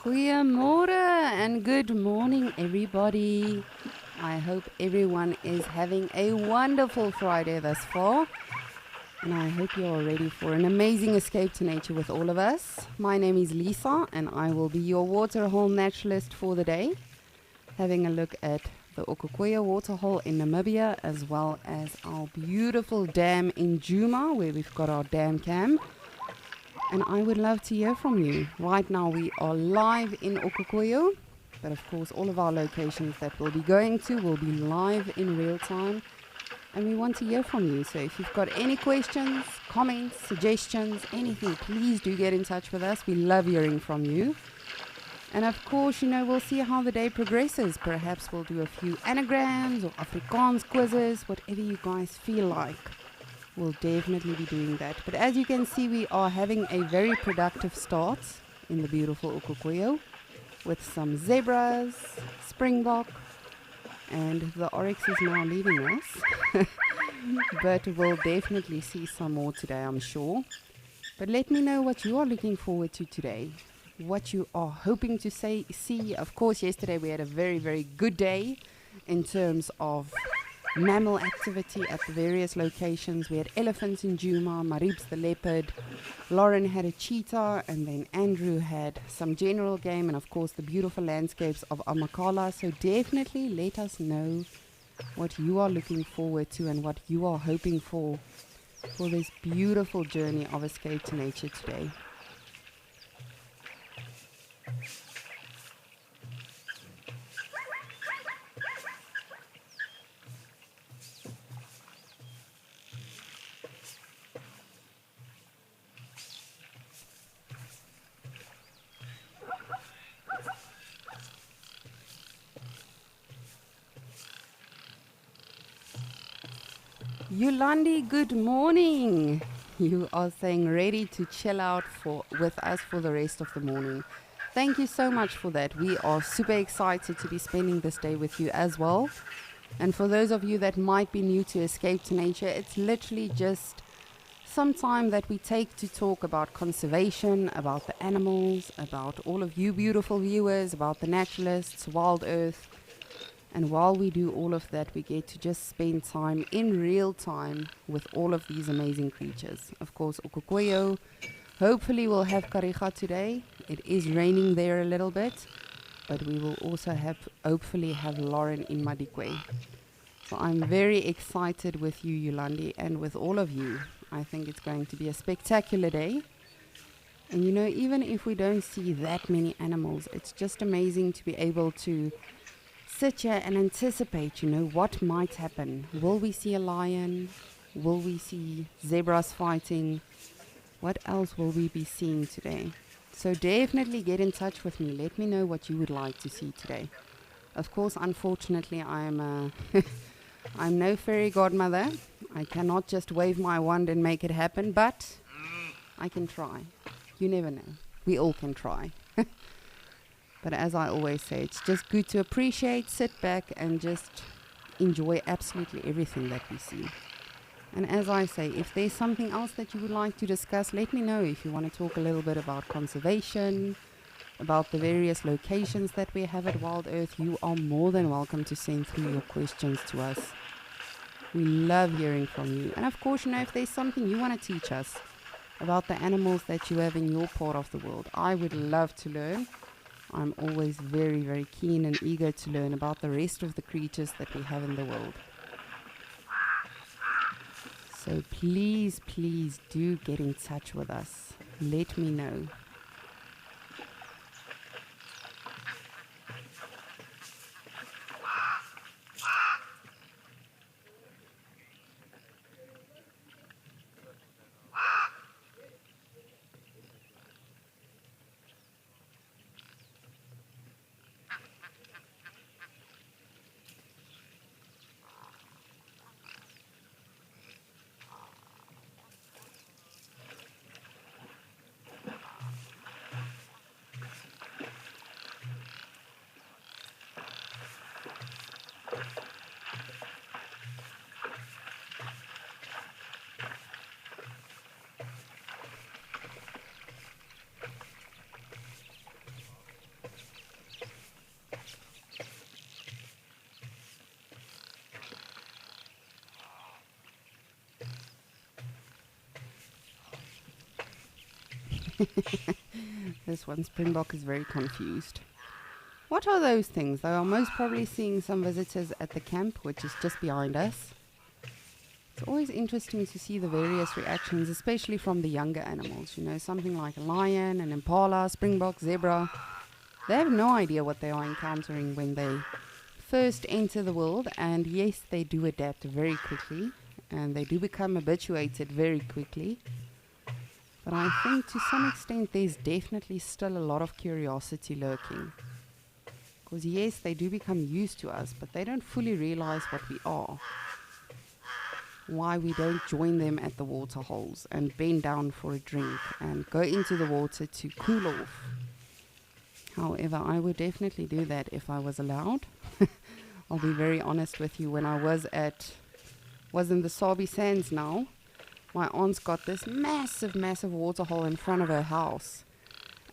Goeiemorgen and good morning, everybody. I hope everyone is having a wonderful Friday thus far, and I hope you are ready for an amazing escape to nature with all of us. My name is Lisa, and I will be your waterhole naturalist for the day, having a look at the Okokoya waterhole in Namibia, as well as our beautiful dam in Djuma, where we've got our dam cam. And I would love to hear from you. Right now we are live in Okokoyo, but of course all of our locations that we'll be going to will be live in real time. And we want to hear from you. So if you've got any questions, comments, suggestions, anything, please do get in touch with us. We love hearing from you. And of course, we'll see how the day progresses. Perhaps we'll do a few anagrams or Afrikaans quizzes, whatever you guys feel like. We'll definitely be doing that. But as you can see, we are having a very productive start in the beautiful Okokoyo with some zebras, springbok, and the oryx is now leaving us. But we'll definitely see some more today, I'm sure. But let me know what you are looking forward to today, what you are hoping to see. Of course, yesterday we had a very, very good day in terms of mammal activity at the various locations. We had elephants in Djuma, Marib's the leopard, Lauren had a cheetah, and then Andrew had some general game, and of course the beautiful landscapes of Amakala. So definitely let us know what you are looking forward to and what you are hoping for this beautiful journey of escape to nature today. Yolandi, good morning. You are saying ready to chill out with us for the rest of the morning. Thank you so much for that. We are super excited to be spending this day with you as well. And for those of you that might be new to Escape to Nature, it's literally just some time that we take to talk about conservation, about the animals, about all of you beautiful viewers, about the naturalists, Wild Earth. And while we do all of that, we get to just spend time in real time with all of these amazing creatures. Of course, Okokoyo. Hopefully we'll have Kariga today. It is raining there a little bit, but we will also hopefully have Lauren in Madikwe. So I'm very excited with you, Yolandi, and with all of you. I think it's going to be a spectacular day. And even if we don't see that many animals, it's just amazing to be able to sit here and anticipate, what might happen. Will we see a lion? Will we see zebras fighting? What else will we be seeing today? So definitely get in touch with me. Let me know what you would like to see today. Of course, unfortunately, I'm no fairy godmother. I cannot just wave my wand and make it happen, but I can try. You never know. We all can try. But as I always say, it's just good to appreciate, sit back, and just enjoy absolutely everything that we see. And as I say, if there's something else that you would like to discuss, let me know. If you want to talk a little bit about conservation, about the various locations that we have at Wild Earth, you are more than welcome to send through your questions to us. We love hearing from you. And of course, if there's something you want to teach us about the animals that you have in your part of the world, I would love to learn. I'm always very, very keen and eager to learn about the rest of the creatures that we have in the world. So please, please do get in touch with us. Let me know. This one, Springbok, is very confused. What are those things? They are most probably seeing some visitors at the camp, which is just behind us. It's always interesting to see the various reactions, especially from the younger animals. You know, something like a lion, an impala, springbok, zebra. They have no idea what they are encountering when they first enter the world, and yes, they do adapt very quickly, and they do become habituated very quickly. But I think to some extent there's definitely still a lot of curiosity lurking. Because yes, they do become used to us, but they don't fully realize what we are. Why we don't join them at the water holes and bend down for a drink and go into the water to cool off. However, I would definitely do that if I was allowed. I'll be very honest with you. When I was in the Sabi Sands now, my aunt's got this massive water hole in front of her house.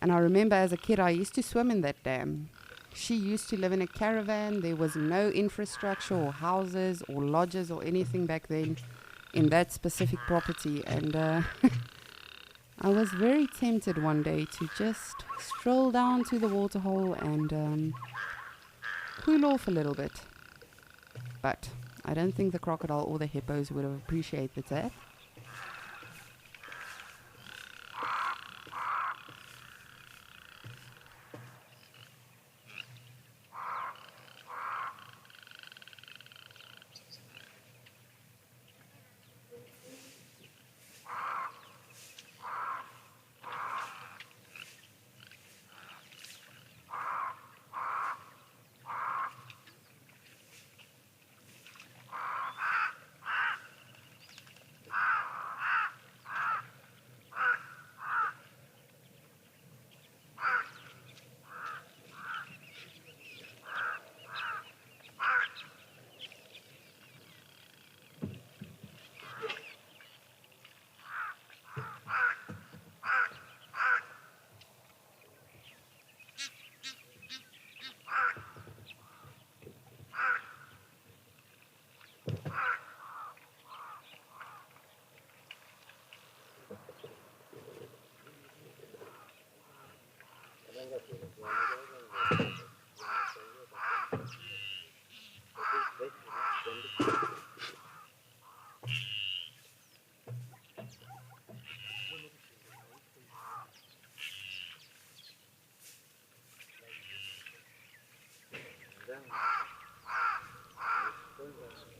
And I remember as a kid, I used to swim in that dam. She used to live in a caravan. There was no infrastructure or houses or lodges or anything back then in that specific property. And I was very tempted one day to just stroll down to the waterhole and cool off a little bit. But I don't think the crocodile or the hippos would have appreciated that.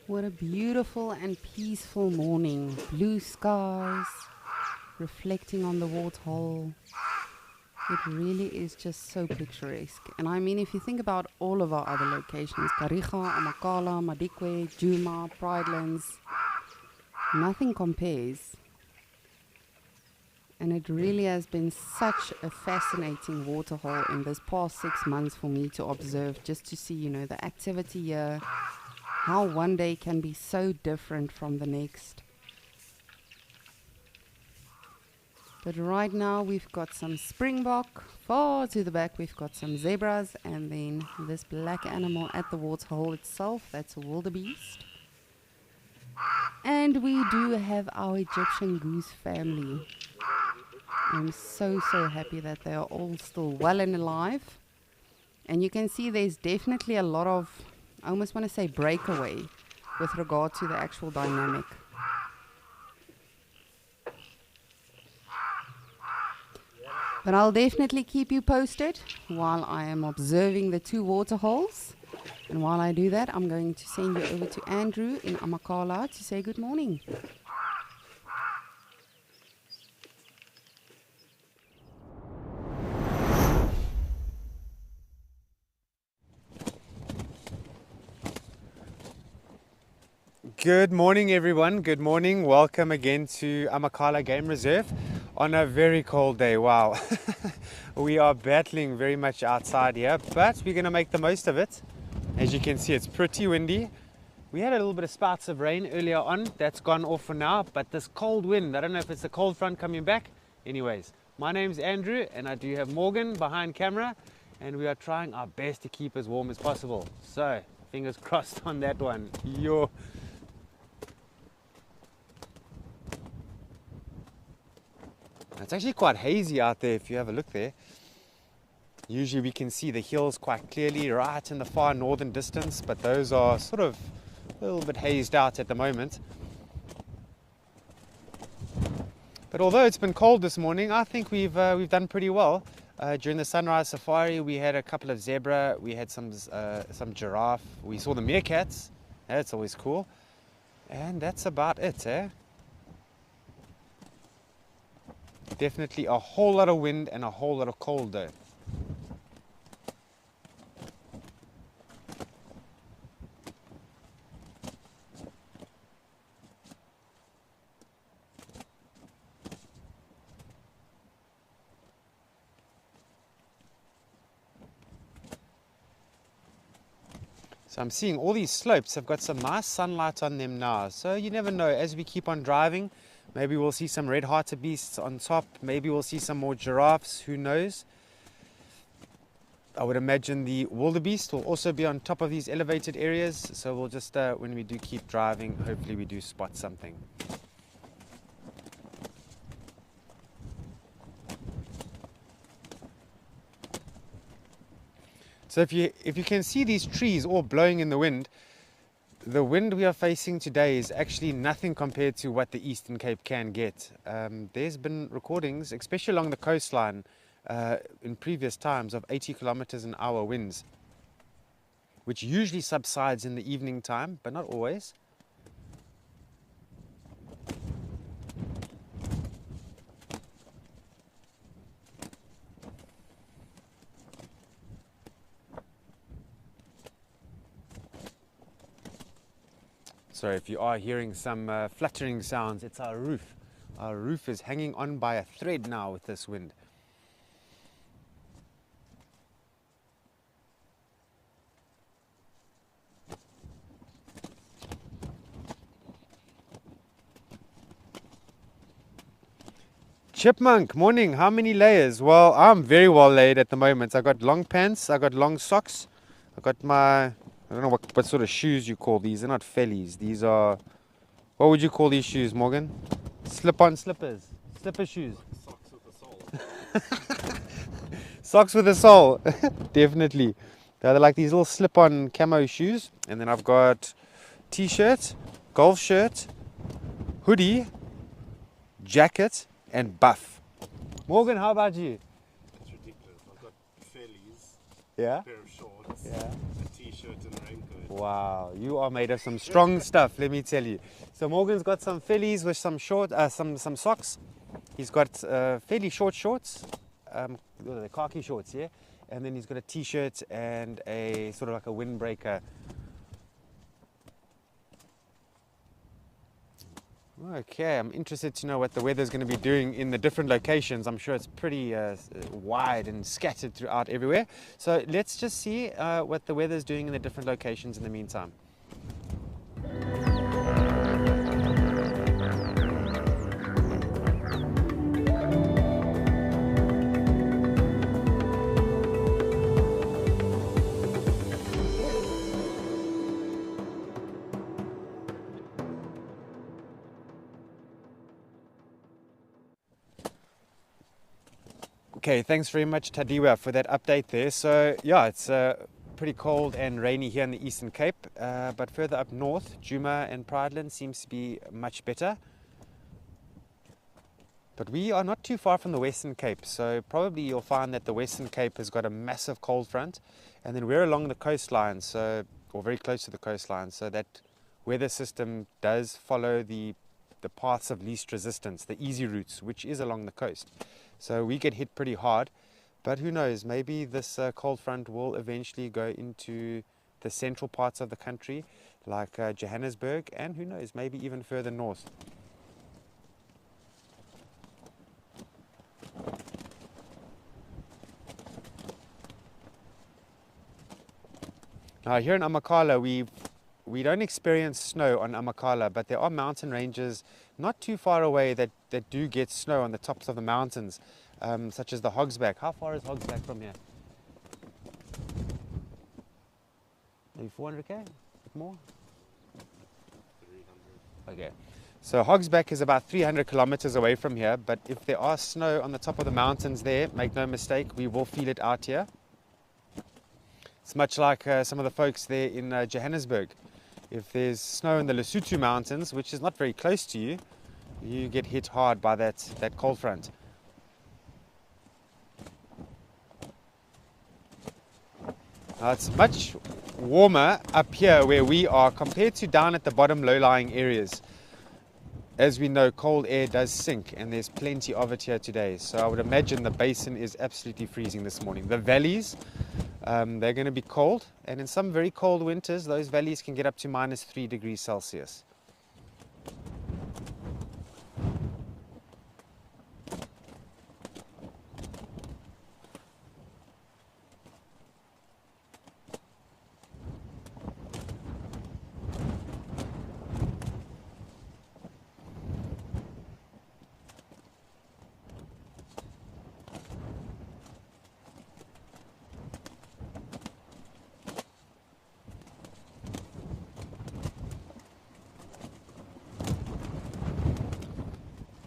What a beautiful and peaceful morning. Blue skies, reflecting on the waterhole. It really is just so picturesque. And I mean, if you think about all of our other locations, Kariga, Amakhala, Madikwe, Djuma, Pridelands, nothing compares. And it really has been such a fascinating waterhole in this past 6 months for me to observe, just to see, you know, the activity here, how one day can be so different from the next. But right now we've got some springbok, far to the back we've got some zebras, and then this black animal at the waterhole itself, that's a wildebeest. And we do have our Egyptian goose family. I'm so happy that they are all still well and alive. And you can see there's definitely a lot of, I almost want to say, breakaway with regard to the actual dynamic. But I'll definitely keep you posted while I am observing the two water holes. And while I do that, I'm going to send you over to Andrew in Amakhala to say good morning. Good morning, everyone. Good morning. Welcome again to Amakhala Game Reserve on a very cold day. Wow. We are battling very much outside here, but we're going to make the most of it. As you can see, it's pretty windy. We had a little bit of spouts of rain earlier on. That's gone off for now, but this cold wind, I don't know if it's the cold front coming back. Anyways, my name's Andrew and I do have Morgan behind camera, and we are trying our best to keep as warm as possible. So, fingers crossed on that one. Yo. It's actually quite hazy out there if you have a look there. Usually we can see the hills quite clearly right in the far northern distance, but those are sort of a little bit hazed out at the moment. But although it's been cold this morning, I think we've done pretty well. During the sunrise safari, we had a couple of zebra, we had some giraffe, we saw the meerkats. That's always cool. And that's about it, eh? Definitely a whole lot of wind and a whole lot of cold though. So I'm seeing all these slopes have got some nice sunlight on them now. So you never know, as we keep on driving, maybe we'll see some red hartebeests on top. Maybe we'll see some more giraffes, who knows. I would imagine the wildebeest will also be on top of these elevated areas. So we'll just, when we do keep driving, hopefully we do spot something. So if you can see these trees all blowing in the wind we are facing today is actually nothing compared to what the Eastern Cape can get. There's been recordings, especially along the coastline, in previous times of 80 kilometers an hour winds, which usually subsides in the evening time, but not always. Sorry if you are hearing some fluttering sounds, it's our roof. Our roof is hanging on by a thread now with this wind. Chipmunk, morning. How many layers? Well, I'm very well laid at the moment. I got long pants, I got long socks, I got my, I don't know what sort of shoes you call these. They're not fellies. These are, what would you call these shoes, Morgan? Slip-on slippers. Slipper shoes. Socks with a sole. Socks with a sole. Definitely. They're like these little slip-on camo shoes. And then I've got t-shirt, golf shirt, hoodie, jacket, and buff. Morgan, how about you? It's ridiculous. I've got fellies, Yeah? a pair of shorts, Yeah. a t-shirt and a raincoat. Wow, you are made of some strong stuff, let me tell you. So Morgan's got some fellies with some some socks. He's got fairly short shorts, the khaki shorts, yeah? And then he's got a t-shirt and a sort of like a windbreaker. Okay, I'm interested to know what the weather's going to be doing in the different locations. I'm sure it's pretty wide and scattered throughout everywhere. So let's just see what the weather's doing in the different locations in the meantime. Okay, thanks very much Tadiwa for that update there. So yeah, it's pretty cold and rainy here in the Eastern Cape, but further up north, Djuma and Prideland seems to be much better. But we are not too far from the Western Cape, so probably you'll find that the Western Cape has got a massive cold front, and then we're along the coastline, or very close to the coastline, so that weather system does follow the paths of least resistance, the easy routes, which is along the coast. So we get hit pretty hard, but who knows, maybe this cold front will eventually go into the central parts of the country, like Johannesburg, and who knows, maybe even further north. Now here in Amakhala, we don't experience snow on Amakhala, but there are mountain ranges not too far away that do get snow on the tops of the mountains, such as the Hogsback. How far is Hogsback from here? Maybe 400 k? A bit more? 300. Okay. So Hogsback is about 300 kilometers away from here, but if there are snow on the top of the mountains there, make no mistake, we will feel it out here. It's much like some of the folks there in Johannesburg. If there's snow in the Lesotho Mountains, which is not very close to you, you get hit hard by that cold front. Now it's much warmer up here where we are compared to down at the bottom low-lying areas. As we know, cold air does sink, and there's plenty of it here today. So I would imagine the basin is absolutely freezing this morning. The valleys, they're going to be cold, and in some very cold winters, those valleys can get up to -3 degrees Celsius.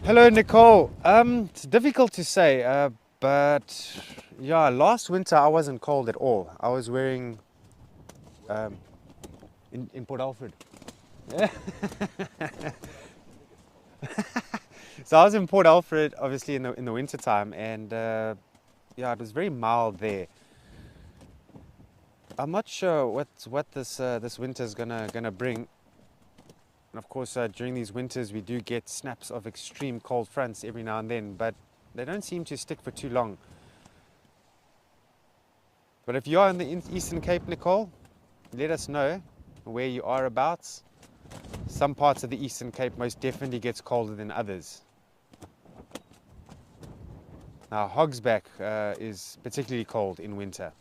Hello, Nicole. It's difficult to say, but yeah, last winter I wasn't cold at all. I was wearing in Port Alfred. So I was in Port Alfred, obviously in the winter time, and yeah, it was very mild there. I'm not sure what this winter is gonna bring. And of course, during these winters, we do get snaps of extreme cold fronts every now and then, but they don't seem to stick for too long. But if you are in the Eastern Cape, Nicole, let us know where you are about. Some parts of the Eastern Cape most definitely gets colder than others. Now, Hogsback is particularly cold in winter.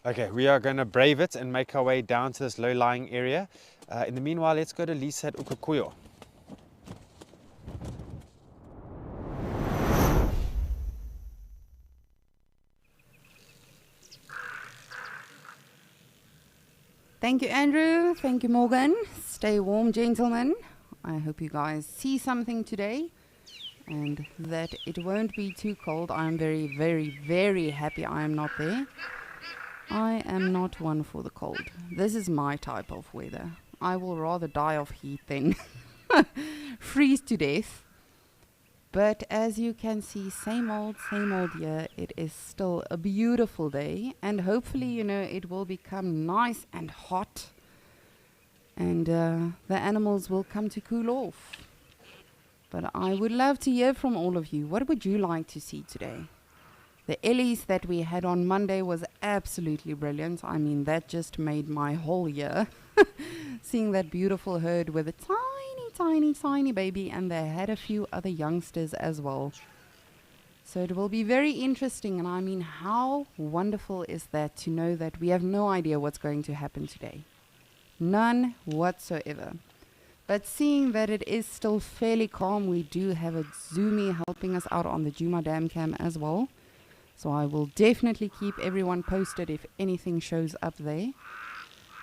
Okay, we are going to brave it and make our way down to this low-lying area. In the meanwhile, let's go to Lisa at Ukukuyo. Thank you, Andrew. Thank you, Morgan. Stay warm, gentlemen. I hope you guys see something today and that it won't be too cold. I'm very, very, very happy I am not there. I am not one for the cold. This is my type of weather. I will rather die of heat than freeze to death. But as you can see, same old year. It is still a beautiful day, and hopefully, you know, it will become nice and hot, and the animals will come to cool off. But I would love to hear from all of you. What would you like to see today? The Ellies that we had on Monday was absolutely brilliant. I mean, that just made my whole year. Seeing that beautiful herd with a tiny baby, and they had a few other youngsters as well. So it will be very interesting, and I mean, how wonderful is that to know that we have no idea what's going to happen today. None whatsoever. But seeing that it is still fairly calm, we do have a Zoomy helping us out on the Djuma Dam Cam as well. So I will definitely keep everyone posted if anything shows up there.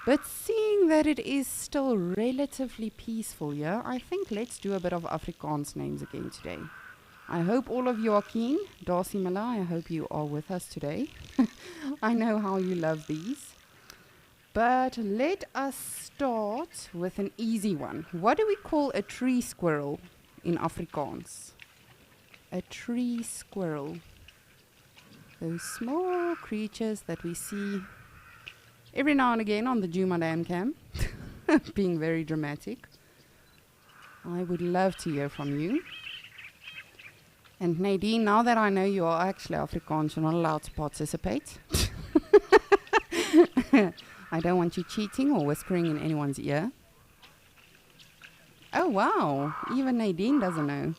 But seeing that it is still relatively peaceful here, I think let's do a bit of Afrikaans names again today. I hope all of you are keen. Darcy Miller, I hope you are with us today. I know how you love these. But let us start with an easy one. What do we call a tree squirrel in Afrikaans? A tree squirrel. Those small creatures that we see every now and again on the Djuma Dam Cam, being very dramatic. I would love to hear from you. And Nadine, now that I know you are actually Afrikaans, you're not allowed to participate. I don't want you cheating or whispering in anyone's ear. Oh wow, even Nadine doesn't know.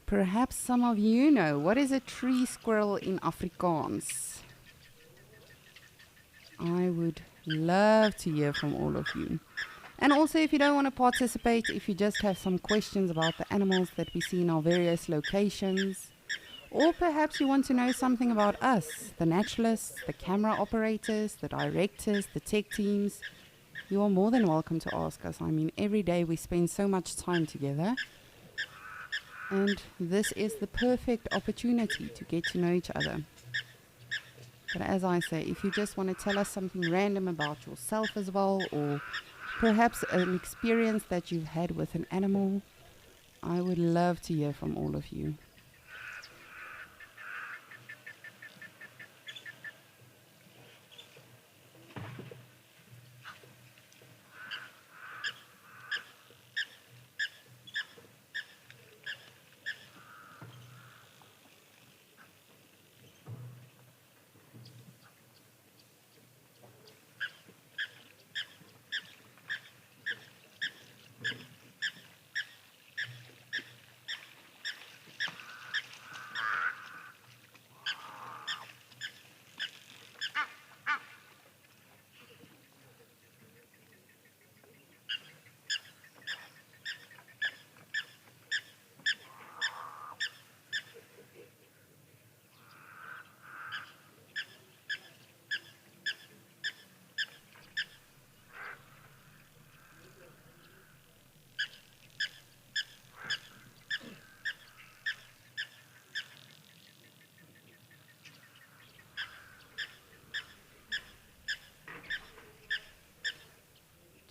Perhaps some of you know. What is a tree squirrel in Afrikaans? I would love to hear from all of you. And also, if you don't want to participate, if you just have some questions about the animals that we see in our various locations, or perhaps you want to know something about us, the naturalists, the camera operators, the directors, the tech teams, you are more than welcome to ask us. I mean, every day we spend so much time together, and this is the perfect opportunity to get to know each other. But as I say, if you just want to tell us something random about yourself as well, or perhaps an experience that you've had with an animal, I would love to hear from all of you.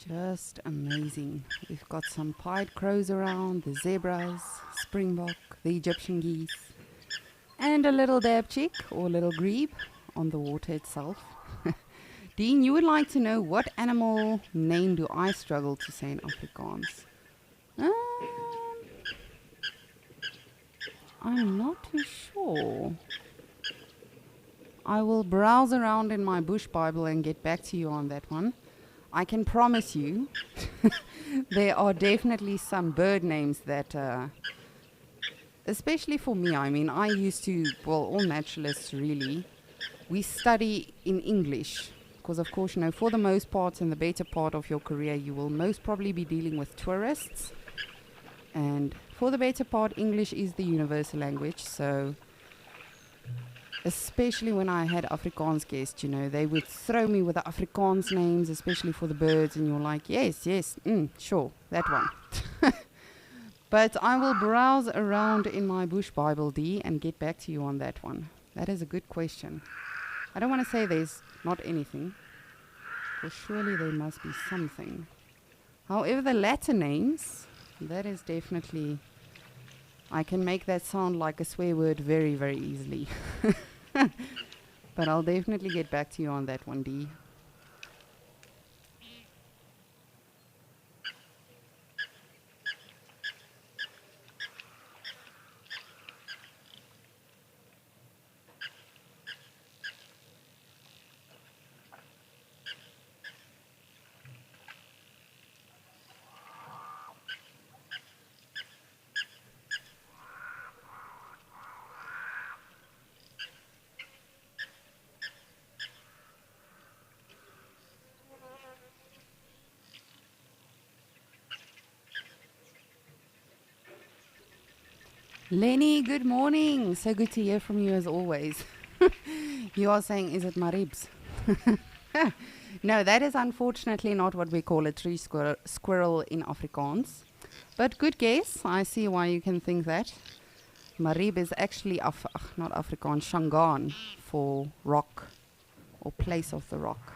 Just amazing. We've got some pied crows around, the zebras, springbok, the Egyptian geese, and a little dabchick or little grebe on the water itself. Dean, you would like to know what animal name do I struggle to say in Afrikaans? I'm not too sure. I will browse around in my bush Bible and get back to you on that one. I can promise you there are definitely some bird names that, especially for me, I mean, I used to, well, all naturalists really, we study in English. Because, of course, you know, for the most part, in the better part of your career, you will most probably be dealing with tourists. And for the better part, English is the universal language. So, especially when I had Afrikaans guests, you know, they would throw me with the Afrikaans names, especially for the birds, and you're like, yes, sure, that one. But I will browse around in my bush Bible, D, and get back to you on that one. That is a good question. I don't want to say there's not anything, for surely there must be something. However, the Latin names, that is definitely, I can make that sound like a swear word very, very easily. But I'll definitely get back to you on that one, D. Lenny, good morning. So good to hear from you as always. You are saying, is it Maribs? No, that is unfortunately not what we call a tree squirrel in Afrikaans. But good guess. I see why you can think that. Marib is actually not Afrikaans, Shangaan for rock or place of the rock.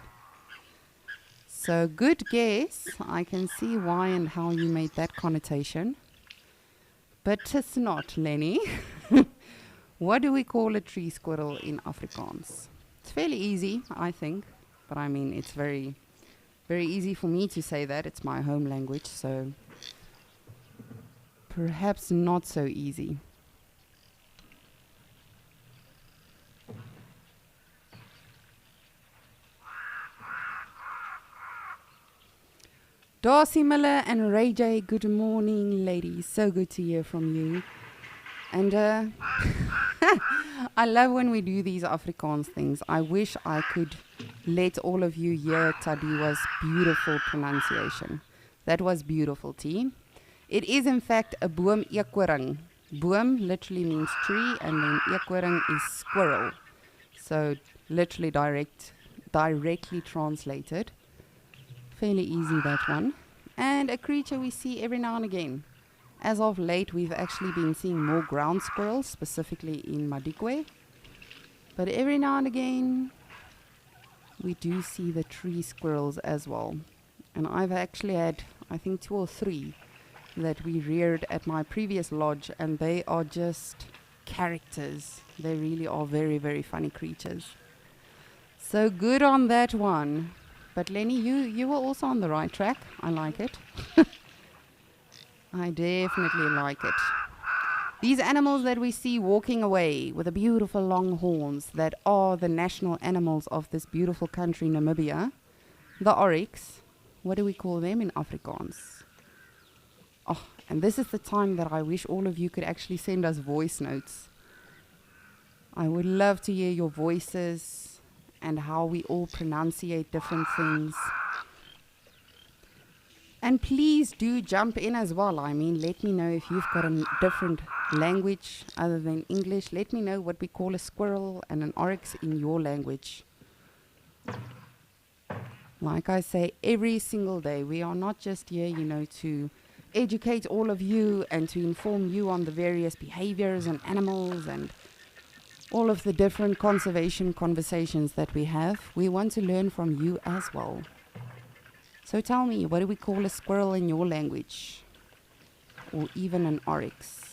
So good guess. I can see why and how you made that connotation. But 'tis not, Lenny. What do we call a tree squirrel in Afrikaans? It's fairly easy, I think. But I mean, it's very, very easy for me to say that. It's my home language, so perhaps not so easy. Darcy Miller and Ray J, good morning, ladies. So good to hear from you. And I love when we do these Afrikaans things. I wish I could let all of you hear Tadiwa's beautiful pronunciation. That was beautiful, T. It is, in fact, a boom eekhoring. Boom literally means tree, and then eekhoring is squirrel. So literally directly translated. Fairly easy, that one. And a creature we see every now and again. As of late, we've actually been seeing more ground squirrels, specifically in Madikwe. But every now and again, we do see the tree squirrels as well. And I've actually had, I think, 2 or 3 that we reared at my previous lodge, and they are just characters. They really are very, very funny creatures. So good on that one. But Lenny, you were also on the right track. I like it. I definitely like it. These animals that we see walking away with the beautiful long horns that are the national animals of this beautiful country, Namibia, the oryx. What do we call them in Afrikaans? Oh, and this is the time that I wish all of you could actually send us voice notes. I would love to hear your voices and how we all pronunciate different things. And please do jump in as well. I mean, let me know if you've got a different language other than English. Let me know what we call a squirrel and an oryx in your language. Like I say, every single day, we are not just here, to educate all of you and to inform you on the various behaviors and animals and all of the different conservation conversations that we have. We want to learn from you as well. So tell me, what do we call a squirrel in your language? Or even an oryx?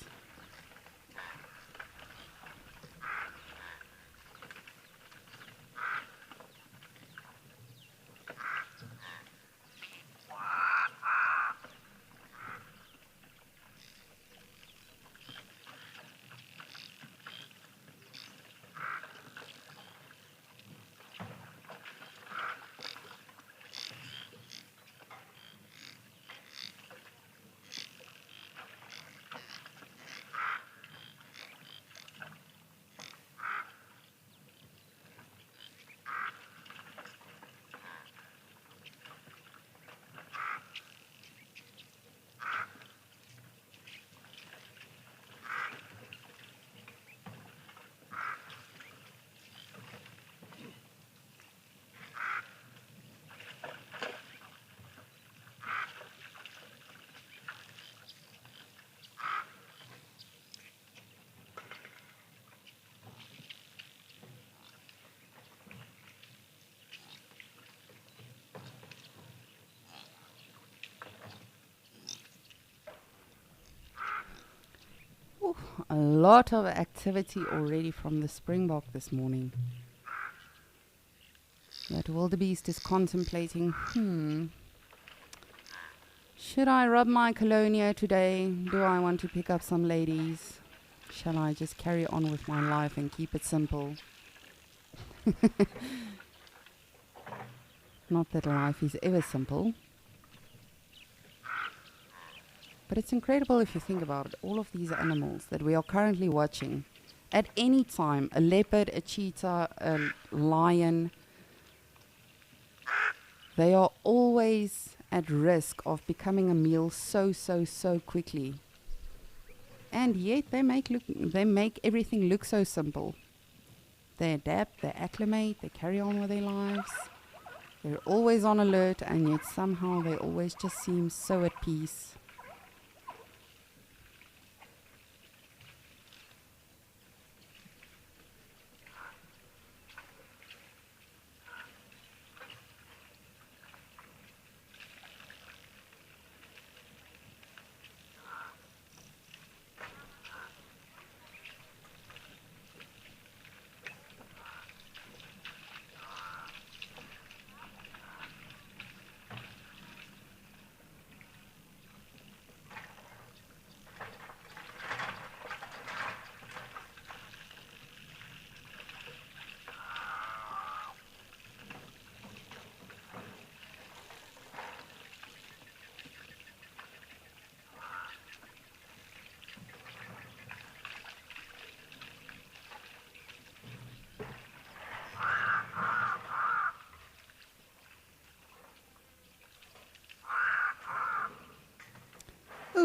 A lot of activity already from the Springbok this morning. That wildebeest is contemplating, should I rub my colonia today? Do I want to pick up some ladies? Shall I just carry on with my life and keep it simple? Not that life is ever simple. But it's incredible if you think about it, all of these animals that we are currently watching. At any time, a leopard, a cheetah, a lion, they are always at risk of becoming a meal so quickly. And yet they make everything look so simple. They adapt, they acclimate, they carry on with their lives. They're always on alert, and yet somehow they always just seem so at peace.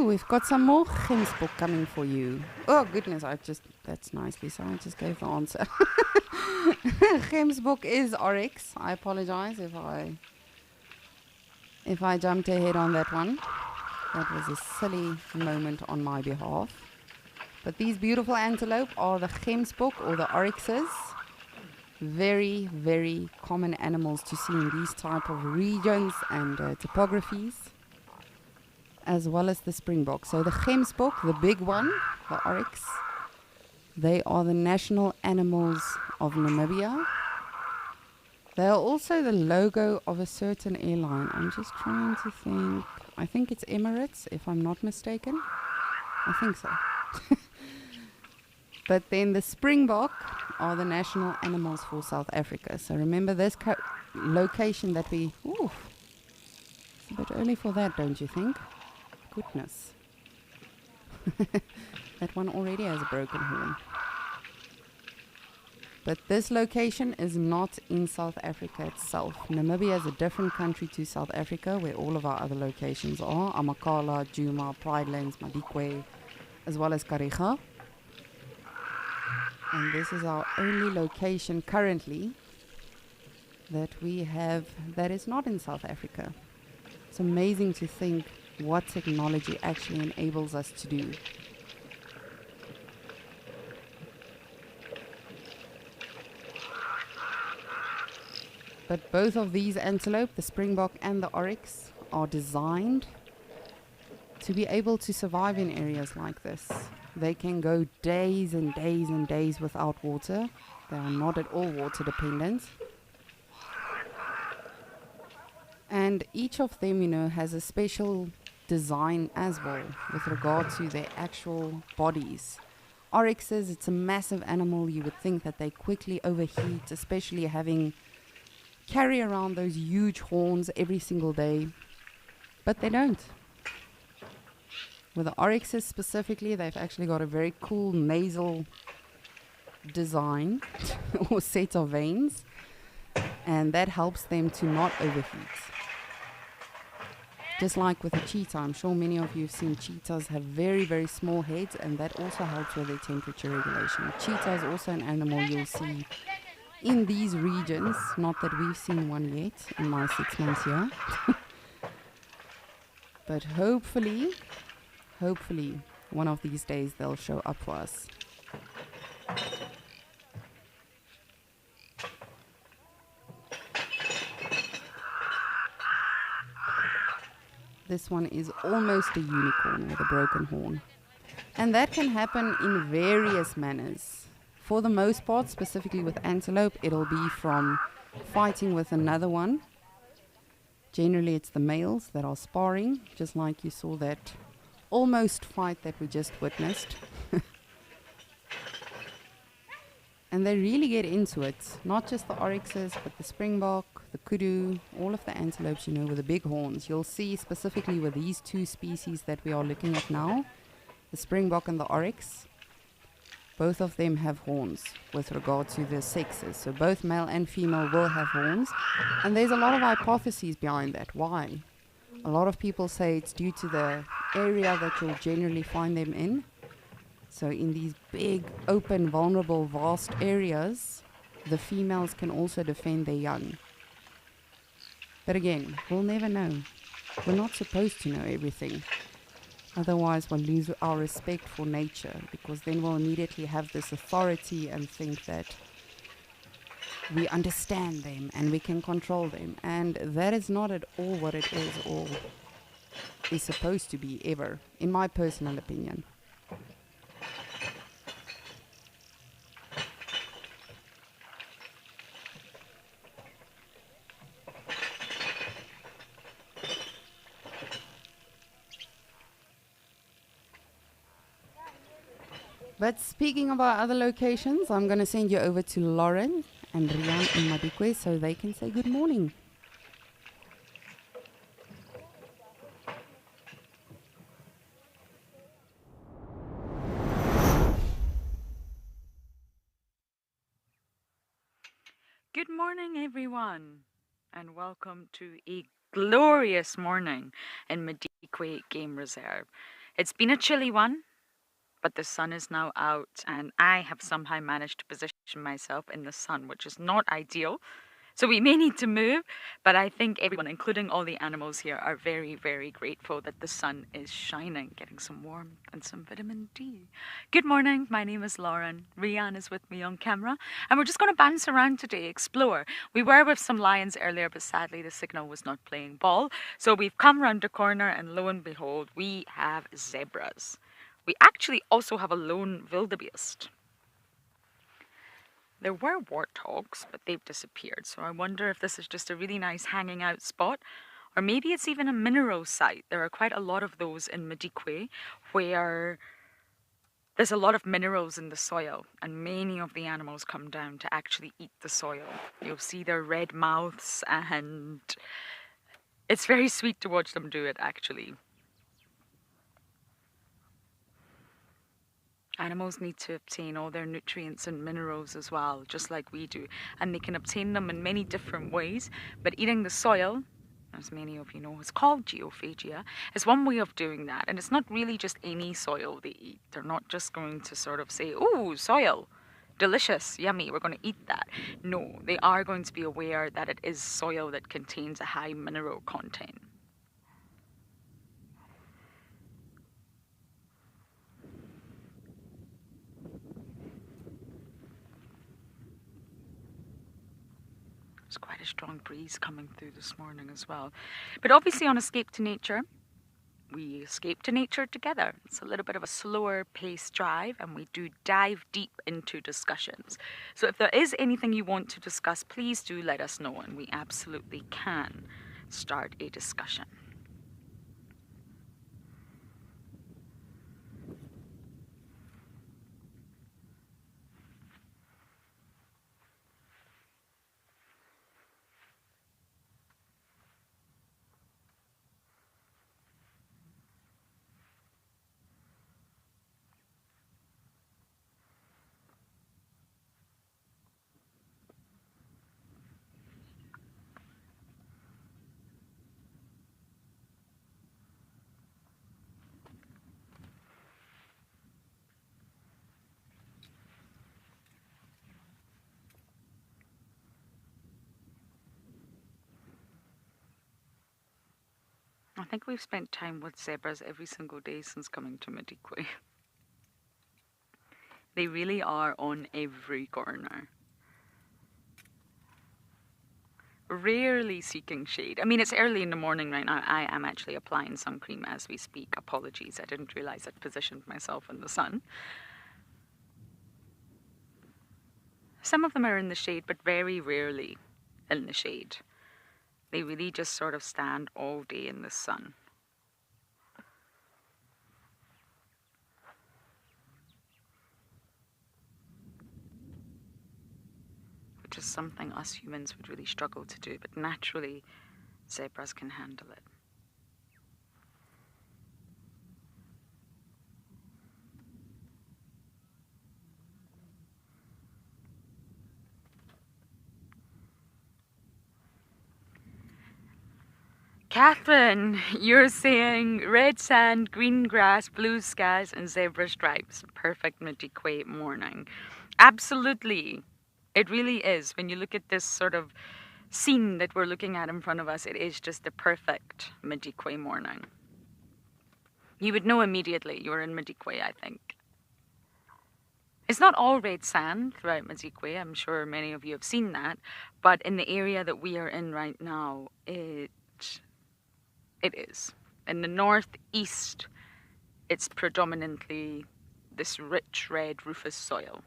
Oh, we've got some more Gemsbok coming for you. Oh, goodness, that's nice, Lisa. I just gave the answer. Gemsbok is oryx. I apologize if I jumped ahead on that one. That was a silly moment on my behalf. But these beautiful antelope are the Gemsbok or the oryxes. Very, very common animals to see in these type of regions and topographies, as well as the springbok. So the Gemsbok, the big one, the oryx, they are the national animals of Namibia. They are also the logo of a certain airline. I'm just trying to think. I think it's Emirates, if I'm not mistaken. I think so. But then the springbok are the national animals for South Africa. So remember this location that we... Ooh, it's a bit early for that, don't you think? Goodness. That one already has a broken horn. But this location is not in South Africa itself. Namibia is a different country to South Africa, where all of our other locations are. Amakhala, Djuma, Pride Lands, Madikwe, as well as Kariga. And this is our only location currently that we have that is not in South Africa. It's amazing to think what technology actually enables us to do. But both of these antelope, the springbok and the oryx, are designed to be able to survive in areas like this. They can go days and days and days without water. They are not at all water dependent. And each of them, has a special design as well with regard to their actual bodies. Oryxes, it's a massive animal. You would think that they quickly overheat, especially having carry around those huge horns every single day. But they don't. With the oryxes specifically, they've actually got a very cool nasal design or set of veins, and that helps them to not overheat. Just like with a cheetah, I'm sure many of you have seen cheetahs have very, very small heads, and that also helps with their temperature regulation. Cheetah is also an animal you'll see in these regions, not that we've seen one yet in my 6 months here. But hopefully, one of these days they'll show up for us. This one is almost a unicorn with a broken horn. And that can happen in various manners. For the most part, specifically with antelope, it'll be from fighting with another one. Generally, it's the males that are sparring, just like you saw that almost fight that we just witnessed. And they really get into it. Not just the oryxes, but the springbok, the kudu, all of the antelopes, with the big horns. You'll see specifically with these two species that we are looking at now, the springbok and the oryx, both of them have horns with regard to their sexes. So both male and female will have horns. And there's a lot of hypotheses behind that. Why? A lot of people say it's due to the area that you'll generally find them in. So in these big, open, vulnerable, vast areas, the females can also defend their young. But again, we'll never know. We're not supposed to know everything. Otherwise, we'll lose our respect for nature, because then we'll immediately have this authority and think that we understand them and we can control them. And that is not at all what it is or is supposed to be ever, in my personal opinion. But speaking of our other locations, I'm going to send you over to Lauren and Rian in Madikwe so they can say good morning. Good morning, everyone, and welcome to a glorious morning in Madikwe Game Reserve. It's been a chilly one, but the sun is now out, and I have somehow managed to position myself in the sun, which is not ideal. So we may need to move, but I think everyone, including all the animals here, are very, very grateful that the sun is shining, getting some warmth and some vitamin D. Good morning, my name is Lauren. Rian is with me on camera, and we're just going to bounce around today, explore. We were with some lions earlier, but sadly the signal was not playing ball. So we've come round the corner, and lo and behold, we have zebras. We actually also have a lone wildebeest. There were warthogs, but they've disappeared, so I wonder if this is just a really nice hanging out spot, or maybe it's even a mineral site. There are quite a lot of those in Madikwe, where there's a lot of minerals in the soil, and many of the animals come down to actually eat the soil. You'll see their red mouths, and it's very sweet to watch them do it, actually. Animals need to obtain all their nutrients and minerals as well, just like we do. And they can obtain them in many different ways. But eating the soil, as many of you know, is called geophagia, is one way of doing that. And it's not really just any soil they eat. They're not just going to sort of say, ooh, soil, delicious, yummy, we're going to eat that. No, they are going to be aware that it is soil that contains a high mineral content. There's quite a strong breeze coming through this morning as well. But obviously on Escape to Nature, we escape to nature together. It's a little bit of a slower paced drive, and we do dive deep into discussions. So if there is anything you want to discuss, please do let us know, and we absolutely can start a discussion. I think we've spent time with zebras every single day since coming to Madikwe. They really are on every corner. Rarely seeking shade. I mean, it's early in the morning right now. I am actually applying sun cream as we speak. Apologies, I didn't realize I'd positioned myself in the sun. Some of them are in the shade, but very rarely in the shade. They really just sort of stand all day in the sun. Which is something us humans would really struggle to do, but naturally, zebras can handle it. Catherine, you're saying red sand, green grass, blue skies, and zebra stripes. Perfect Madikwe morning. Absolutely. It really is. When you look at this sort of scene that we're looking at in front of us, it is just the perfect Madikwe morning. You would know immediately you're in Madikwe, I think. It's not all red sand throughout Madikwe. I'm sure many of you have seen that. But in the area that we are in right now, it is. In the northeast, it's predominantly this rich red rufous soil.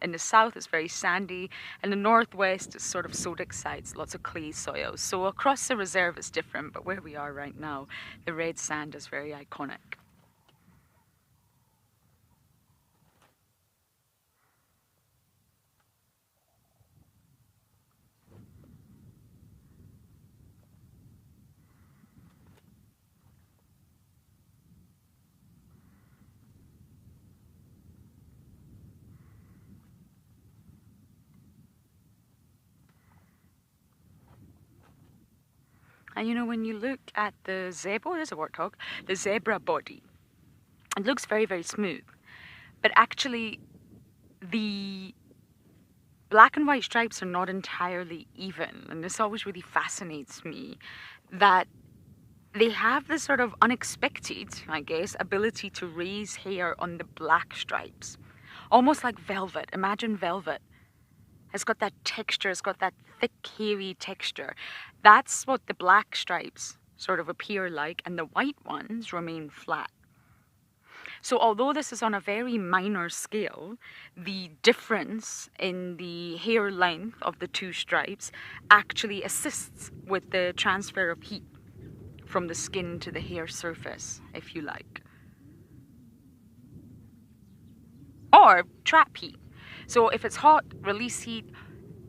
In the south, it's very sandy. In the northwest, it's sort of sodic sites, lots of clay soil. So across the reserve, it's different, but where we are right now, the red sand is very iconic. And you know, when you look at the zebra, there's a warthog, the zebra body, it looks very, very smooth. But actually, the black and white stripes are not entirely even. And this always really fascinates me, that they have this sort of unexpected, I guess, ability to raise hair on the black stripes. Almost like velvet. Imagine velvet. It's got that texture, it's got that thick, hairy texture. That's what the black stripes sort of appear like, and the white ones remain flat. So although this is on a very minor scale, the difference in the hair length of the two stripes actually assists with the transfer of heat from the skin to the hair surface, if you like. Or trap heat. So if it's hot, release heat.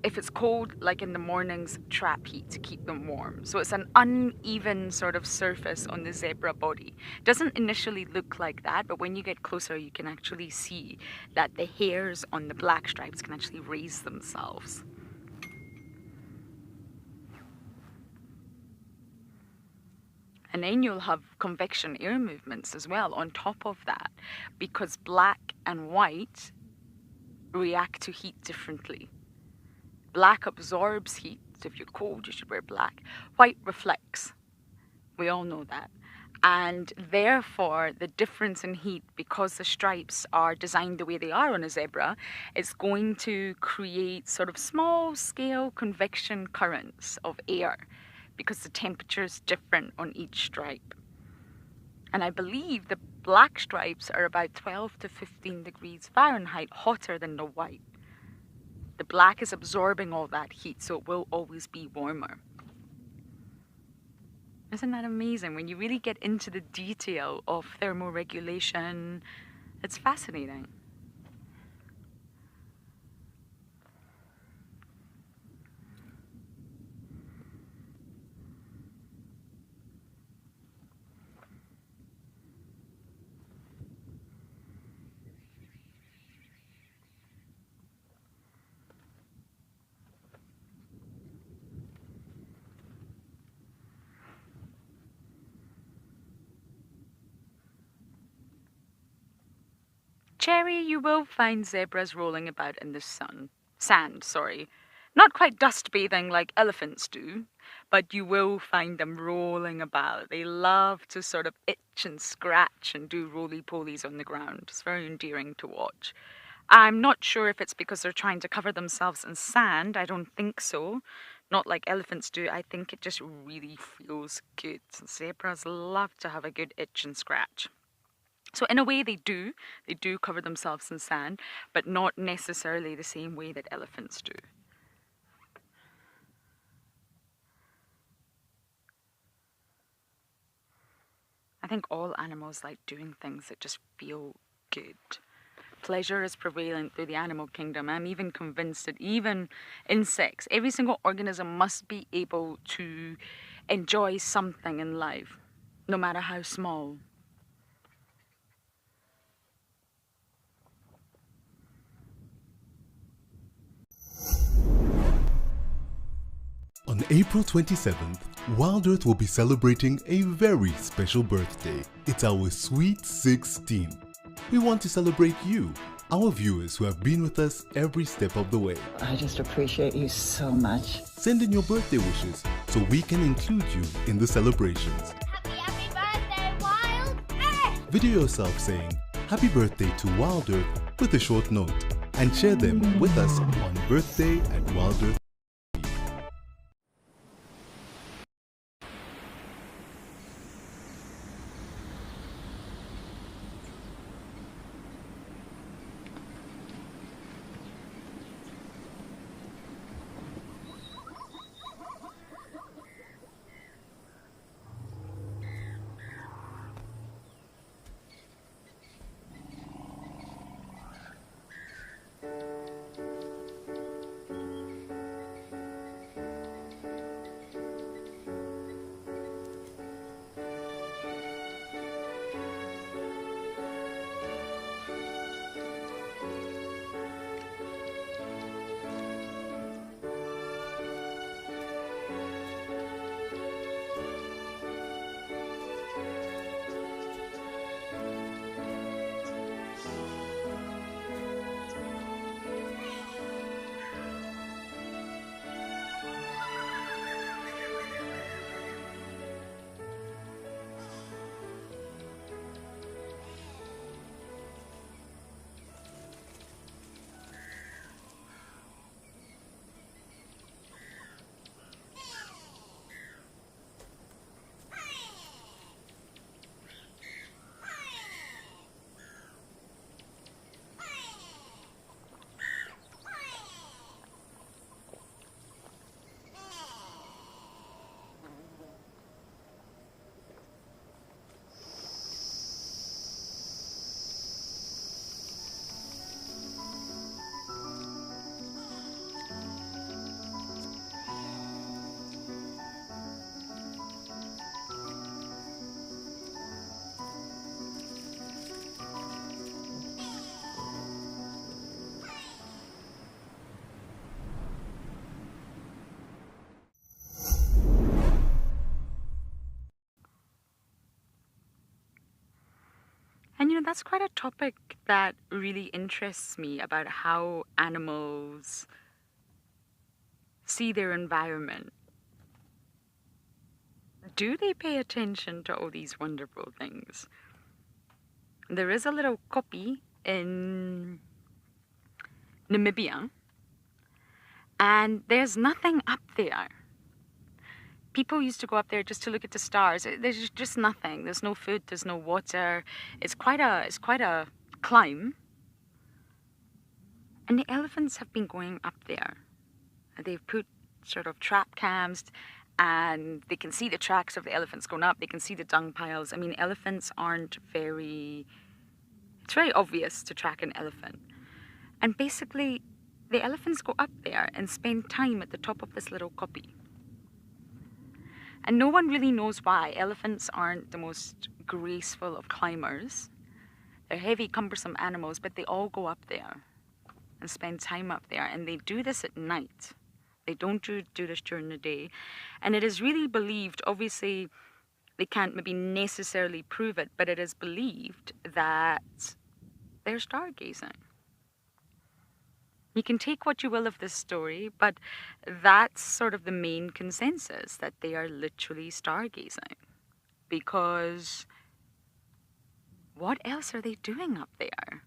If it's cold, like in the mornings, trap heat to keep them warm. So it's an uneven sort of surface on the zebra body. Doesn't initially look like that, but when you get closer, you can actually see that the hairs on the black stripes can actually raise themselves. And then you'll have convection air movements as well on top of that, because black and white react to heat differently. Black absorbs heat, so if you're cold, you should wear black. White reflects. We all know that. And therefore, the difference in heat, because the stripes are designed the way they are on a zebra, is going to create sort of small-scale convection currents of air, because the temperature is different on each stripe. And I believe the black stripes are about 12 to 15 degrees Fahrenheit hotter than the white. The black is absorbing all that heat, so it will always be warmer. Isn't that amazing? When you really get into the detail of thermoregulation, it's fascinating. Cherry, you will find zebras rolling about in the sand. Not quite dust bathing like elephants do, but you will find them rolling about. They love to sort of itch and scratch and do roly-polies on the ground. It's very endearing to watch. I'm not sure if it's because they're trying to cover themselves in sand. I don't think so. Not like elephants do. I think it just really feels good. Zebras love to have a good itch and scratch. So in a way they do cover themselves in sand, but not necessarily the same way that elephants do. I think all animals like doing things that just feel good. Pleasure is prevalent through the animal kingdom. I'm even convinced that even insects, every single organism must be able to enjoy something in life, no matter how small. On April 27th, Wild Earth will be celebrating a very special birthday. It's our sweet 16. We want to celebrate you, our viewers who have been with us every step of the way. I just appreciate you so much. Send in your birthday wishes so we can include you in the celebrations. Happy birthday, Wild Earth! Video yourself saying happy birthday to Wild Earth with a short note and share them with us on birthday@wildearth. that's quite a topic that really interests me about how animals see their environment. Do they pay attention to all these wonderful things? There is a little kopi in Namibia, and there's nothing up there. People used to go up there just to look at the stars. There's just nothing. There's no food, there's no water. It's quite a climb. And the elephants have been going up there. They've put sort of trap cams, and they can see the tracks of the elephants going up. They can see the dung piles. I mean, elephants aren't very... It's very obvious to track an elephant. And basically, the elephants go up there and spend time at the top of this little kopi. And no one really knows why. Elephants aren't the most graceful of climbers. They're heavy, cumbersome animals, but they all go up there and spend time up there. And they do this at night. They don't do this during the day. And it is really believed, obviously, they can't maybe necessarily prove it, but it is believed that they're stargazing. You can take what you will of this story, but that's sort of the main consensus, that they are literally stargazing. Because what else are they doing up there?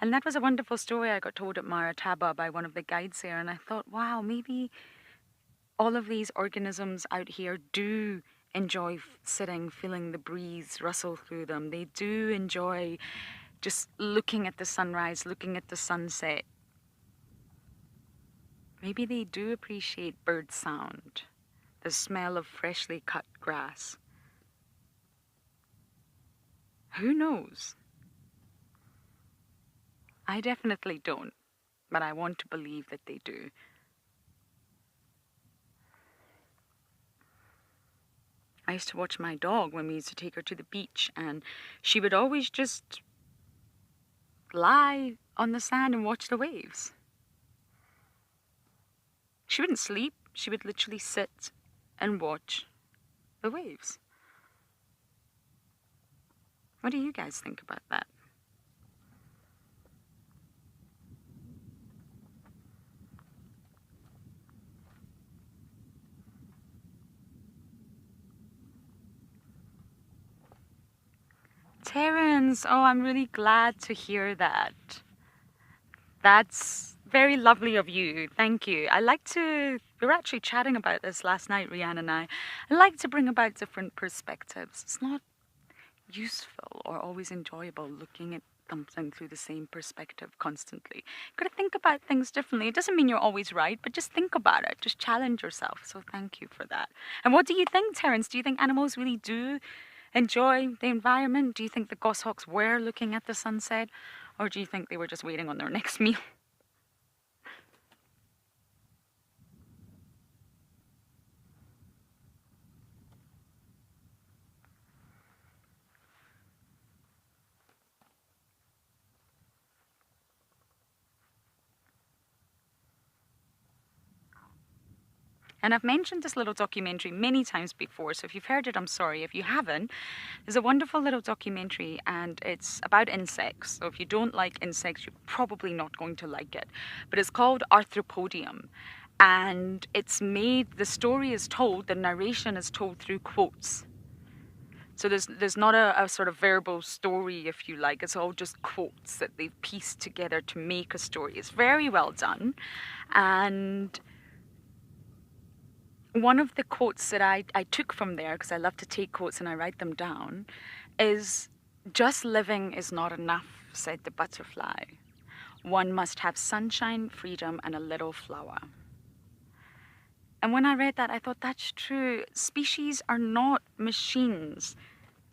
And that was a wonderful story I got told at Marataba by one of the guides there, and I thought, wow, maybe all of these organisms out here do enjoy sitting, feeling the breeze rustle through them. They do enjoy just looking at the sunrise, looking at the sunset. Maybe they do appreciate bird sound, the smell of freshly cut grass. Who knows? I definitely don't, but I want to believe that they do. I used to watch my dog when we used to take her to the beach, and she would always just lie on the sand and watch the waves. She wouldn't sleep. She would literally sit and watch the waves. What do you guys think about that? Terence, oh, I'm really glad to hear that. That's very lovely of you. Thank you. We were actually chatting about this last night, Rianne and I like to bring about different perspectives. It's not useful or always enjoyable looking at something through the same perspective constantly. You've got to think about things differently. It doesn't mean you're always right, but just think about it. Just challenge yourself. So thank you for that. And what do you think, Terence? Do you think animals really do enjoy the environment? Do you think the goshawks were looking at the sunset? Or do you think they were just waiting on their next meal? And I've mentioned this little documentary many times before, so if you've heard it, I'm sorry. If you haven't, there's a wonderful little documentary, and it's about insects. So if you don't like insects, you're probably not going to like it. But it's called Arthropodium. And the story is told, the narration is told through quotes. So there's not a sort of verbal story, if you like. It's all just quotes that they've pieced together to make a story. It's very well done. And one of the quotes that I took from there, because I love to take quotes and I write them down, is, "Just living is not enough," said the butterfly. "One must have sunshine, freedom, and a little flower." And when I read that, I thought, that's true. Species are not machines.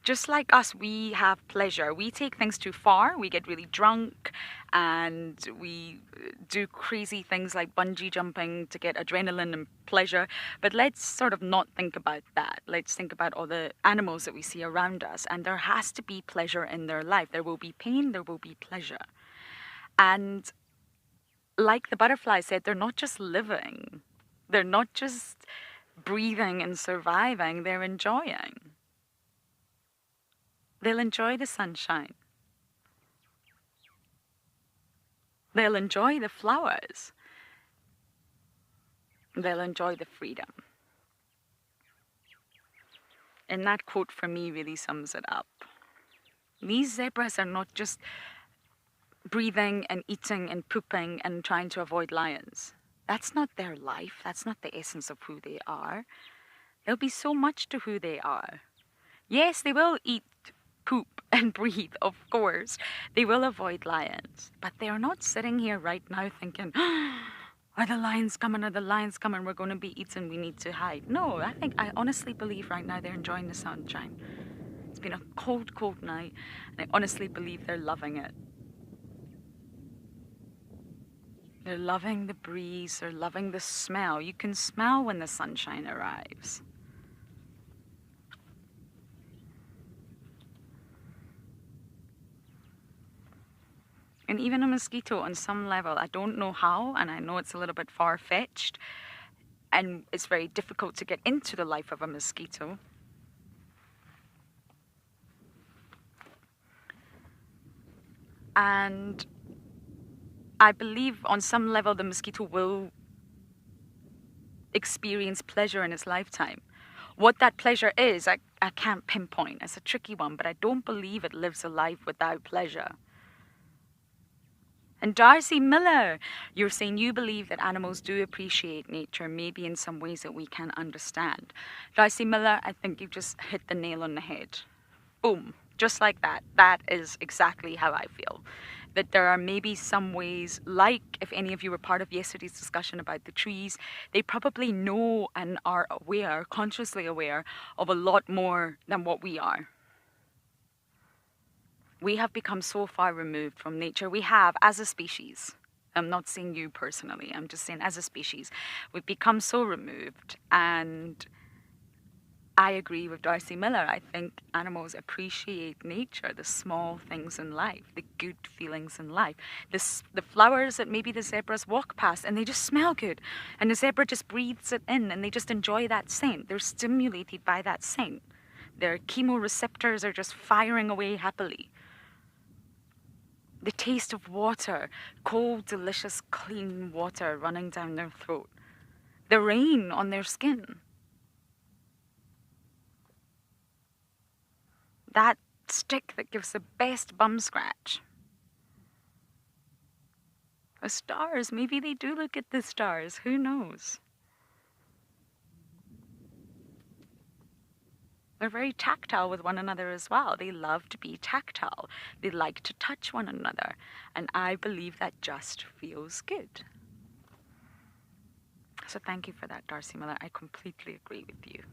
Just like us, we have pleasure. We take things too far. We get really drunk and we do crazy things like bungee jumping to get adrenaline and pleasure. But let's sort of not think about that. Let's think about all the animals that we see around us. And there has to be pleasure in their life. There will be pain, there will be pleasure. And like the butterfly said, they're not just living. They're not just breathing and surviving. They're enjoying. They'll enjoy the sunshine. They'll enjoy the flowers. They'll enjoy the freedom. And that quote for me really sums it up. These zebras are not just breathing and eating and pooping and trying to avoid lions. That's not their life. That's not the essence of who they are. There'll be so much to who they are. Yes, they will eat, poop, and breathe, of course. They will avoid lions. But they're not sitting here right now thinking, are the lions coming? Are the lions coming? We're going to be eaten. We need to hide. No, I honestly believe right now they're enjoying the sunshine. It's been a cold, cold night, and I honestly believe they're loving it. They're loving the breeze. They're loving the smell. You can smell when the sunshine arrives. And even a mosquito on some level, I don't know how, and I know it's a little bit far-fetched, and it's very difficult to get into the life of a mosquito. And I believe on some level the mosquito will experience pleasure in its lifetime. What that pleasure is, I can't pinpoint. It's a tricky one, but I don't believe it lives a life without pleasure. And Darcy Miller, you're saying you believe that animals do appreciate nature, maybe in some ways that we can understand. Darcy Miller, I think you've just hit the nail on the head. Boom. Just like that. That is exactly how I feel. That there are maybe some ways, like if any of you were part of yesterday's discussion about the trees, they probably know and are aware, consciously aware, of a lot more than what we are. We have become so far removed from nature. We have, as a species. I'm not saying you personally. I'm just saying as a species. We've become so removed. And I agree with Darcy Miller. I think animals appreciate nature, the small things in life, the good feelings in life. The flowers that maybe the zebras walk past and they just smell good. And the zebra just breathes it in and they just enjoy that scent. They're stimulated by that scent. Their chemoreceptors are just firing away happily. The taste of water, cold, delicious, clean water running down their throat. The rain on their skin. That stick that gives the best bum scratch. The stars, maybe they do look at the stars, who knows? They're very tactile with one another as well. They love to be tactile. They like to touch one another. And I believe that just feels good. So thank you for that, Darcy Miller. I completely agree with you.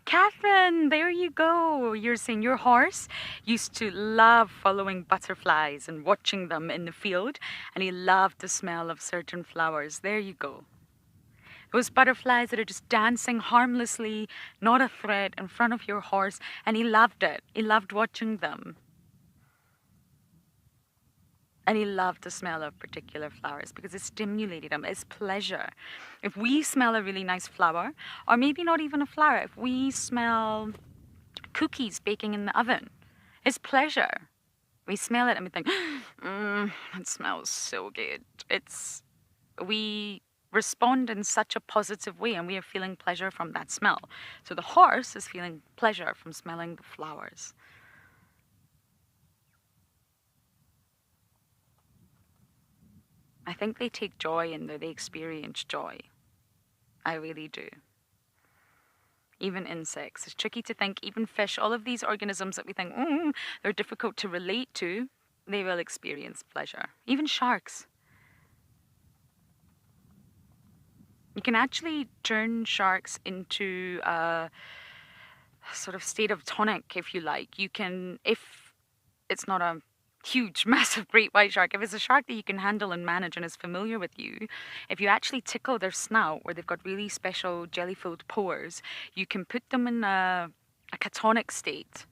Catherine, there you go. You're saying your horse used to love following butterflies and watching them in the field, and he loved the smell of certain flowers. There you go. Those butterflies that are just dancing harmlessly, not a threat, in front of your horse, and he loved it. He loved watching them. And he loved the smell of particular flowers because it stimulated him. It's pleasure. If we smell a really nice flower, or maybe not even a flower, if we smell cookies baking in the oven, it's pleasure. We smell it and we think, it smells so good. We respond in such a positive way and we are feeling pleasure from that smell. So the horse is feeling pleasure from smelling the flowers. I think they take joy in there, they experience joy. I really do. Even insects. It's tricky to think, even fish, all of these organisms that we think, they're difficult to relate to, they will experience pleasure. Even sharks. You can actually turn sharks into a sort of state of tonic, if you like. You can, if it's not a huge, massive great white shark, if it's a shark that you can handle and manage and is familiar with you, if you actually tickle their snout where they've got really special jelly-filled pores, you can put them in a catonic state.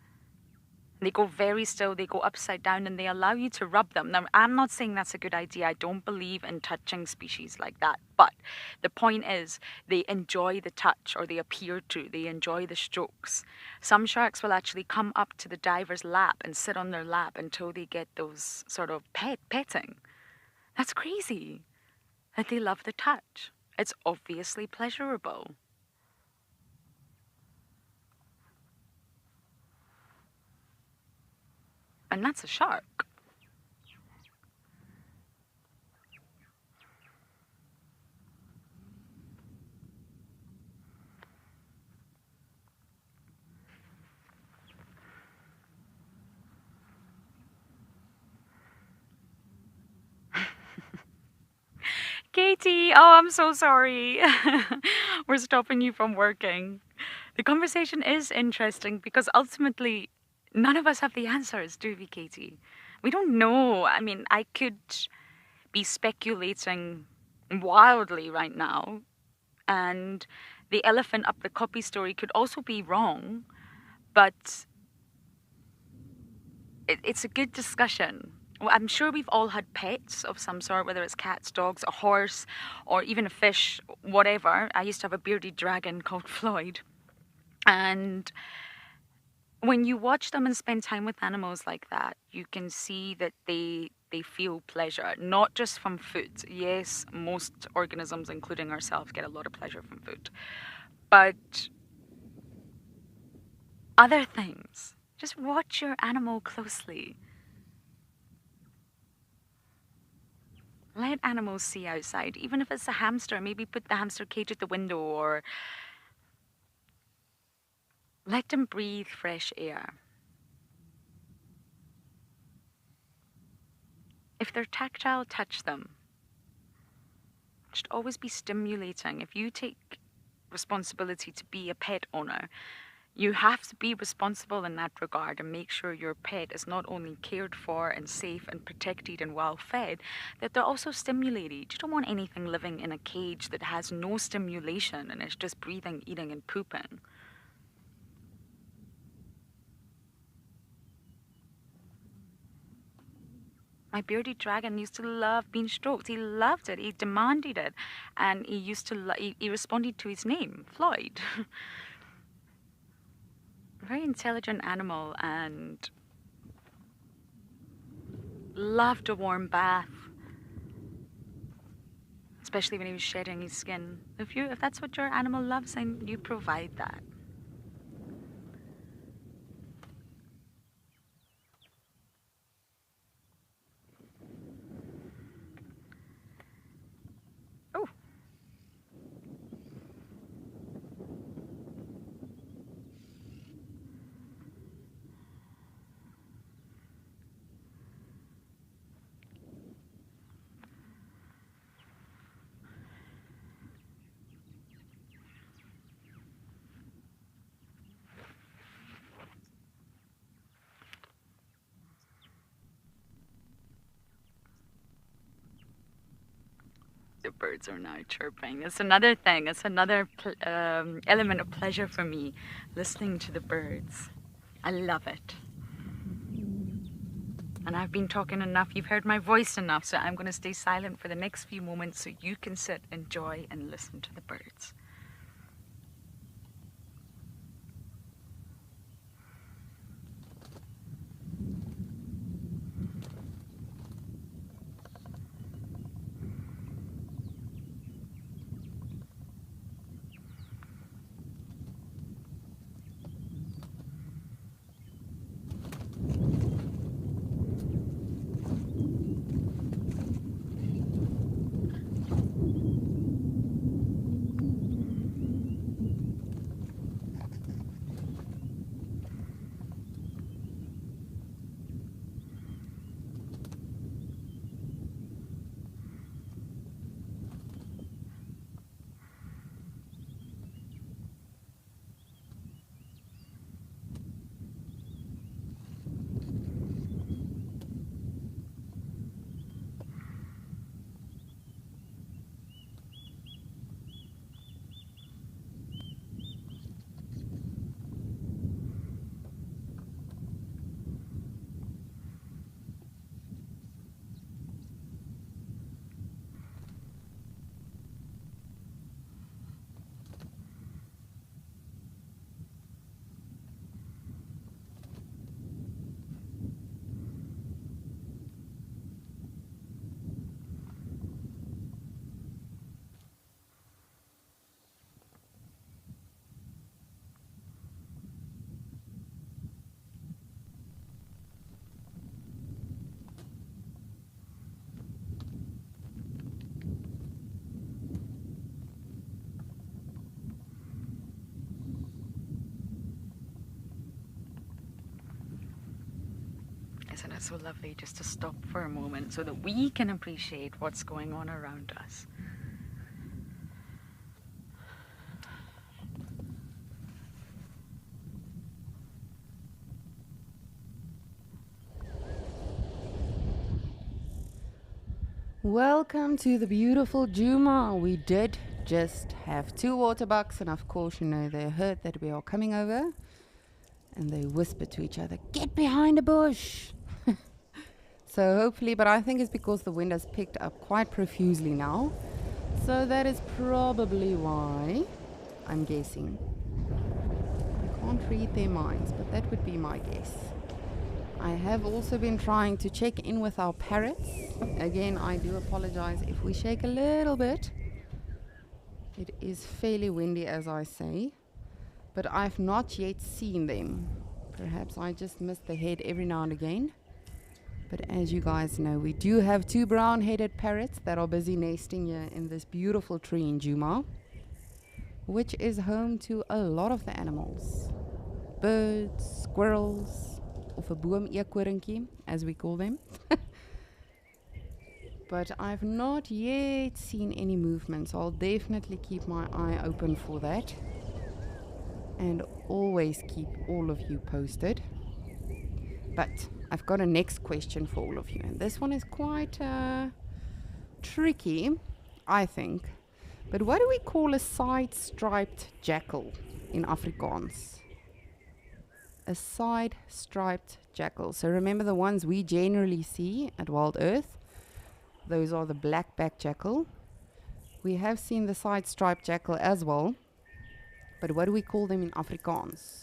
They go very still, they go upside down, and they allow you to rub them. Now, I'm not saying that's a good idea. I don't believe in touching species like that. But the point is, they enjoy the touch, or they appear to. They enjoy the strokes. Some sharks will actually come up to the diver's lap and sit on their lap until they get those sort of petting. That's crazy. That they love the touch. It's obviously pleasurable. And that's a shark. Katie, oh, I'm so sorry. We're stopping you from working. The conversation is interesting because ultimately, none of us have the answers, do we, Katie? We don't know. I mean, I could be speculating wildly right now, and the elephant up the copy story could also be wrong, but it's a good discussion. Well, I'm sure we've all had pets of some sort, whether it's cats, dogs, a horse, or even a fish, whatever. I used to have a bearded dragon called Floyd. And when you watch them and spend time with animals like that, you can see that they feel pleasure, not just from food. Yes, most organisms, including ourselves, get a lot of pleasure from food. But other things. Just watch your animal closely. Let animals see outside. Even if it's a hamster, maybe put the hamster cage at the window, or let them breathe fresh air. If they're tactile, touch them. It should always be stimulating. If you take responsibility to be a pet owner, you have to be responsible in that regard and make sure your pet is not only cared for and safe and protected and well fed, that they're also stimulated. You don't want anything living in a cage that has no stimulation and is just breathing, eating, and pooping. My bearded dragon used to love being stroked. He loved it. He demanded it. And he used to, he responded to his name, Floyd. Very intelligent animal, and loved a warm bath, especially when he was shedding his skin. If that's what your animal loves, then you provide that. Oh. The birds are now chirping. It's another thing. It's another element of pleasure for me, listening to the birds. I love it. And I've been talking enough. You've heard my voice enough, so I'm going to stay silent for the next few moments so you can sit, enjoy, and listen to the birds. and it's so lovely just to stop for a moment so that we can appreciate what's going on around us. Welcome to the beautiful Djuma. We did just have 2 water bucks, and of course, you know, they heard that we are coming over and they whispered to each other, "Get behind the bush." So hopefully, but I think it's because the wind has picked up quite profusely now. So that is probably why, I'm guessing. I can't read their minds, but that would be my guess. I have also been trying to check in with our parrots. Again, I do apologize if we shake a little bit. It is fairly windy, as I say, but I've not yet seen them. Perhaps I just miss the head every now and again. But as you guys know, we do have 2 brown-headed parrots that are busy nesting here in this beautiful tree in Djuma, which is home to a lot of the animals. Birds, squirrels, of a boom-eekhoringkie, as we call them. But I've not yet seen any movement, so I'll definitely keep my eye open for that. And always keep all of you posted. But I've got a next question for all of you, and this one is quite tricky, I think. But what do we call a side-striped jackal in Afrikaans? A side-striped jackal. So remember the ones we generally see at Wild Earth? Those are the black-backed jackal. We have seen the side-striped jackal as well. But what do we call them in Afrikaans?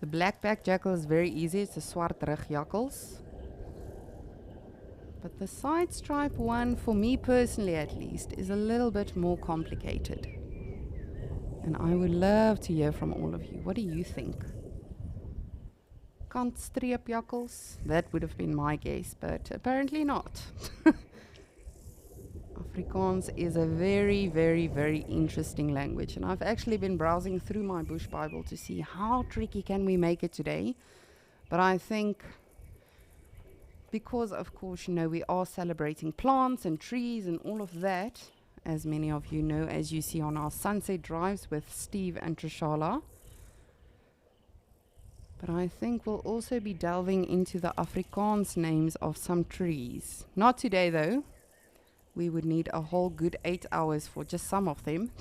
The black-backed jackal is very easy. It's a swartrug jakkals. But the side-stripe one, for me personally at least, is a little bit more complicated. And I would love to hear from all of you. What do you think? Kantstreep jakkals? That would have been my guess, but apparently not. Afrikaans is a very, very, very interesting language, and I've actually been browsing through my Bush Bible to see how tricky can we make it today. But I think because, of course, you know, we are celebrating plants and trees and all of that, as many of you know, as you see on our sunset drives with Steve and Trishala. But I think we'll also be delving into the Afrikaans names of some trees. Not today, though. We would need a whole good 8 hours for just some of them.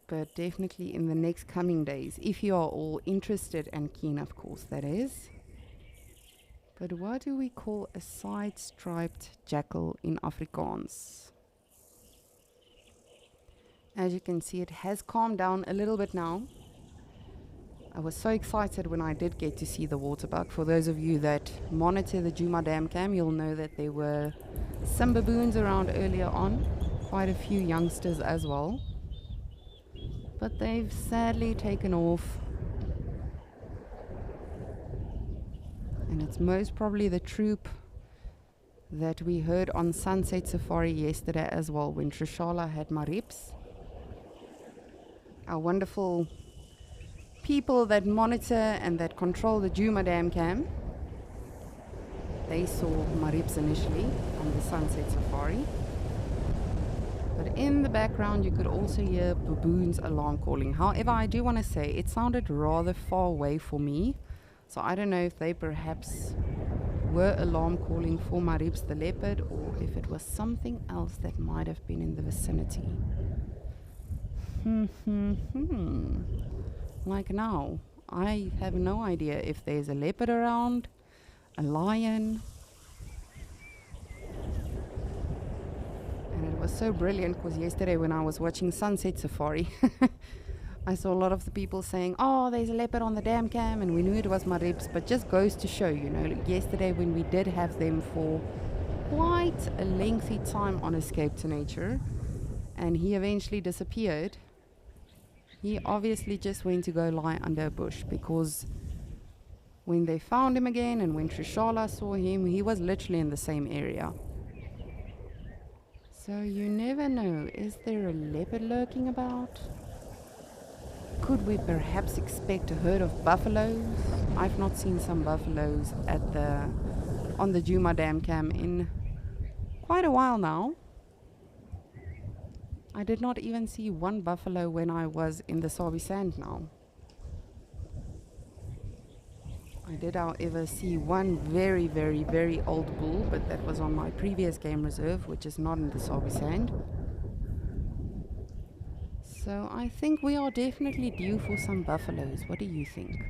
But definitely in the next coming days, if you are all interested and keen, of course, that is. But what do we call a side-striped jackal in Afrikaans? As you can see, it has calmed down a little bit now. I was so excited when I did get to see the waterbuck. For those of you that monitor the Djuma Dam Cam, you'll know that there were some baboons around earlier on, quite a few youngsters as well. But they've sadly taken off. And it's most probably the troop that we heard on Sunset Safari yesterday as well, when Trishala had Marips. Our wonderful people that monitor and that control the Djuma Dam Cam, they saw Marips initially on the Sunset Safari. But in the background you could also hear baboons alarm calling. However, I do want to say it sounded rather far away for me. So I don't know if they perhaps were alarm calling for Marips the leopard, or if it was something else that might have been in the vicinity. Like now, I have no idea if there's a leopard around, a lion. And it was so brilliant because yesterday when I was watching Sunset Safari, I saw a lot of the people saying, "Oh, there's a leopard on the dam cam," and we knew it was Marips, but just goes to show, you know, like yesterday when we did have them for quite a lengthy time on Escape to Nature, and he eventually disappeared. He obviously just went to go lie under a bush, because when they found him again and when Trishala saw him, he was literally in the same area. So you never know, is there a leopard lurking about? could we perhaps expect a herd of buffaloes? I've not seen some buffaloes on the Djuma Dam Cam in quite a while now. I did not even see one buffalo when I was in the Sabi Sand now. I did, however, see one very, very, very old bull, but that was on my previous game reserve, which is not in the Sabi Sand. So I think we are definitely due for some buffaloes. What do you think?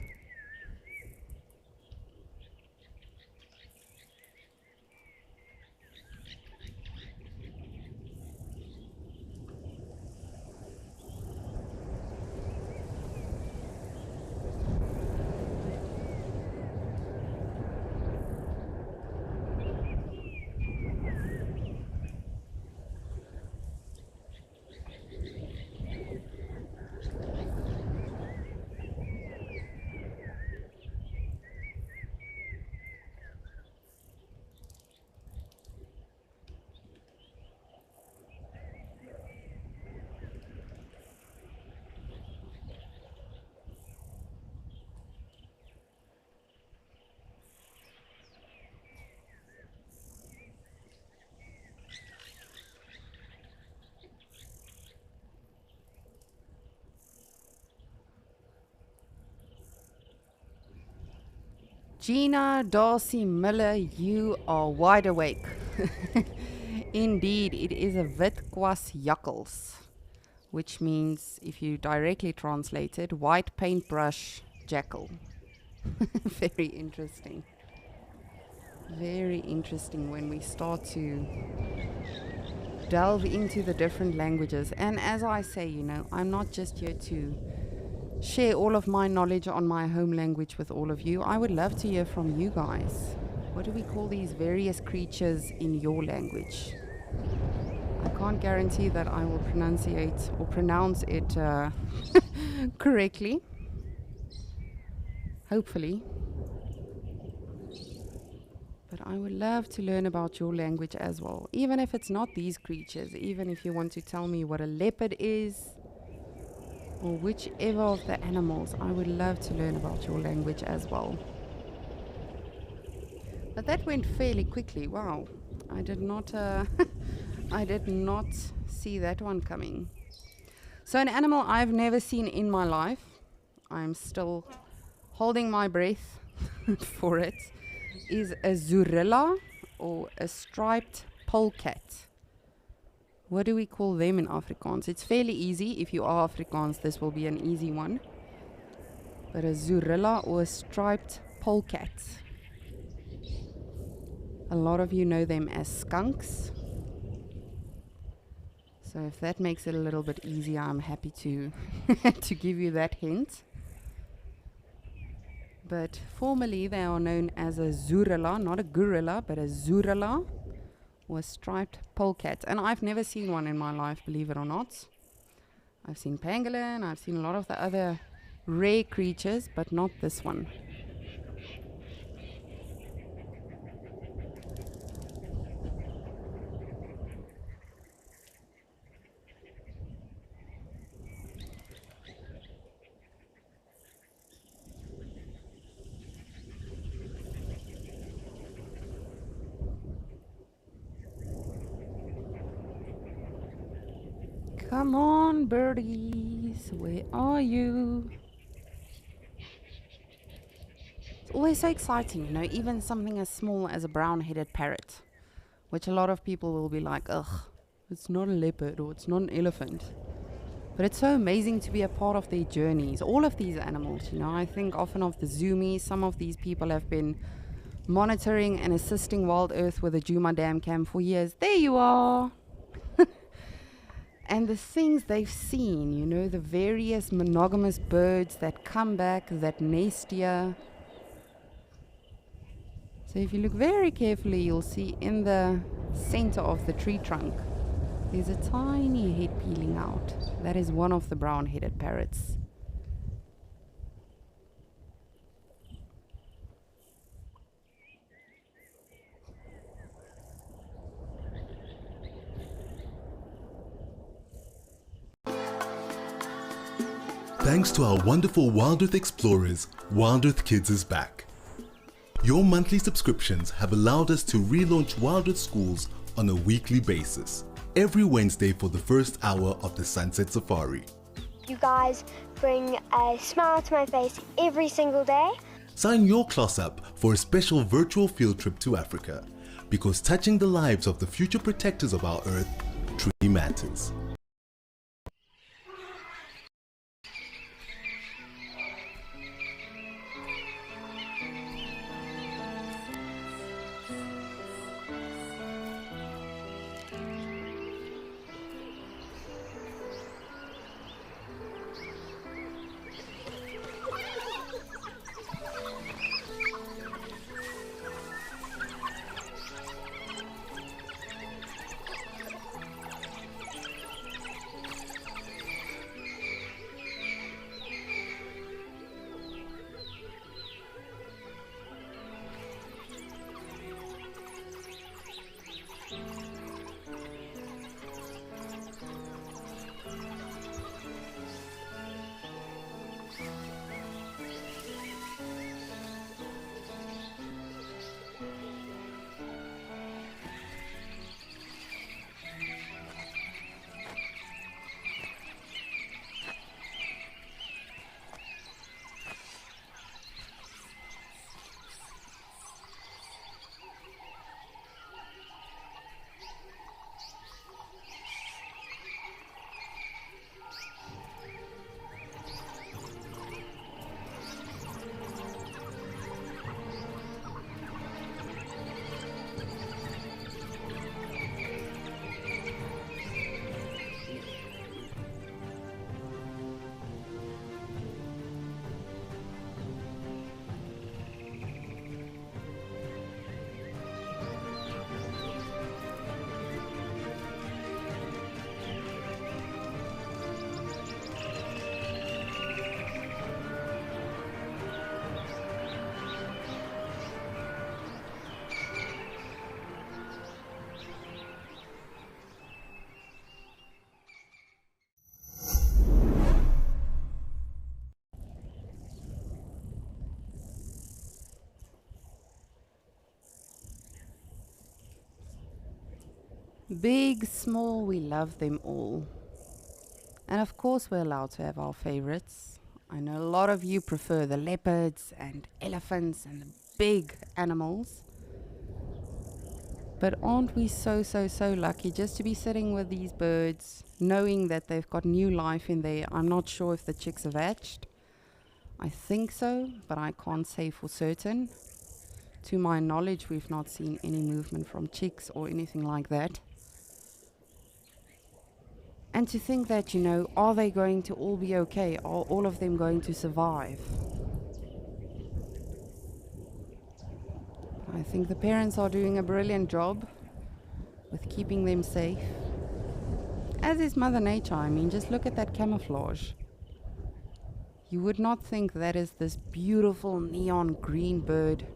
Gina Darcy Miller, you are wide awake. Indeed, it is a Witkwas jakkals, which means, if you directly translate it, white paintbrush jackal. Very interesting. Very interesting when we start to delve into the different languages. And as I say, you know, I'm not just here to share all of my knowledge on my home language with all of you. I would love to hear from you guys. What do we call these various creatures in your language? I can't guarantee that I will pronounce it correctly. Hopefully. But I would love to learn about your language as well. Even if it's not these creatures, even if you want to tell me what a leopard is, or whichever of the animals, I would love to learn about your language as well. But that went fairly quickly. Wow, I did not I did not see that one coming. So an animal I've never seen in my life, I'm still holding my breath for it, is a zurilla, or a striped polecat. What do we call them in Afrikaans? It's fairly easy. If you are Afrikaans, this will be an easy one. But a zurilla, or a striped polecat. A lot of you know them as skunks. So if that makes it a little bit easier, I'm happy to to give you that hint. But formally they are known as a zurilla, not a gorilla, but a zurilla, or a striped polecat. And I've never seen one in my life, believe it or not. I've seen pangolin, I've seen a lot of the other rare creatures, but not this one. Come on, birdies, where are you? It's always so exciting, you know, even something as small as a brown-headed parrot, which a lot of people will be like, ugh, it's not a leopard or it's not an elephant. But it's so amazing to be a part of their journeys. All of these animals, you know, I think often of the zoomies. Some of these people have been monitoring and assisting Wild Earth with the Djuma Dam Cam for years. There you are! And the things they've seen, you know, the various monogamous birds that come back, that nest here. So if you look very carefully, you'll see in the center of the tree trunk, there's a tiny head peeling out. That is one of the brown-headed parrots. Thanks to our wonderful Wild Earth explorers, Wild Earth Kids is back. Your monthly subscriptions have allowed us to relaunch Wild Earth Schools on a weekly basis, every Wednesday for the first hour of the Sunset Safari. You guys bring a smile to my face every single day. Sign your class up for a special virtual field trip to Africa, because touching the lives of the future protectors of our Earth truly matters. Big, small, we love them all. And of course, we're allowed to have our favorites. I know a lot of you prefer the leopards and elephants and the big animals. But aren't we so lucky just to be sitting with these birds, knowing that they've got new life in there? I'm not sure if the chicks have hatched. I think so, but I can't say for certain. To my knowledge, we've not seen any movement from chicks or anything like that. And to think that, are they going to all be okay? Are all of them going to survive? I think the parents are doing a brilliant job with keeping them safe. As is Mother Nature. I mean, just look at that camouflage. You would not think that is this beautiful neon green bird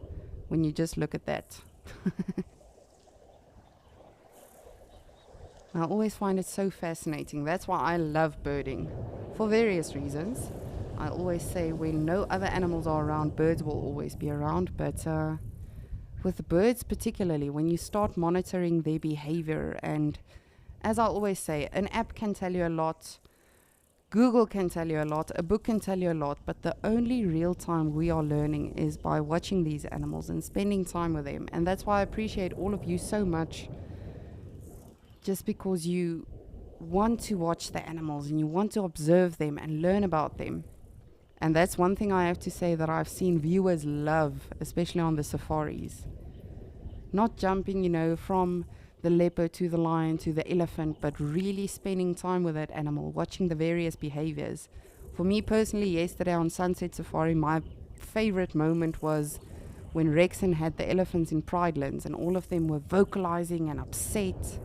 when you just look at that. I always find it so fascinating. That's why I love birding, for various reasons. I always say when no other animals are around, birds will always be around. But with the birds particularly, when you start monitoring their behavior, and as I always say, an app can tell you a lot, Google can tell you a lot, a book can tell you a lot, but the only real time we are learning is by watching these animals and spending time with them. And that's why I appreciate all of you so much, just because you want to watch the animals and you want to observe them and learn about them. And that's one thing I have to say that I've seen viewers love, especially on the safaris. Not jumping, from the leopard to the lion to the elephant, but really spending time with that animal, watching the various behaviors. For me personally, yesterday on Sunset Safari, my favorite moment was when Rexon had the elephants in Pridelands and all of them were vocalizing and upset.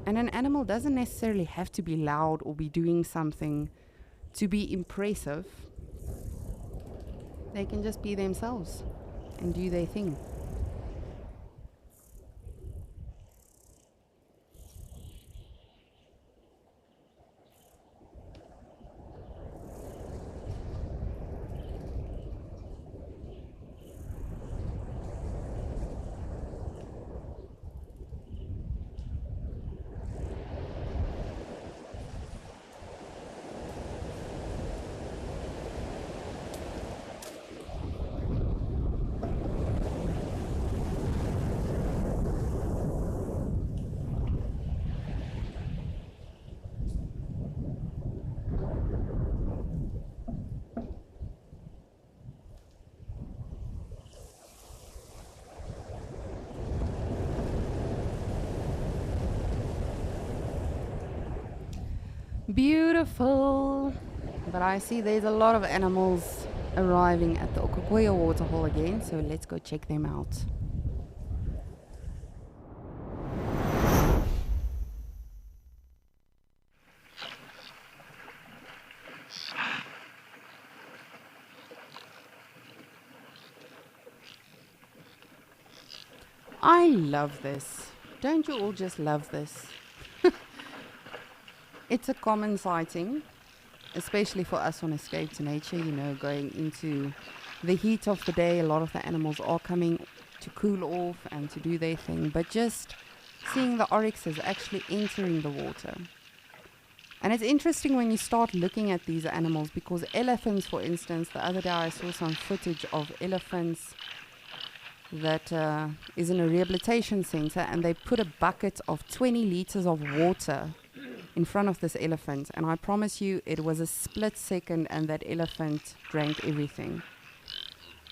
And an animal doesn't necessarily have to be loud or be doing something to be impressive. They can just be themselves and do their thing. Beautiful. But I see there's a lot of animals arriving at the Okakoya waterhole again, so let's go check them out. I love this. Don't you all just love this? It's a common sighting, especially for us on Escape to Nature, you know, going into the heat of the day. A lot of the animals are coming to cool off and to do their thing, but just seeing the oryxes actually entering the water. And it's interesting when you start looking at these animals, because elephants, for instance, the other day I saw some footage of elephants that is in a rehabilitation center, and they put a bucket of 20 liters of water in front of this elephant, and I promise you it was a split second and that elephant drank everything.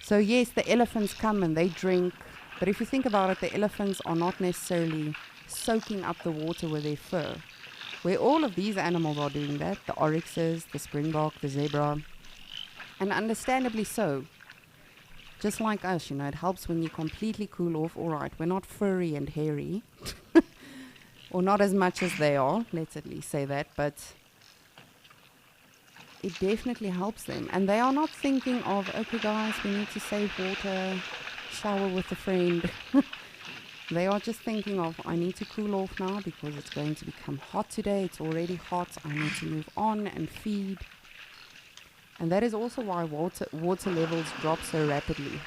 So yes, the elephants come and they drink, but if you think about it, the elephants are not necessarily soaking up the water with their fur, where all of these animals are doing that, the oryxes, the springbok, the zebra, and understandably so. Just like us, you know, it helps when you completely cool off. All right, we're not furry and hairy, or not as much as they are, let's at least say that, but it definitely helps them. And they are not thinking of, okay guys, we need to save water, shower with a friend. They are just thinking of, I need to cool off now because it's going to become hot today. It's already hot. I need to move on and feed. And that is also why water levels drop so rapidly.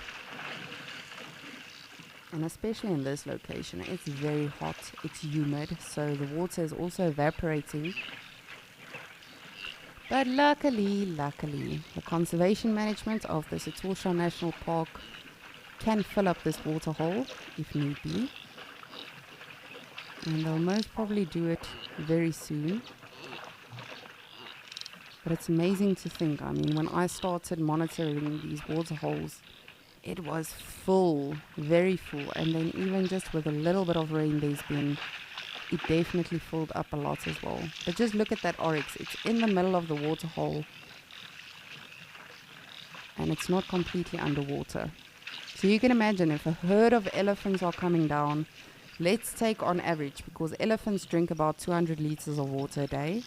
And especially in this location, it's very hot, it's humid, so the water is also evaporating. But luckily, the conservation management of the Setosha National Park can fill up this water hole if need be. And they'll most probably do it very soon. But it's amazing to think, I mean, when I started monitoring these water holes, it was full, very full, and then even just with a little bit of rain it definitely filled up a lot as well. But just look at that oryx, it's in the middle of the water hole, and it's not completely underwater. So you can imagine if a herd of elephants are coming down, let's take on average, because elephants drink about 200 liters of water a day,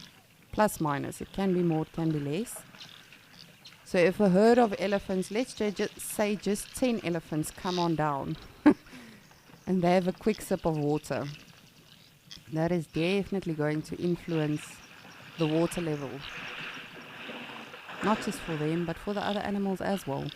plus minus, it can be more, it can be less. So if a herd of elephants, let's just say just 10 elephants come on down and they have a quick sip of water, that is definitely going to influence the water level. Not just for them, but for the other animals as well.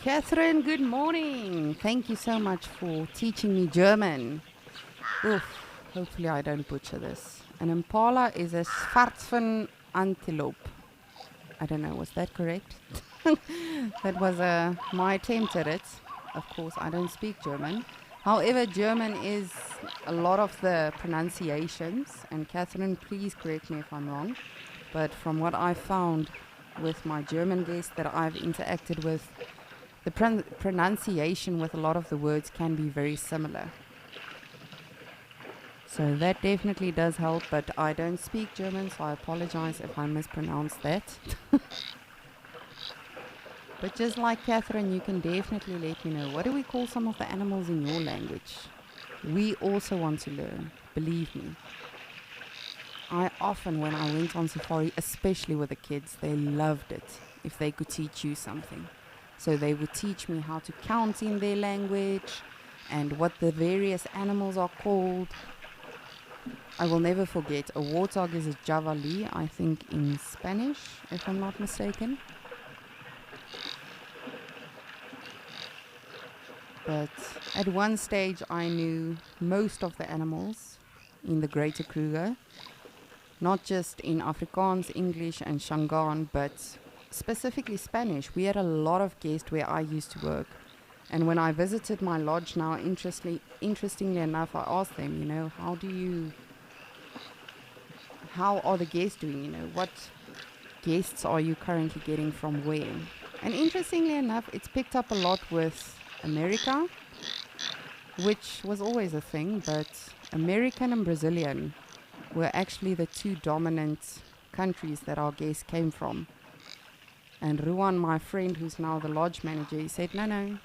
Catherine, good morning. Thank you so much for teaching me German. Oof, hopefully I don't butcher this. An impala is a Schwarzfen antelope. I don't know, was that correct? That was my attempt at it. Of course, I don't speak German. However, German is a lot of the pronunciations, and Catherine, please correct me if I'm wrong, but from what I found with my German guests that I've interacted with, the pronunciation with a lot of the words can be very similar. So that definitely does help, but I don't speak German, so I apologize if I mispronounce that. But just like Catherine, you can definitely let me know, what do we call some of the animals in your language? We also want to learn, believe me. I often, when I went on safari, especially with the kids, they loved it if they could teach you something. So they would teach me how to count in their language and what the various animals are called. I will never forget, a warthog is a javali, I think in Spanish, if I'm not mistaken. But at one stage I knew most of the animals in the Greater Kruger. not just in Afrikaans, English, and Shangaan, but specifically Spanish. We had a lot of guests where I used to work. And when I visited my lodge now, interestingly enough, I asked them, you know, how are the guests doing? You know, what guests are you currently getting from where? And interestingly enough, it's picked up a lot with America, which was always a thing, but American and Brazilian were actually the two dominant countries that our guests came from. And Ruan, my friend, who's now the lodge manager, he said, no,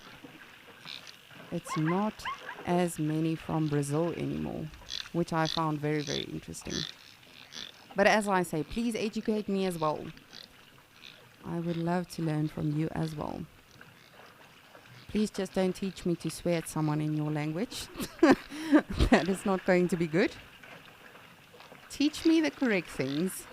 it's not as many from Brazil anymore, which I found very, very interesting. But as I say, please educate me as well. I would love to learn from you as well. Please just don't teach me to swear at someone in your language. That is not going to be good. Teach me the correct things.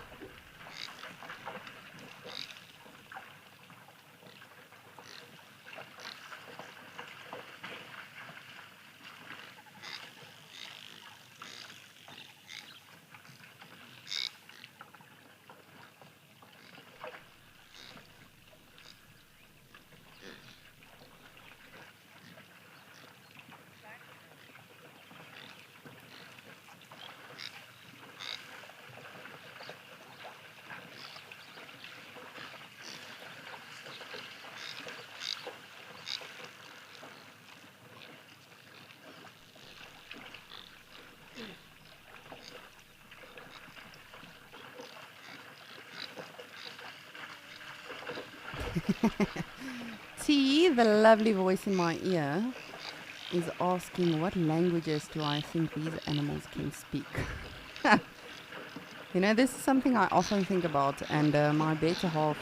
T, the lovely voice in my ear, is asking what languages do I think these animals can speak. You know, this is something I often think about, and my better half,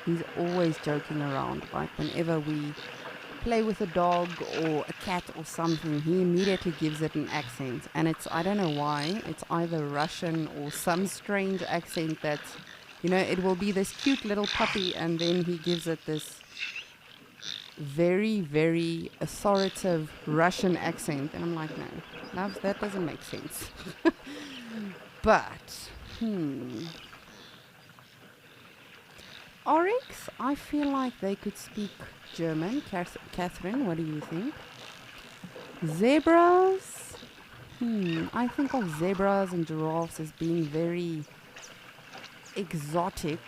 he's always joking around. Like whenever we play with a dog or a cat or something, he immediately gives it an accent. And it's, I don't know why, it's either Russian or some strange accent that, you know, it will be this cute little puppy and then he gives it this very, very authoritative Russian accent. And I'm like, no, love, that doesn't make sense. But, Oryx, I feel like they could speak German. Catherine, what do you think? Zebras? I think of zebras and giraffes as being very exotic.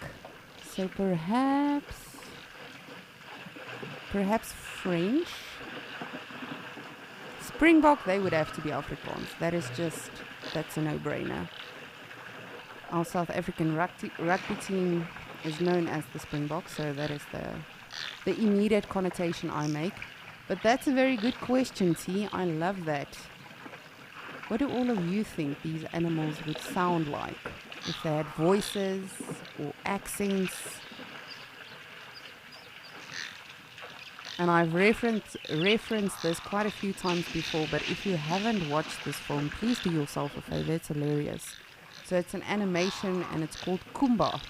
So perhaps French. Springbok, they would have to be Afrikaans. That's a no-brainer. Our South African rugby team is known as the Springbok, so that is the immediate connotation I make. But that's a very good question, T. I love that. What do all of you think these animals would sound like if they had voices or accents? And I've referenced this quite a few times before, but if you haven't watched this film, please do yourself a favor. It's hilarious. So it's an animation and it's called Kumba.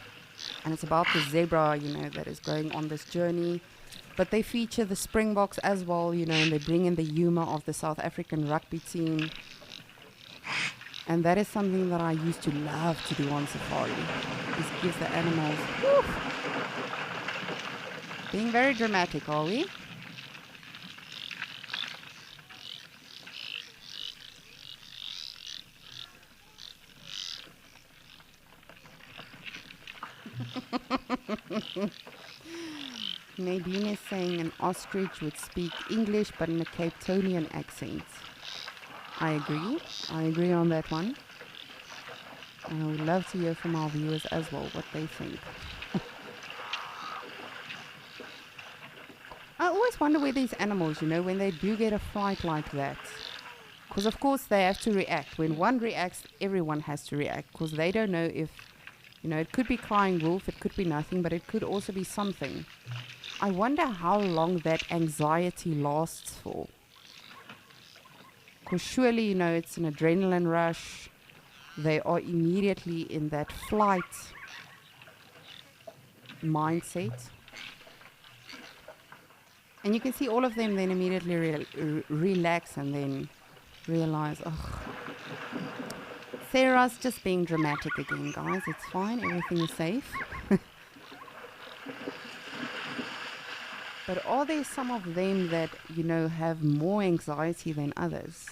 And it's about the zebra, you know, that is going on this journey. But they feature the Springboks as well, you know, and they bring in the humor of the South African rugby team. And that is something that I used to love to do on safari. This gives the animals... Woo! Being very dramatic, are we? Nadine is saying an ostrich would speak English but in a Cape Townian accent. I agree on that one. And I would love to hear from our viewers as well what they think. I always wonder where these animals, you know, when they do get a fright like that, because of course they have to react. When one reacts, everyone has to react, because they don't know if, you know, it could be crying wolf, it could be nothing, but it could also be something. I wonder how long that anxiety lasts for. Because surely, you know, it's an adrenaline rush. They are immediately in that flight mindset. And you can see all of them then immediately relax and then realize, oh, Sarah's just being dramatic again, guys. It's fine. Everything is safe. But are there some of them that, you know, have more anxiety than others?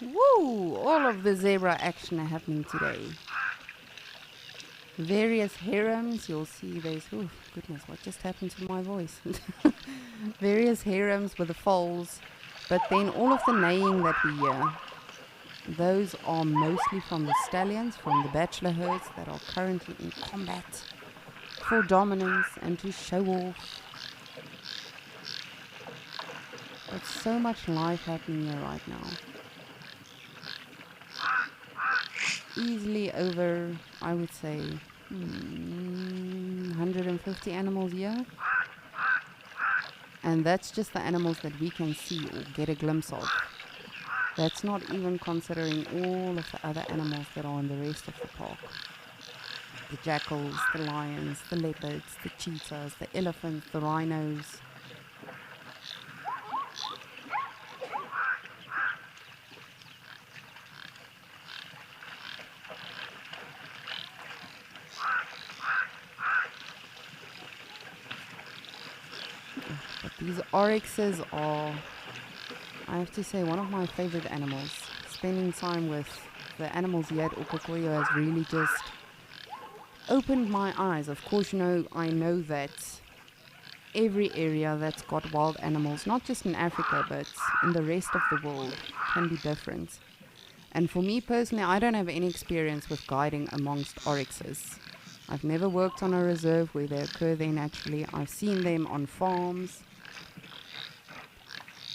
Woo! All of the zebra action happening today. Various harems, you'll see there's, oh goodness, what just happened to my voice? Various harems with the foals, but then all of the neighing that we hear, those are mostly from the stallions, from the bachelor herds that are currently in combat for dominance and to show off. There's so much life happening here right now. Easily over, I would say, 150 animals here. And that's just the animals that we can see or get a glimpse of. That's not even considering all of the other animals that are in the rest of the park. The jackals, the lions, the leopards, the cheetahs, the elephants, the rhinos. But these oryxes are, I have to say, one of my favorite animals. Spending time with the animals here at Okokoyo has really just opened my eyes. Of course, you know, I know that every area that's got wild animals, not just in Africa, but in the rest of the world, can be different. And for me personally, I don't have any experience with guiding amongst oryxes. I've never worked on a reserve where they occur there naturally. I've seen them on farms.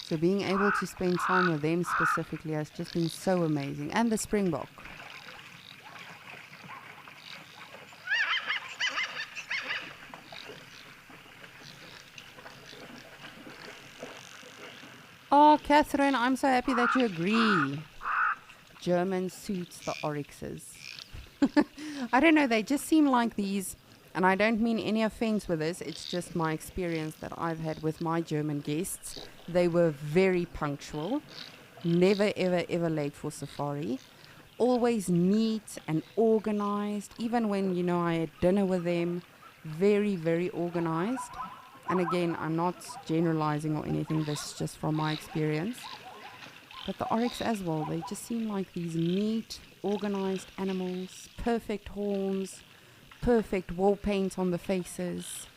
So being able to spend time with them specifically has just been so amazing. And the springbok. Oh, Catherine, I'm so happy that you agree. German suits the oryxes. I don't know, they just seem like these, and I don't mean any offense with this, it's just my experience that I've had with my German guests. They were very punctual, never ever ever late for safari, always neat and organized, even when, you know, I had dinner with them, very, very organized. And again, I'm not generalizing or anything, this is just from my experience. But the oryx as well, they just seem like these neat, organized animals, perfect horns, perfect wall paint on the faces.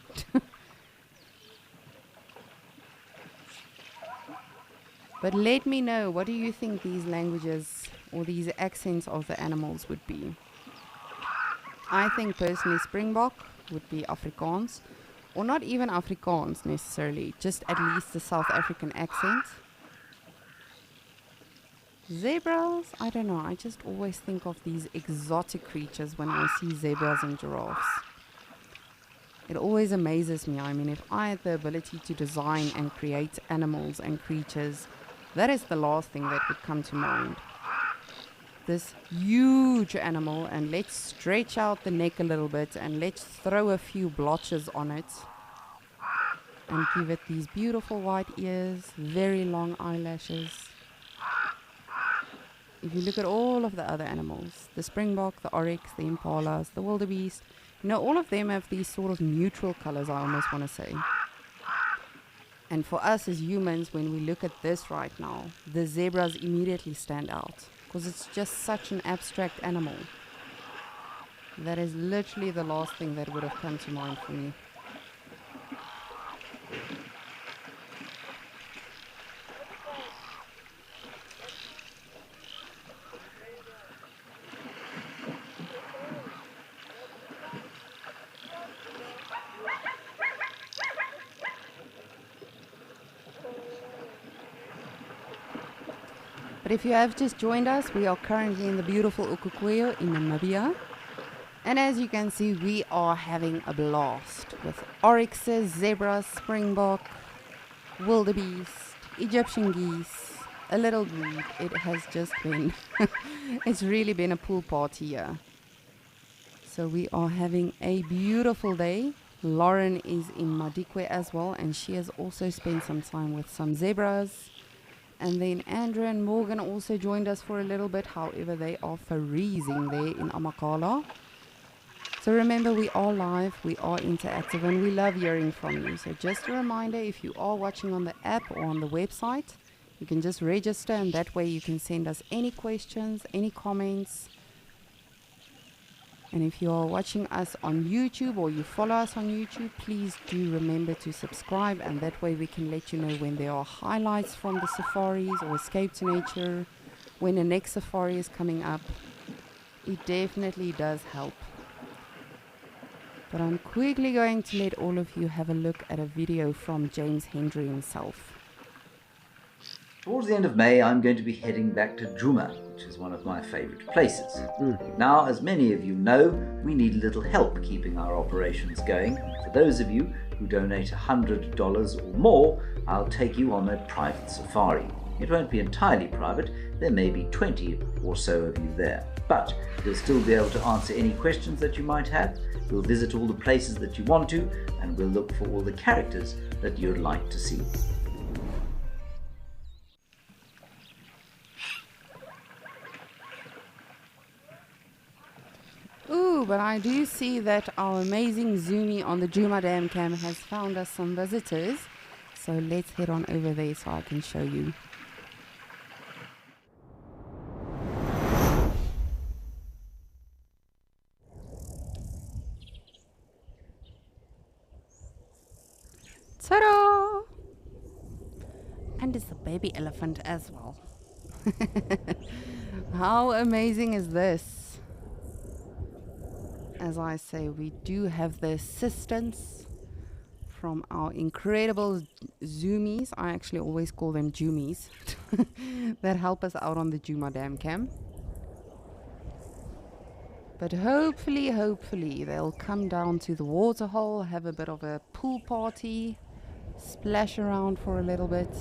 But let me know, what do you think these languages or these accents of the animals would be? I think personally Springbok would be Afrikaans, or not even Afrikaans necessarily, just at least the South African accent. Zebras, I don't know, I just always think of these exotic creatures when I see zebras and giraffes. It always amazes me. I mean, if I had the ability to design and create animals and creatures, that is the last thing that would come to mind. This huge animal, and let's stretch out the neck a little bit and let's throw a few blotches on it and give it these beautiful white ears, very long eyelashes. If you look at all of the other animals, the springbok, the oryx, the impalas, the wildebeest, you know, all of them have these sort of neutral colors, I almost want to say. And for us as humans, when we look at this right now, the zebras immediately stand out because it's just such an abstract animal. That is literally the last thing that would have come to mind for me. But if you have just joined us, we are currently in the beautiful Ukukweyo in Namibia. And as you can see, we are having a blast with oryxes, zebras, springbok, wildebeest, Egyptian geese, a little greed. It has just been, it's really been a pool party here. So we are having a beautiful day. Lauren is in Madikwe as well, and she has also spent some time with some zebras. And then Andrew and Morgan also joined us for a little bit. However, they are freezing there in Amakhala. So remember, we are live, we are interactive, and we love hearing from you. So just a reminder, if you are watching on the app or on the website, you can just register, and that way you can send us any questions, any comments. And if you are watching us on YouTube or you follow us on YouTube, please do remember to subscribe, and that way we can let you know when there are highlights from the safaris or Escape to Nature, when the next safari is coming up. It definitely does help. But I'm quickly going to let all of you have a look at a video from James Hendry himself. Towards the end of May, I'm going to be heading back to Djuma, which is one of my favourite places. Now, as many of you know, we need a little help keeping our operations going. For those of you who donate $100 or more, I'll take you on a private safari. It won't be entirely private, there may be 20 or so of you there. But you'll still be able to answer any questions that you might have. We'll visit all the places that you want to, and we'll look for all the characters that you'd like to see. Ooh, but I do see that our amazing Zoomy on the Djuma Dam Cam has found us some visitors. So let's head on over there so I can show you. Ta-da! And it's a baby elephant as well. How amazing is this? as I say, we do have the assistance from our incredible zoomies. I actually always call them Joomies that help us out on the Djuma Dam Cam. But hopefully they'll come down to the waterhole, have a bit of a pool party, splash around for a little bit.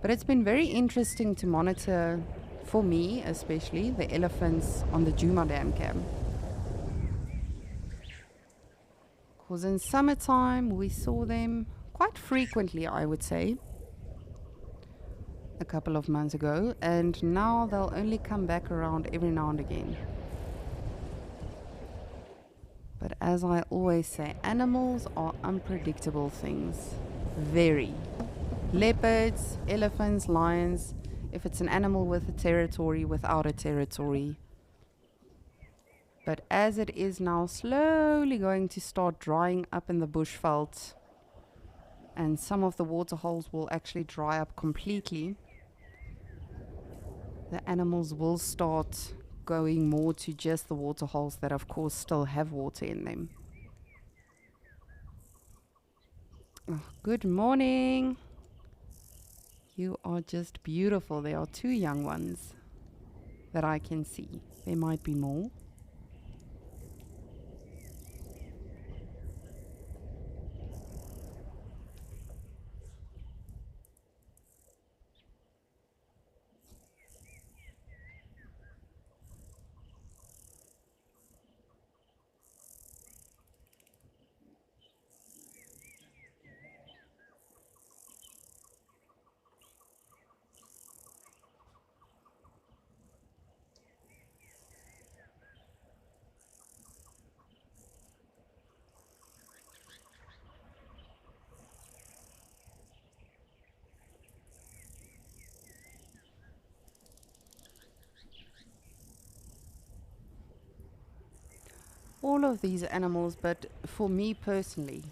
But it's been very interesting to monitor, for me especially, the elephants on the Djuma Dam Cam. Because in summertime we saw them quite frequently, I would say, a couple of months ago, and now they'll only come back around every now and again. But as I always say, animals are unpredictable things. Very. Leopards, elephants, lions, if it's an animal with a territory, without a territory. But as it is now slowly going to start drying up in the bushveld, and some of the waterholes will actually dry up completely, the animals will start going more to just the waterholes that of course still have water in them. Oh, good morning. You are just beautiful. There are 2 young ones that I can see. There might be more. All of these animals, but for me personally,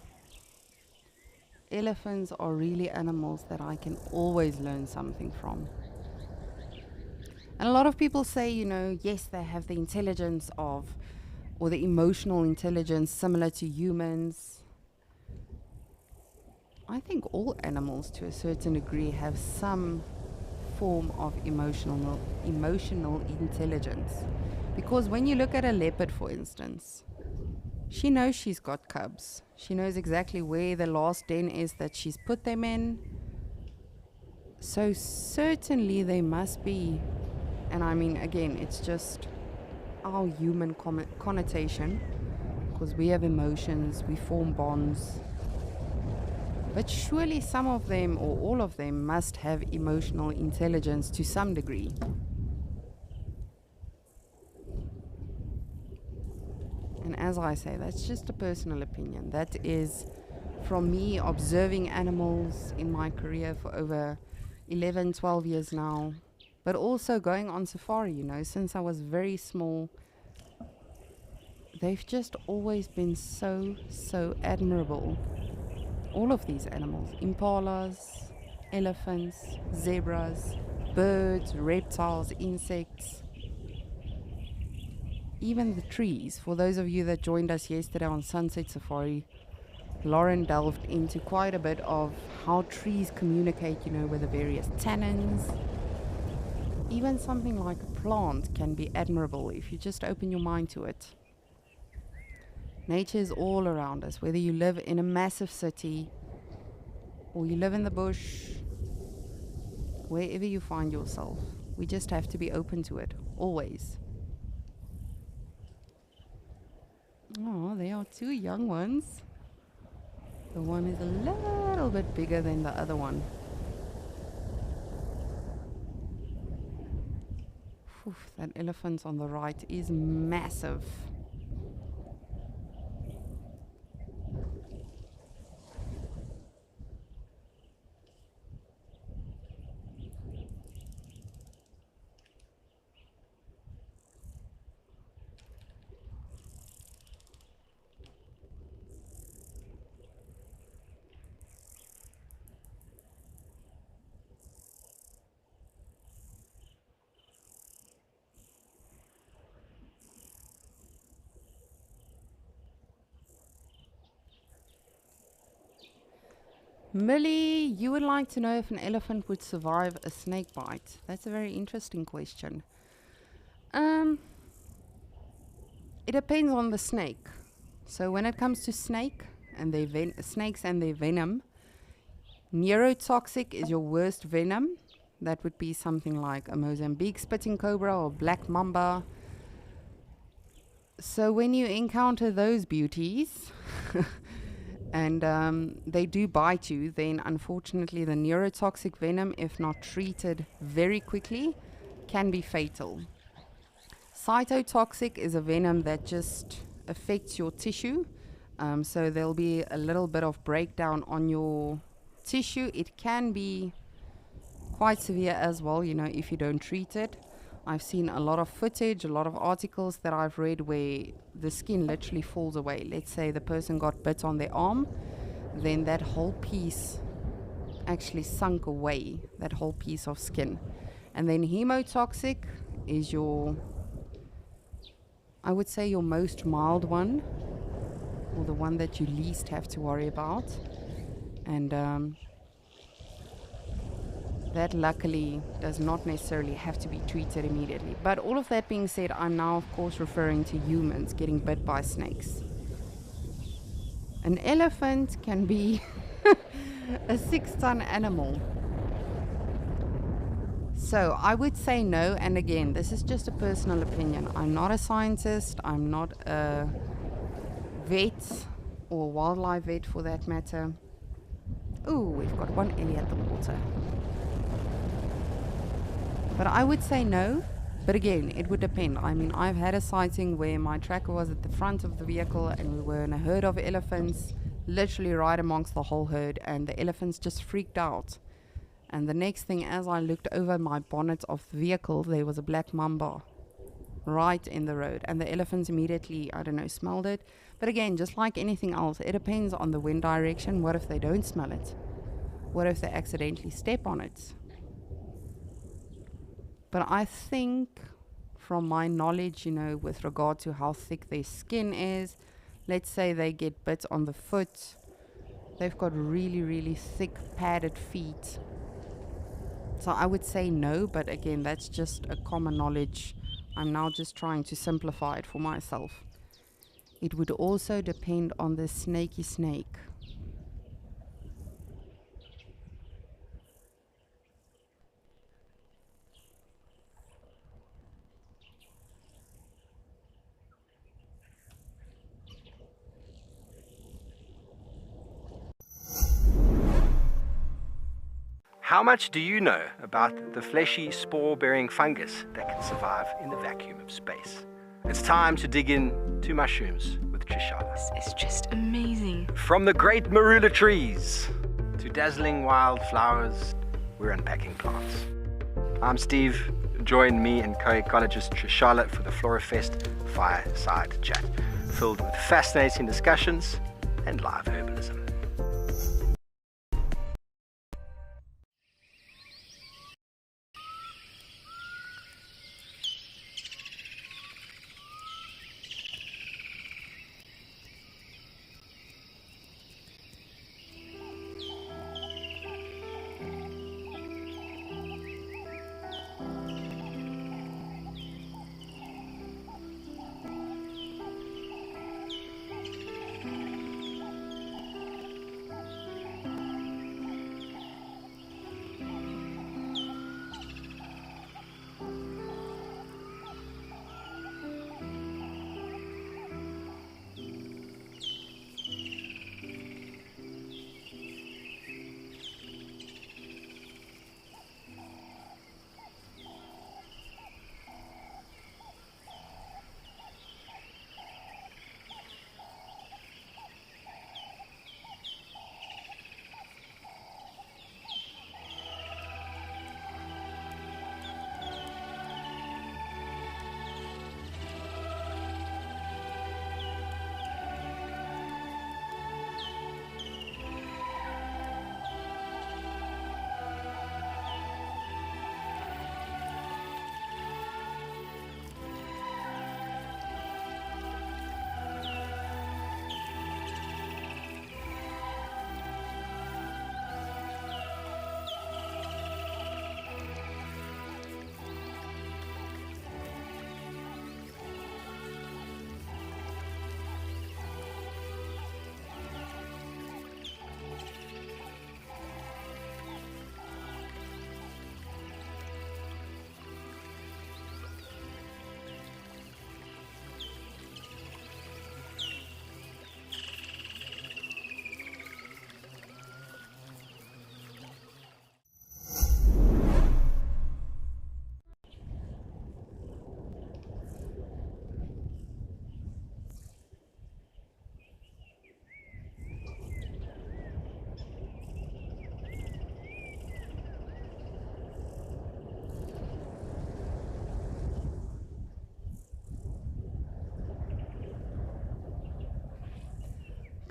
elephants are really animals that I can always learn something from. And a lot of people say, you know, yes, they have the intelligence of, or the emotional intelligence similar to humans. I think all animals to a certain degree have some form of emotional intelligence. Because when you look at a leopard, for instance, she knows she's got cubs. She knows exactly where the last den is that she's put them in. So certainly they must be, and I mean, again, it's just our human connotation, because we have emotions, we form bonds. But surely some of them, or all of them, must have emotional intelligence to some degree. And as I say, that's just a personal opinion. That is from me observing animals in my career for over 11, 12 years now. But also going on safari, you know, since I was very small. They've just always been so admirable. All of these animals, impalas, elephants, zebras, birds, reptiles, insects, even the trees. For those of you that joined us yesterday on Sunset Safari, Lauren delved into quite a bit of how trees communicate, you know, with the various tannins. Even something like a plant can be admirable if you just open your mind to it. Nature is all around us, whether you live in a massive city or you live in the bush, wherever you find yourself. We just have to be open to it, always. Oh, there are 2 young ones. The one is a little bit bigger than the other one. Oof, that elephant on the right is massive. Millie, you would like to know if an elephant would survive a snake bite. That's a very interesting question. It depends on the snake. So when it comes to snakes and their venom, neurotoxic is your worst venom. That would be something like a Mozambique spitting cobra or black mamba. So when you encounter those beauties and they do bite you, then unfortunately the neurotoxic venom, if not treated very quickly, can be fatal. Cytotoxic is a venom that just affects your tissue. So there'll be a little bit of breakdown on your tissue. It can be quite severe as well, if you don't treat it. I've seen a lot of footage, a lot of articles that I've read where the skin literally falls away. Let's say the person got bit on their arm, then that whole piece actually sunk away, that whole piece of skin. And then hemotoxic is I would say your most mild one, or the one that you least have to worry about. And that luckily does not necessarily have to be treated immediately. But all of that being said, I'm now of course referring to humans getting bit by snakes. An elephant can be a 6-ton animal. So I would say no, and again, this is just a personal opinion. I'm not a scientist, I'm not a vet or wildlife vet for that matter. Ooh, we've got one Ellie at the water. But I would say no, but again, it would depend. I mean, I've had a sighting where my tracker was at the front of the vehicle and we were in a herd of elephants, literally right amongst the whole herd, and the elephants just freaked out. And the next thing, as I looked over my bonnet of the vehicle, there was a black mamba right in the road, and the elephants immediately, smelled it. But again, just like anything else, it depends on the wind direction. What if they don't smell it? What if they accidentally step on it? But I think from my knowledge, with regard to how thick their skin is, let's say they get bit on the foot, they've got really, really thick padded feet. So I would say no, but again, that's just a common knowledge. I'm now just trying to simplify it for myself. It would also depend on the snaky snake. How much do you know about the fleshy spore-bearing fungus that can survive in the vacuum of space? It's time to dig in to mushrooms with Trishala. It's just amazing. From the great marula trees to dazzling wildflowers, we're unpacking plants. I'm Steve. Join me and co-ecologist Trishala for the FloraFest Fireside Chat, filled with fascinating discussions and live herbalism.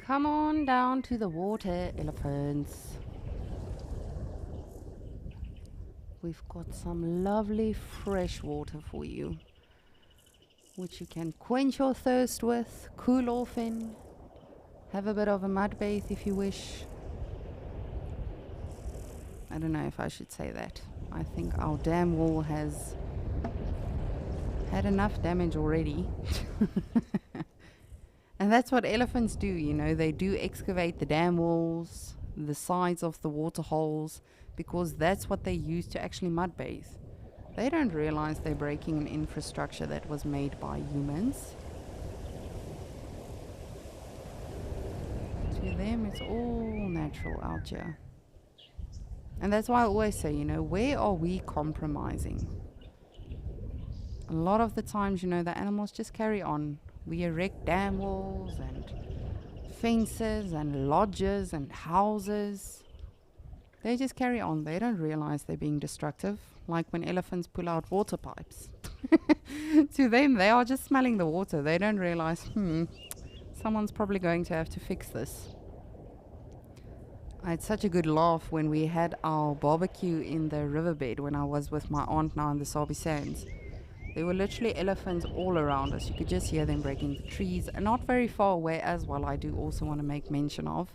Come on down to the water, elephants. We've got some lovely fresh water for you, which you can quench your thirst with, cool off in, have a bit of a mud bath if you wish. I don't know if I should say that. I think our dam wall has had enough damage already. And that's what elephants do, you know, they do excavate the dam walls, the sides of the water holes, because that's what they use to actually mud bathe. They don't realize they're breaking an infrastructure that was made by humans. To them, it's all natural out here. And that's why I always say, you know, where are we compromising? A lot of the times, you know, the animals just carry on. We erect dam walls and fences and lodges and houses. They just carry on. They don't realize they're being destructive. Like when elephants pull out water pipes. To them, they are just smelling the water. They don't realize, someone's probably going to have to fix this. I had such a good laugh when we had our barbecue in the riverbed when I was with my aunt now in the Sabi Sands. There were literally elephants all around us. You could just hear them breaking the trees, and not very far away as well, I do also want to make mention of.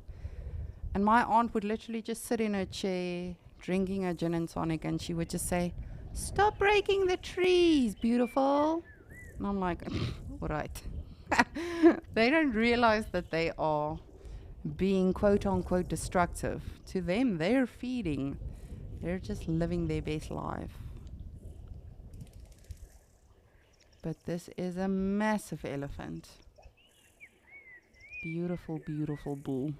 And my aunt would literally just sit in her chair, drinking her gin and tonic, and she would just say, "Stop breaking the trees, beautiful." And I'm like, all right. They don't realize that they are being quote unquote destructive. To them, they're feeding. They're just living their best life. But this is a massive elephant. Beautiful, beautiful bull.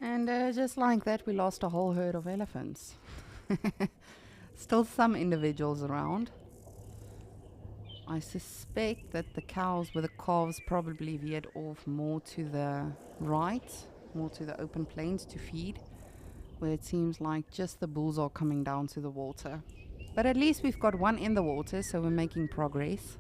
And just like that, we lost a whole herd of elephants. Still some individuals around. I suspect that the cows with the calves probably veered off more to the right, more to the open plains to feed, where it seems like just the bulls are coming down to the water. But at least we've got one in the water, so we're making progress.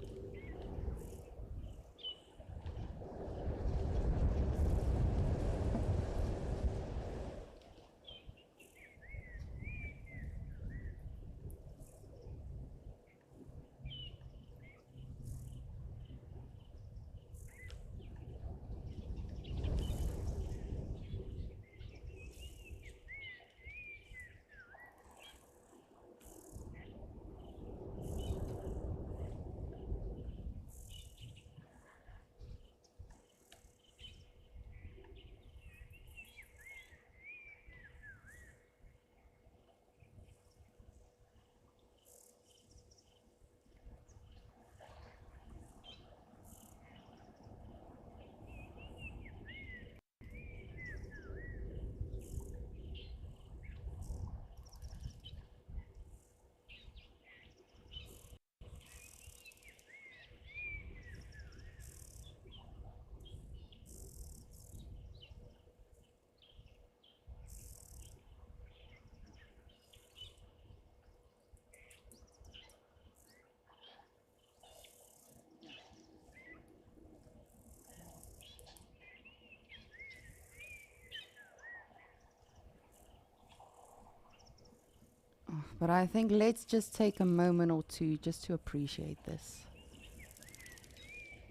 But I think let's just take a moment or two just to appreciate this.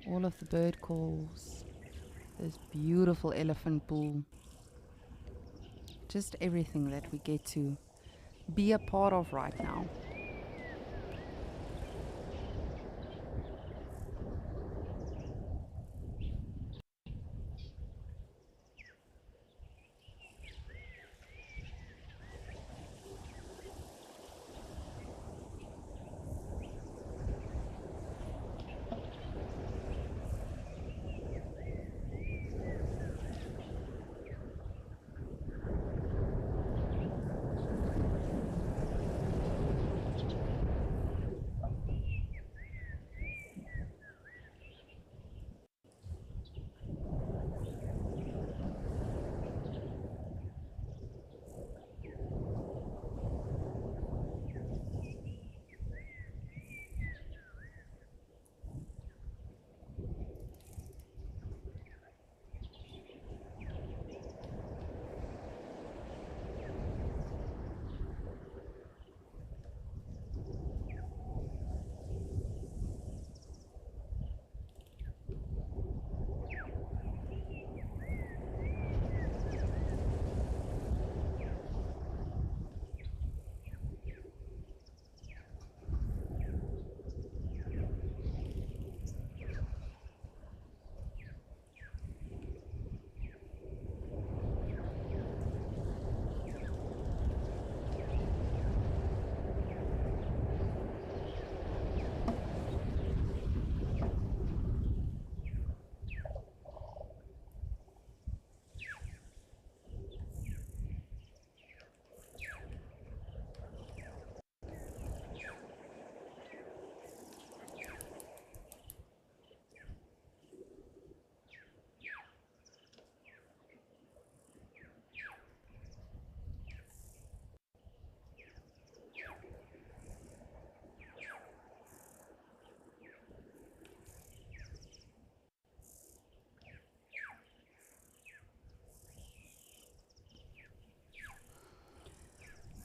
All of the bird calls, this beautiful elephant bull, just everything that we get to be a part of right now.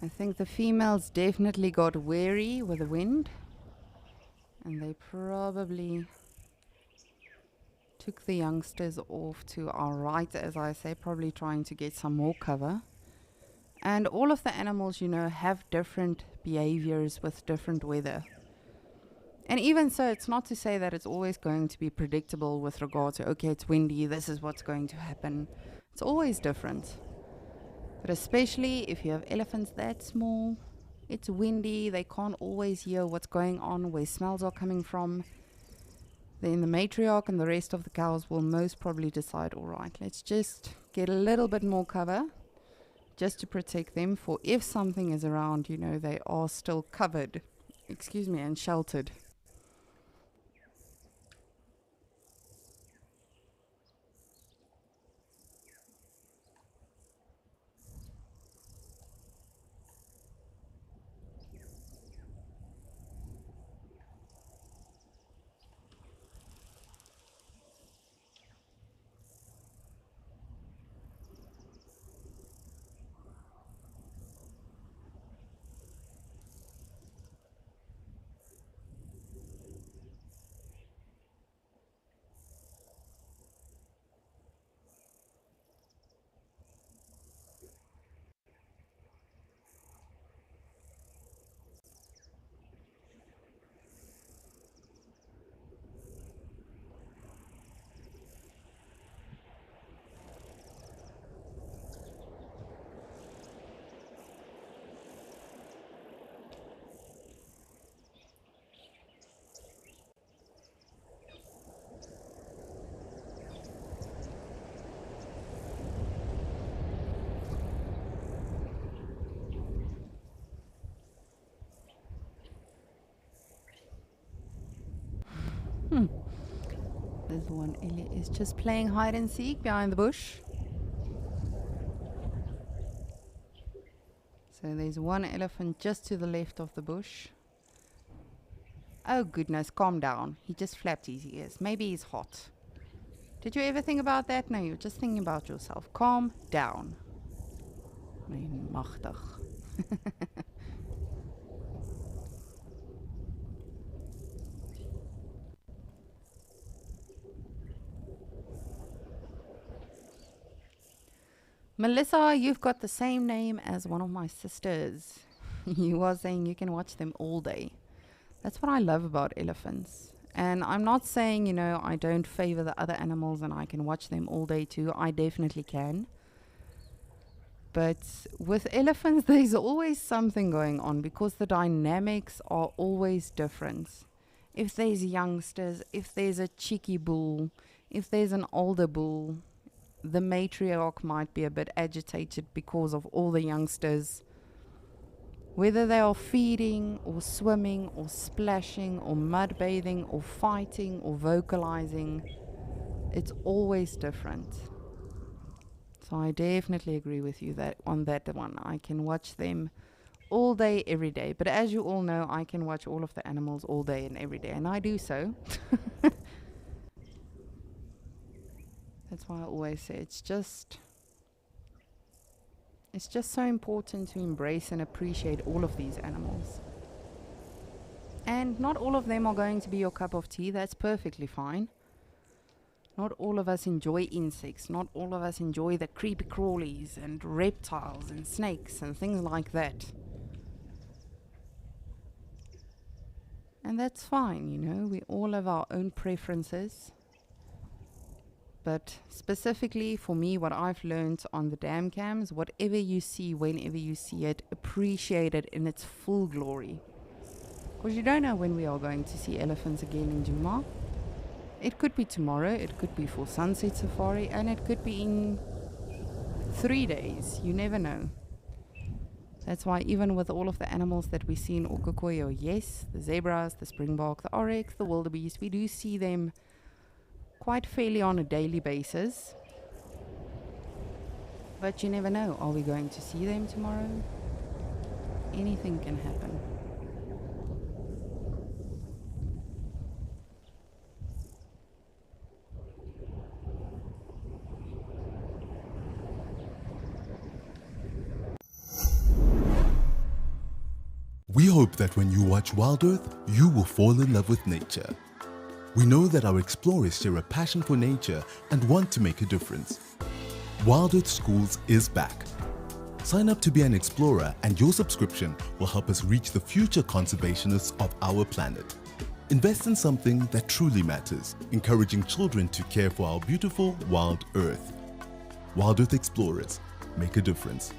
I think the females definitely got wary with the wind, and they probably took the youngsters off to our right, as I say, probably trying to get some more cover. And all of the animals, you know, have different behaviors with different weather. And even so, it's not to say that it's always going to be predictable with regard to, okay, it's windy, this is what's going to happen. It's always different. But especially if you have elephants that small, it's windy, they can't always hear what's going on, where smells are coming from. Then the matriarch and the rest of the cows will most probably decide, all right, let's just get a little bit more cover just to protect them, for if something is around, you know, they are still covered, and sheltered. This one is just playing hide and seek behind the bush. So there's one elephant just to the left of the bush. Oh goodness, calm down. He just flapped his ears. Maybe he's hot. Did you ever think about that? No, you're just thinking about yourself. Calm down. Mein machtig. Melissa, you've got the same name as one of my sisters. You are saying you can watch them all day. That's what I love about elephants. And I'm not saying, you know, I don't favor the other animals and I can watch them all day too. I definitely can. But with elephants, there's always something going on because the dynamics are always different. If there's youngsters, if there's a cheeky bull, if there's an older bull, the matriarch might be a bit agitated because of all the youngsters. Whether they are feeding or swimming or splashing or mud bathing or fighting or vocalizing, it's always different. So I definitely agree with you that on that one. I can watch them all day, every day. But as you all know, I can watch all of the animals all day and every day, and I do so. That's why I always say it's just so important to embrace and appreciate all of these animals. And not all of them are going to be your cup of tea. That's perfectly fine. Not all of us enjoy insects. Not all of us enjoy the creepy crawlies and reptiles and snakes and things like that. And that's fine, you know. We all have our own preferences. But specifically for me, what I've learned on the dam cams, whatever you see, whenever you see it, appreciate it in its full glory. Because you don't know when we are going to see elephants again in Djuma. It could be tomorrow, it could be for sunset safari, and it could be in 3 days. You never know. That's why even with all of the animals that we see in Okokoyo, yes, the zebras, the springbok, the oryx, the wildebeest, we do see them quite fairly on a daily basis. But you never know. Are we going to see them tomorrow? Anything can happen. We hope that when you watch Wild Earth, you will fall in love with nature. We know that our explorers share a passion for nature and want to make a difference. Wild Earth Schools is back. Sign up to be an explorer and your subscription will help us reach the future conservationists of our planet. Invest in something that truly matters, encouraging children to care for our beautiful wild earth. Wild Earth Explorers, make a difference.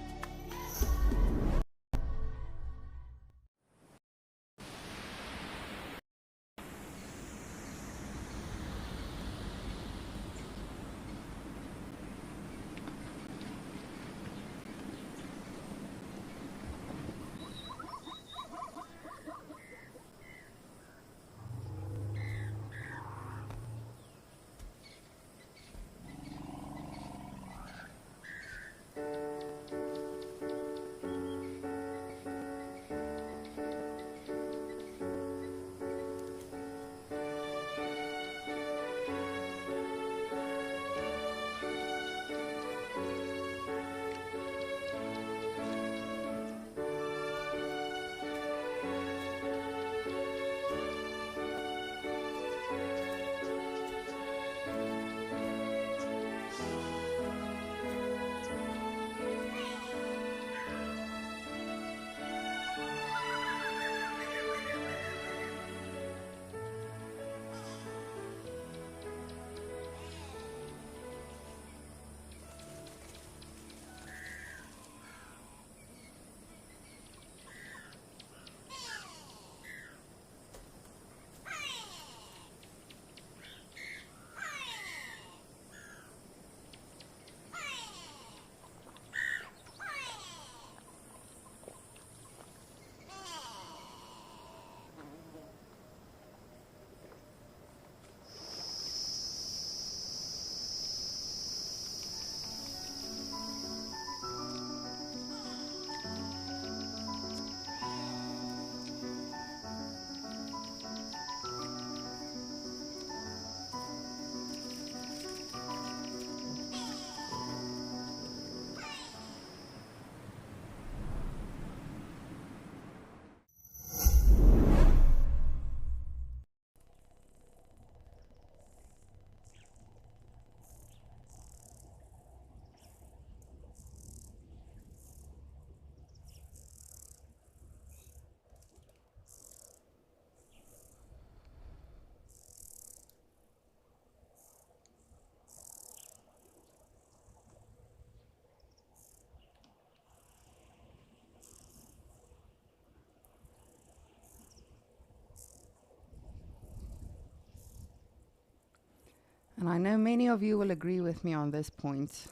And I know many of you will agree with me on this point.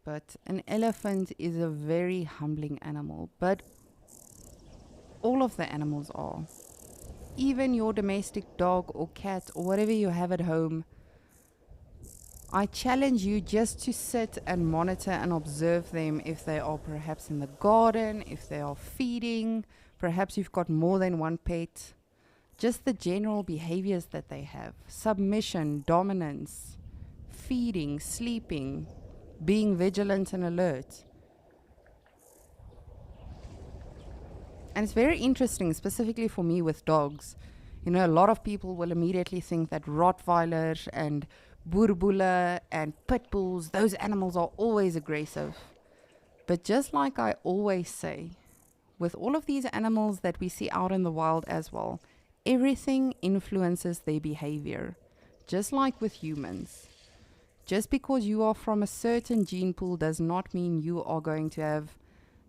But an elephant is a very humbling animal. But all of the animals are. Even your domestic dog or cat or whatever you have at home. I challenge you just to sit and monitor and observe them if they are perhaps in the garden, if they are feeding, perhaps you've got more than one pet. Just the general behaviors that they have. Submission, dominance, feeding, sleeping, being vigilant and alert. And it's very interesting, specifically for me with dogs. You know, a lot of people will immediately think that Rottweiler and Boerboele and pit bulls, those animals are always aggressive. But just like I always say, with all of these animals that we see out in the wild as well, everything influences their behavior, just like with humans. Just because you are from a certain gene pool does not mean you are going to have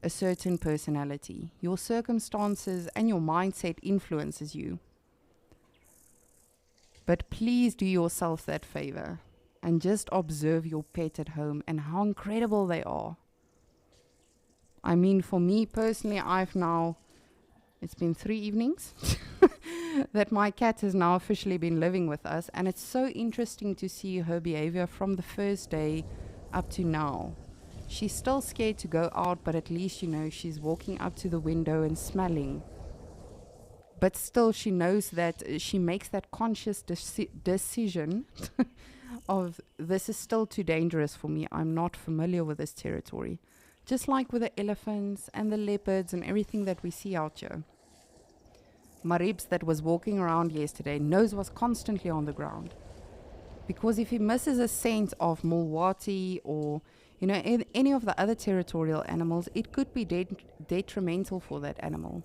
a certain personality. Your circumstances and your mindset influences you. But please do yourself that favor and just observe your pet at home and how incredible they are. I mean, for me personally, it's been 3 evenings that my cat has now officially been living with us, and it's so interesting to see her behavior from the first day up to now. She's still scared to go out, but at least, you know, she's walking up to the window and smelling. But still, she knows that she makes that conscious decision of this is still too dangerous for me. I'm not familiar with this territory. Just like with the elephants and the leopards and everything that we see out here. Maribs that was walking around yesterday knows was constantly on the ground. Because if he misses a scent of Mulwati or, you know, any of the other territorial animals, it could be detrimental for that animal.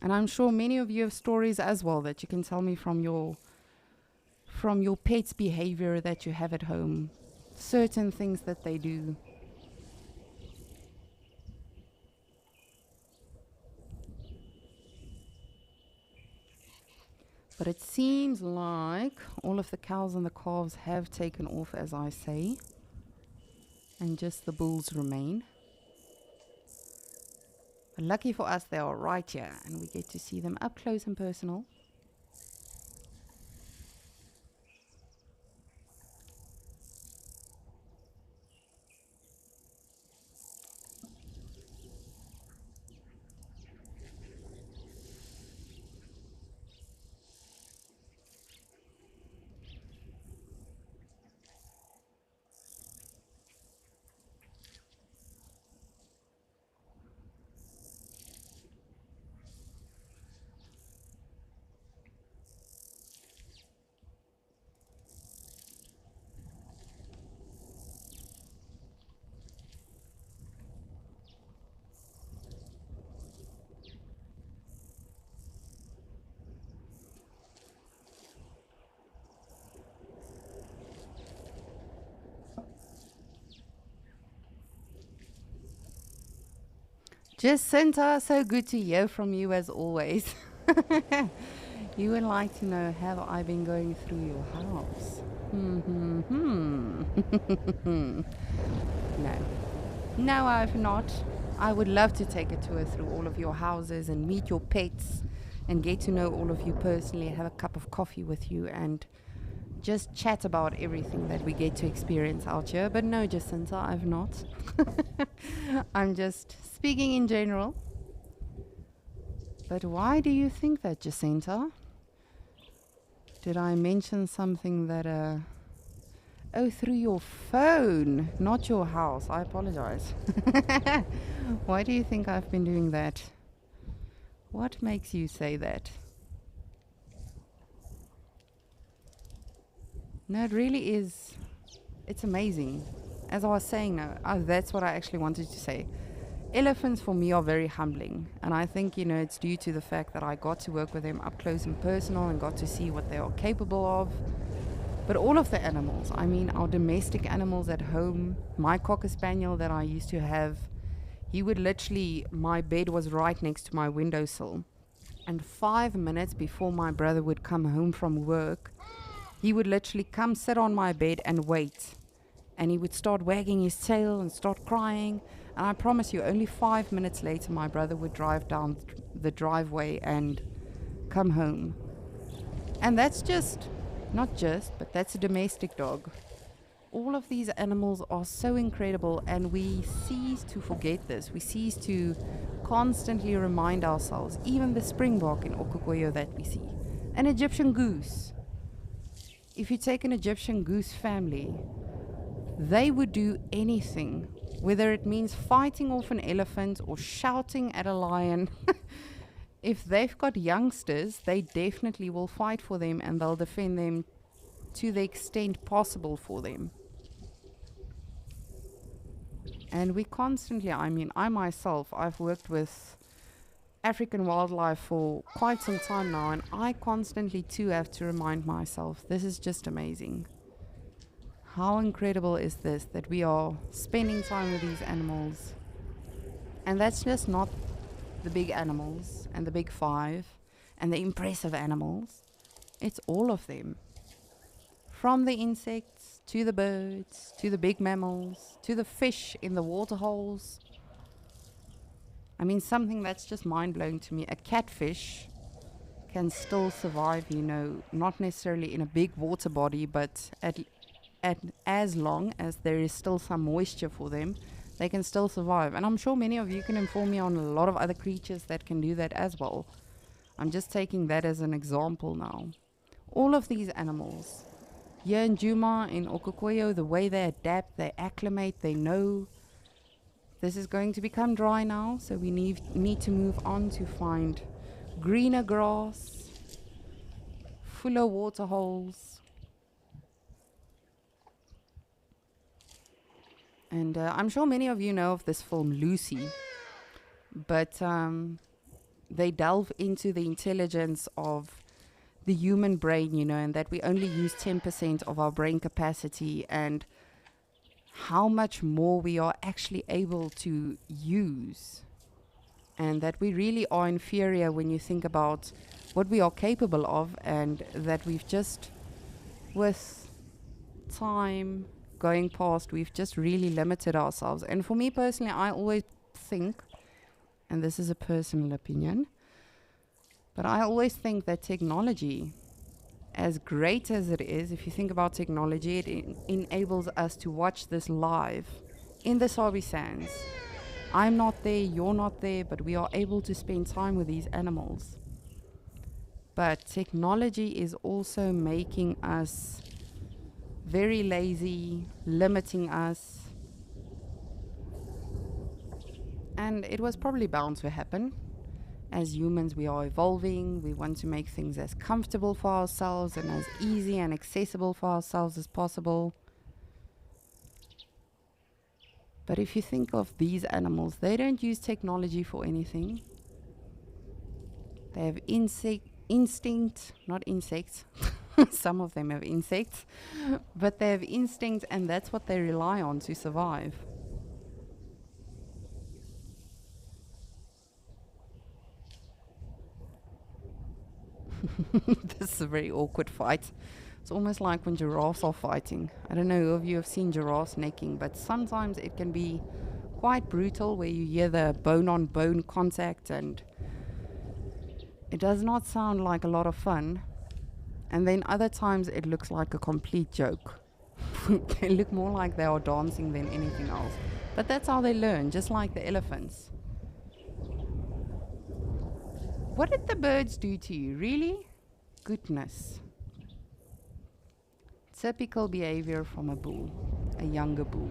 And I'm sure many of you have stories as well that you can tell me from your pet's behavior that you have at home. Certain things that they do. But it seems like all of the cows and the calves have taken off, as I say. And just the bulls remain. But lucky for us, they are right here. And we get to see them up close and personal. Jacinta, so good to hear from you as always. You would like to know, have I been going through your house? No. No, I've not. I would love to take a tour through all of your houses and meet your pets and get to know all of you personally, have a cup of coffee with you and just chat about everything that we get to experience out here. But no, Jacinta, I've not. I'm just speaking in general. But why do you think that, Jacinta? Did I mention something that, oh, through your phone, not your house. I apologize. Why do you think I've been doing that? What makes you say that? No, it really is. It's amazing. As I was saying, that's what I actually wanted to say. Elephants for me are very humbling. And I think, it's due to the fact that I got to work with them up close and personal and got to see what they are capable of. But all of the animals, I mean, our domestic animals at home, my Cocker Spaniel that I used to have, he would literally, my bed was right next to my windowsill. And 5 minutes before my brother would come home from work, he would literally come sit on my bed and wait. And he would start wagging his tail and start crying. And I promise you, only 5 minutes later, my brother would drive down the driveway and come home. And that's but that's a domestic dog. All of these animals are so incredible, and we cease to forget this. We cease to constantly remind ourselves, even the springbok in Okokoyo that we see. An Egyptian goose. If you take an Egyptian goose family, they would do anything, whether it means fighting off an elephant or shouting at a lion. If they've got youngsters, they definitely will fight for them and they'll defend them to the extent possible for them. And we constantly, I myself, I've worked with African wildlife for quite some time now, and I constantly too have to remind myself, this is just amazing. How incredible is this, that we are spending time with these animals? And that's just not the big animals and the big five and the impressive animals. It's all of them. From the insects to the birds, to the big mammals, to the fish in the water holes. I mean, something that's just mind-blowing to me. A catfish can still survive, not necessarily in a big water body, but at as long as there is still some moisture for them, they can still survive. And I'm sure many of you can inform me on a lot of other creatures that can do that as well. I'm just taking that as an example now. All of these animals, here in Djuma, in Okokoyo, the way they adapt, they acclimate, they know This is going to become dry now, so we need to move on to find greener grass, fuller water holes. And I'm sure many of you know of this film Lucy, but they delve into the intelligence of the human brain, you know, and that we only use 10% of our brain capacity, and how much more we are actually able to use, and that we really are inferior when you think about what we are capable of, and that we've just, with time going past, we've just really limited ourselves. And for me personally, I always think, and this is a personal opinion, but I always think that technology, as great as it is, if you think about technology, it enables us to watch this live in the Sabi Sands. I'm not there, you're not there, but we are able to spend time with these animals. But technology is also making us very lazy, limiting us. And it was probably bound to happen. As humans, we are evolving. We want to make things as comfortable for ourselves and as easy and accessible for ourselves as possible. But if you think of these animals, they don't use technology for anything. They have instinct, not insects. Some of them have insects, but they have instinct, and that's what they rely on to survive. This is a very awkward fight. It's almost like when giraffes are fighting. I don't know if you have seen giraffes necking, but sometimes it can be quite brutal, where you hear the bone-on-bone contact, and it does not sound like a lot of fun. And then other times it looks like a complete joke. They look more like they are dancing than anything else. But that's how they learn, just like the elephants. What did the birds do to you? Really? Goodness. Typical behavior from a bull, a younger bull.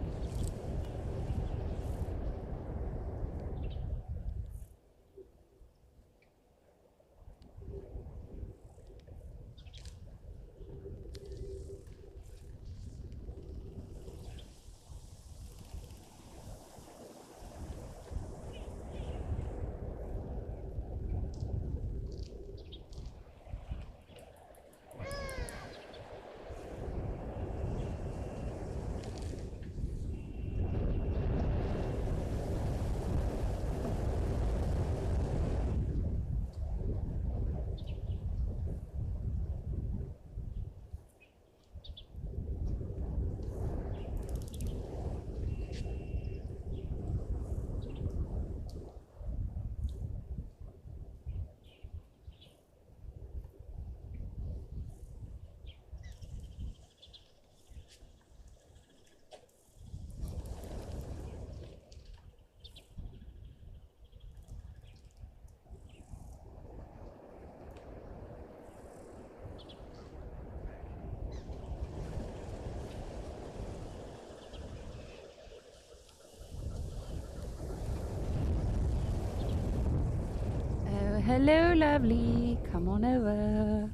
Hello, lovely. Come on over.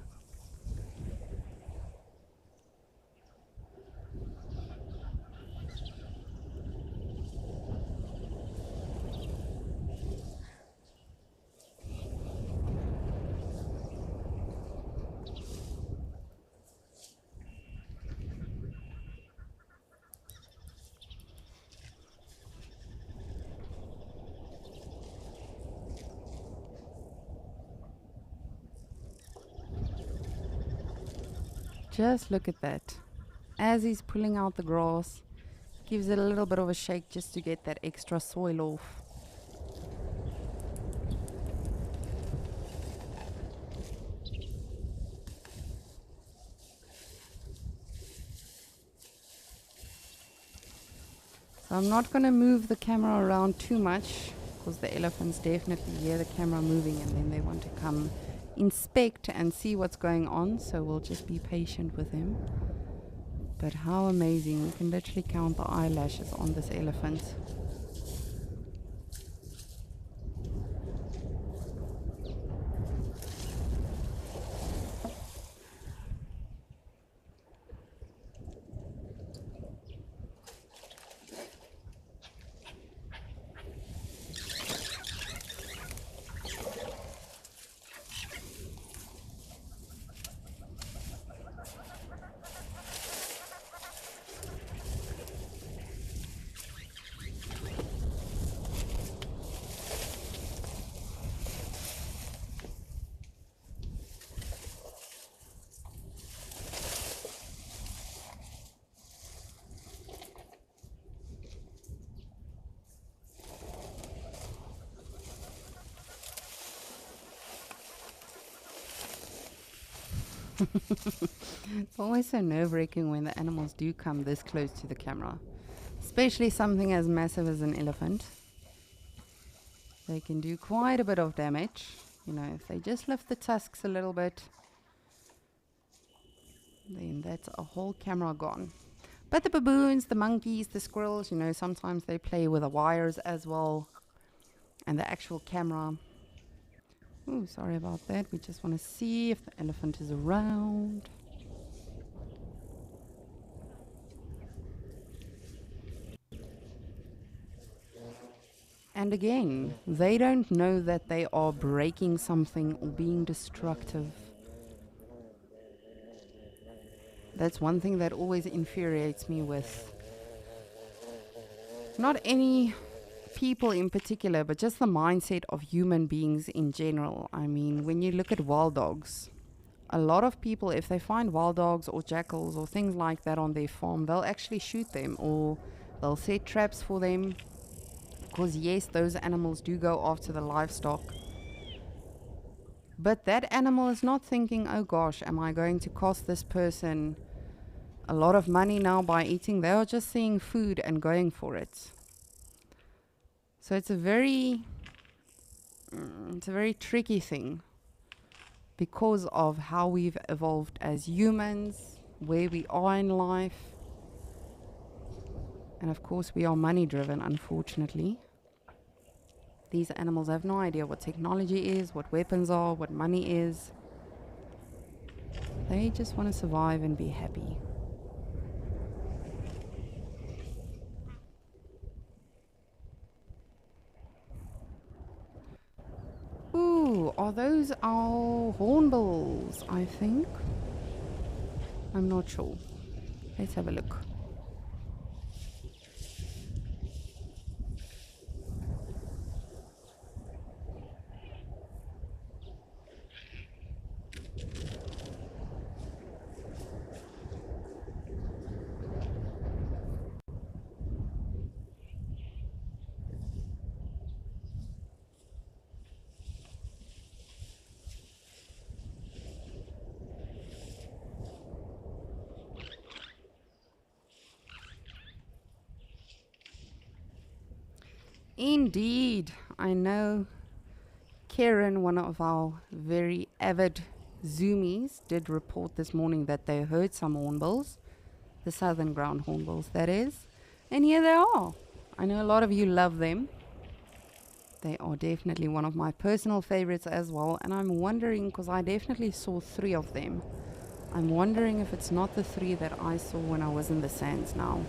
Just look at that. As he's pulling out the grass, gives it a little bit of a shake just to get that extra soil off. So I'm not going to move the camera around too much, because the elephants definitely hear the camera moving and then they want to come inspect and see what's going on, so we'll just be patient with him. But how amazing, we can literally count the eyelashes on this elephant. It's always so nerve-wracking when the animals do come this close to the camera, especially something as massive as an elephant. They can do quite a bit of damage. You know, if they just lift the tusks a little bit, then that's a whole camera gone. But the baboons, the monkeys, the squirrels, you know, sometimes they play with the wires as well, and the actual camera. Ooh, sorry about that. We just want to see if the elephant is around. And again, they don't know that they are breaking something or being destructive. That's one thing that always infuriates me with not any people in particular, but just the mindset of human beings in general. I mean, when you look at wild dogs, a lot of people, if they find wild dogs or jackals or things like that on their farm, they'll actually shoot them or they'll set traps for them. Because yes, those animals do go after the livestock. But that animal is not thinking, oh gosh, am I going to cost this person a lot of money now by eating? They are just seeing food and going for it. So it's a very tricky thing because of how we've evolved as humans, where we are in life. And of course, we are money driven, unfortunately. These animals have no idea what technology is, what weapons are, what money is. They just want to survive and be happy. Ooh, are those our hornbills, I think? I'm not sure. Let's have a look. Indeed, I know Karen, one of our very avid zoomies, did report this morning that they heard some hornbills, the southern ground hornbills that is, and here they are. I know a lot of you love them. They are definitely one of my personal favorites as well, and I'm wondering, because I definitely saw 3 of them, I'm wondering if it's not the 3 that I saw when I was in the sands now.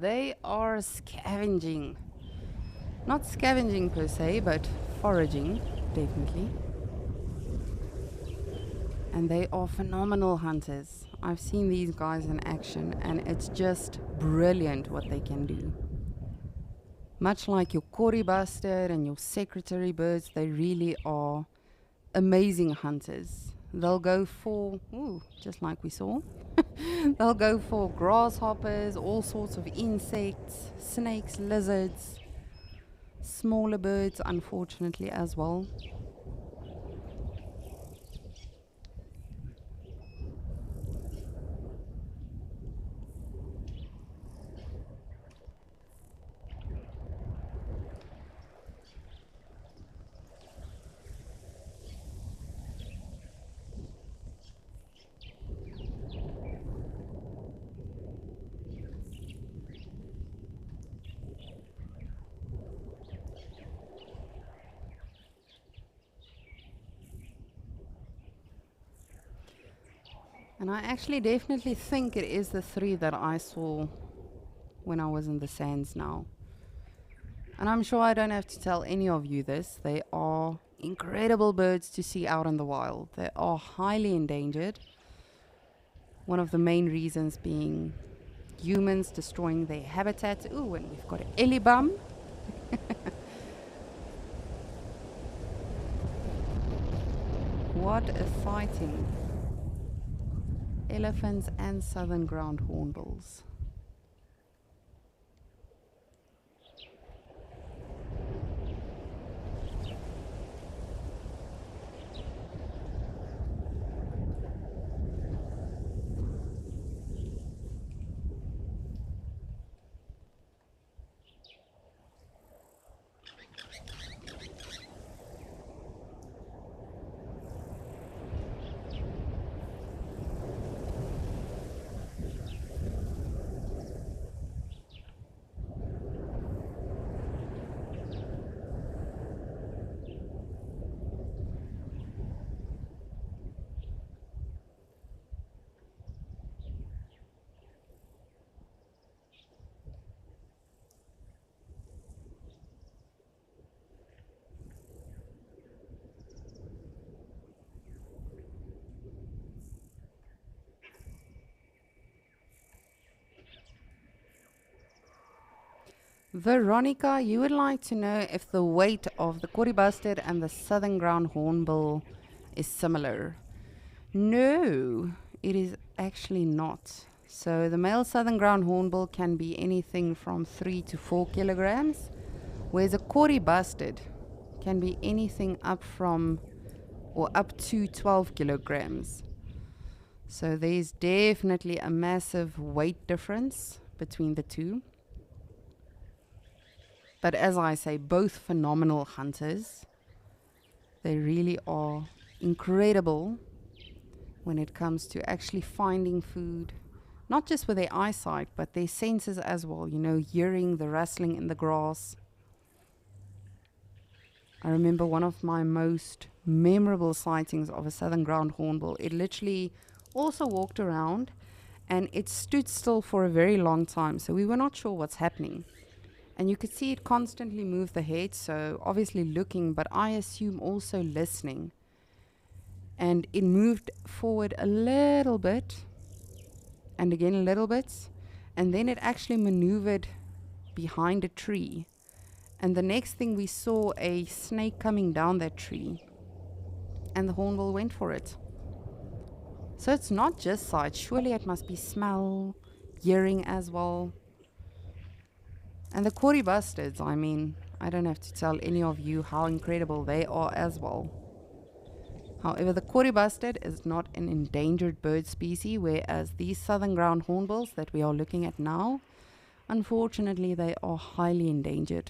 They are scavenging. Not scavenging per se, but foraging, definitely. And they are phenomenal hunters. I've seen these guys in action, and it's just brilliant what they can do. Much like your Kori bustard and your secretary birds, they really are amazing hunters. They'll go for, just like we saw, they'll go for grasshoppers, all sorts of insects, snakes, lizards, smaller birds, unfortunately, as well. And I actually definitely think it is the 3 that I saw when I was in the sands now. And I'm sure I don't have to tell any of you this. They are incredible birds to see out in the wild. They are highly endangered. One of the main reasons being humans destroying their habitat. Ooh, and we've got an Elibum. What a sighting. Elephants and southern ground hornbills. Veronica, you would like to know if the weight of the Kori bustard and the southern ground hornbill is similar. No, it is actually not. So the male southern ground hornbill can be anything from 3 to 4 kilograms, whereas a Kori bustard can be anything up from or up to 12 kilograms. So there's definitely a massive weight difference between the two. But as I say, both phenomenal hunters. They really are incredible when it comes to actually finding food, not just with their eyesight, but their senses as well, you know, hearing the rustling in the grass. I remember one of my most memorable sightings of a southern ground hornbill. It literally also walked around and it stood still for a very long time, so we were not sure what's happening. And you could see it constantly move the head, so obviously looking, but I assume also listening. And it moved forward a little bit, and again a little bit, and then it actually maneuvered behind a tree. And the next thing we saw a snake coming down that tree, and the hornbill went for it. So it's not just sight, surely it must be smell, hearing as well. And the Kori bustards, I mean, I don't have to tell any of you how incredible they are as well. However, the Kori bustard is not an endangered bird species, whereas these southern ground hornbills that we are looking at now, unfortunately, they are highly endangered.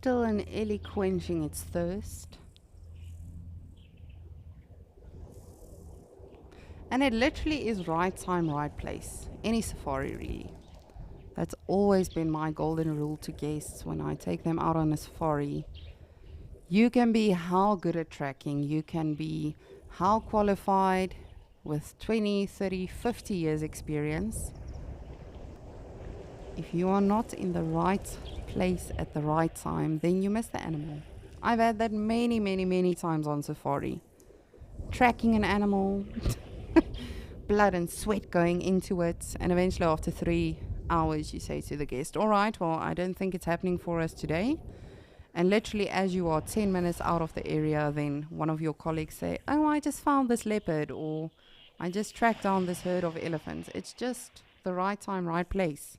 still an ellie quenching its thirst. And it literally is right time, right place. Any safari, really. That's always been my golden rule to guests when I take them out on a safari. You can be how good at tracking, you can be how qualified with 20, 30, 50 years experience. If you are not in the right place at the right time, then you miss the animal. I've had that many, many, many times on safari. Tracking an animal, blood and sweat going into it, and eventually after 3 hours you say to the guest, all right, well, I don't think it's happening for us today. And literally as you are 10 minutes out of the area, then one of your colleagues say, oh, I just found this leopard, or I just tracked down this herd of elephants. It's just the right time, right place.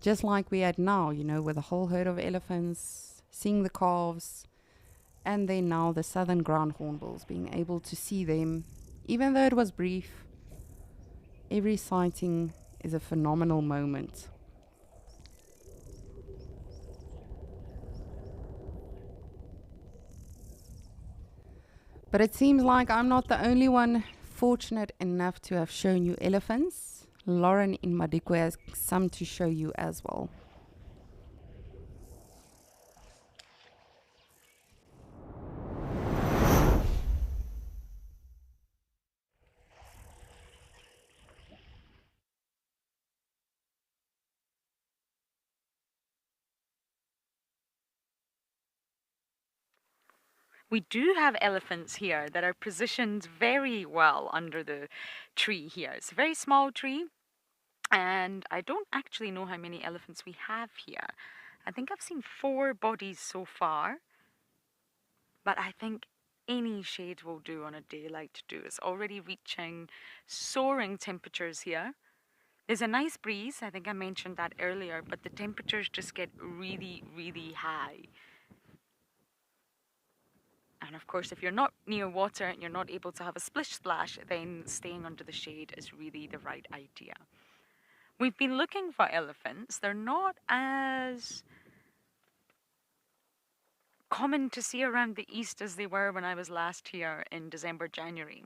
Just like we had now, you know, with a whole herd of elephants, seeing the calves, and then now the southern ground hornbills, being able to see them, even though it was brief. Every sighting is a phenomenal moment. But it seems like I'm not the only one fortunate enough to have shown you elephants. Lauren in Madikwe has some to show you as well. We do have elephants here that are positioned very well under the tree here. It's a very small tree, and I don't actually know how many elephants we have here. I think I've seen 4 bodies so far, but I think any shade will do on a day like today. It's already reaching soaring temperatures here. There's a nice breeze, I think I mentioned that earlier, but the temperatures just get really, really high. And of course, if you're not near water and you're not able to have a splish splash, then staying under the shade is really the right idea. We've been looking for elephants. They're not as common to see around the east as they were when I was last here in December, January.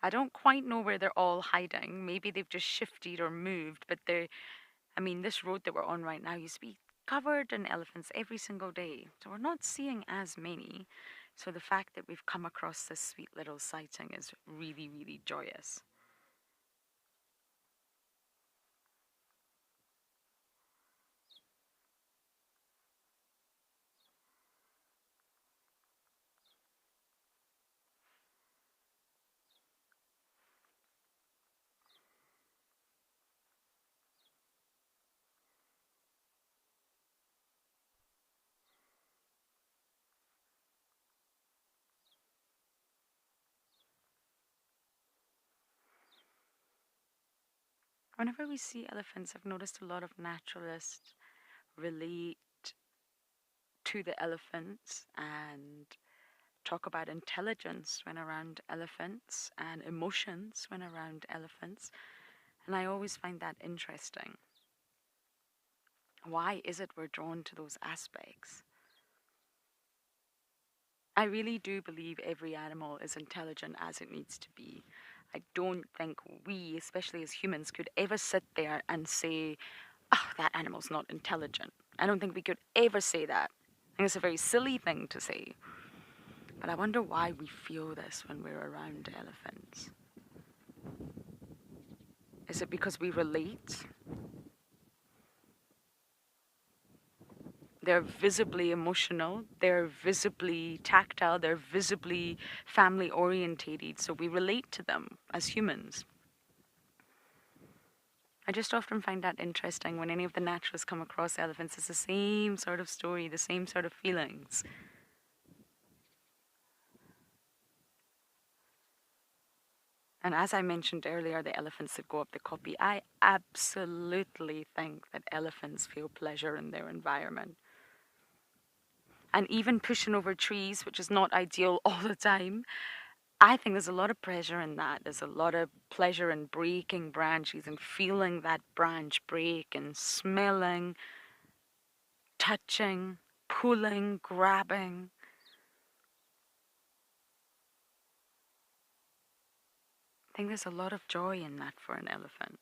I don't quite know where they're all hiding. Maybe they've just shifted or moved, but this road that we're on right now used to be covered in elephants every single day. So we're not seeing as many. So the fact that we've come across this sweet little sighting is really, really joyous. Whenever we see elephants, I've noticed a lot of naturalists relate to the elephants and talk about intelligence when around elephants and emotions when around elephants. And I always find that interesting. Why is it we're drawn to those aspects? I really do believe every animal is intelligent as it needs to be. I don't think we, especially as humans, could ever sit there and say, oh, that animal's not intelligent. I don't think we could ever say that. I think it's a very silly thing to say. But I wonder why we feel this when we're around elephants. Is it because we relate? They're visibly emotional, they're visibly tactile, they're visibly family orientated, so we relate to them as humans. I just often find that interesting when any of the naturalists come across elephants. It's the same sort of story, the same sort of feelings. And as I mentioned earlier, the elephants that go up the Koppie, I absolutely think that elephants feel pleasure in their environment. And even pushing over trees, which is not ideal all the time, I think there's a lot of pleasure in that. There's a lot of pleasure in breaking branches and feeling that branch break and smelling, touching, pulling, grabbing. I think there's a lot of joy in that for an elephant.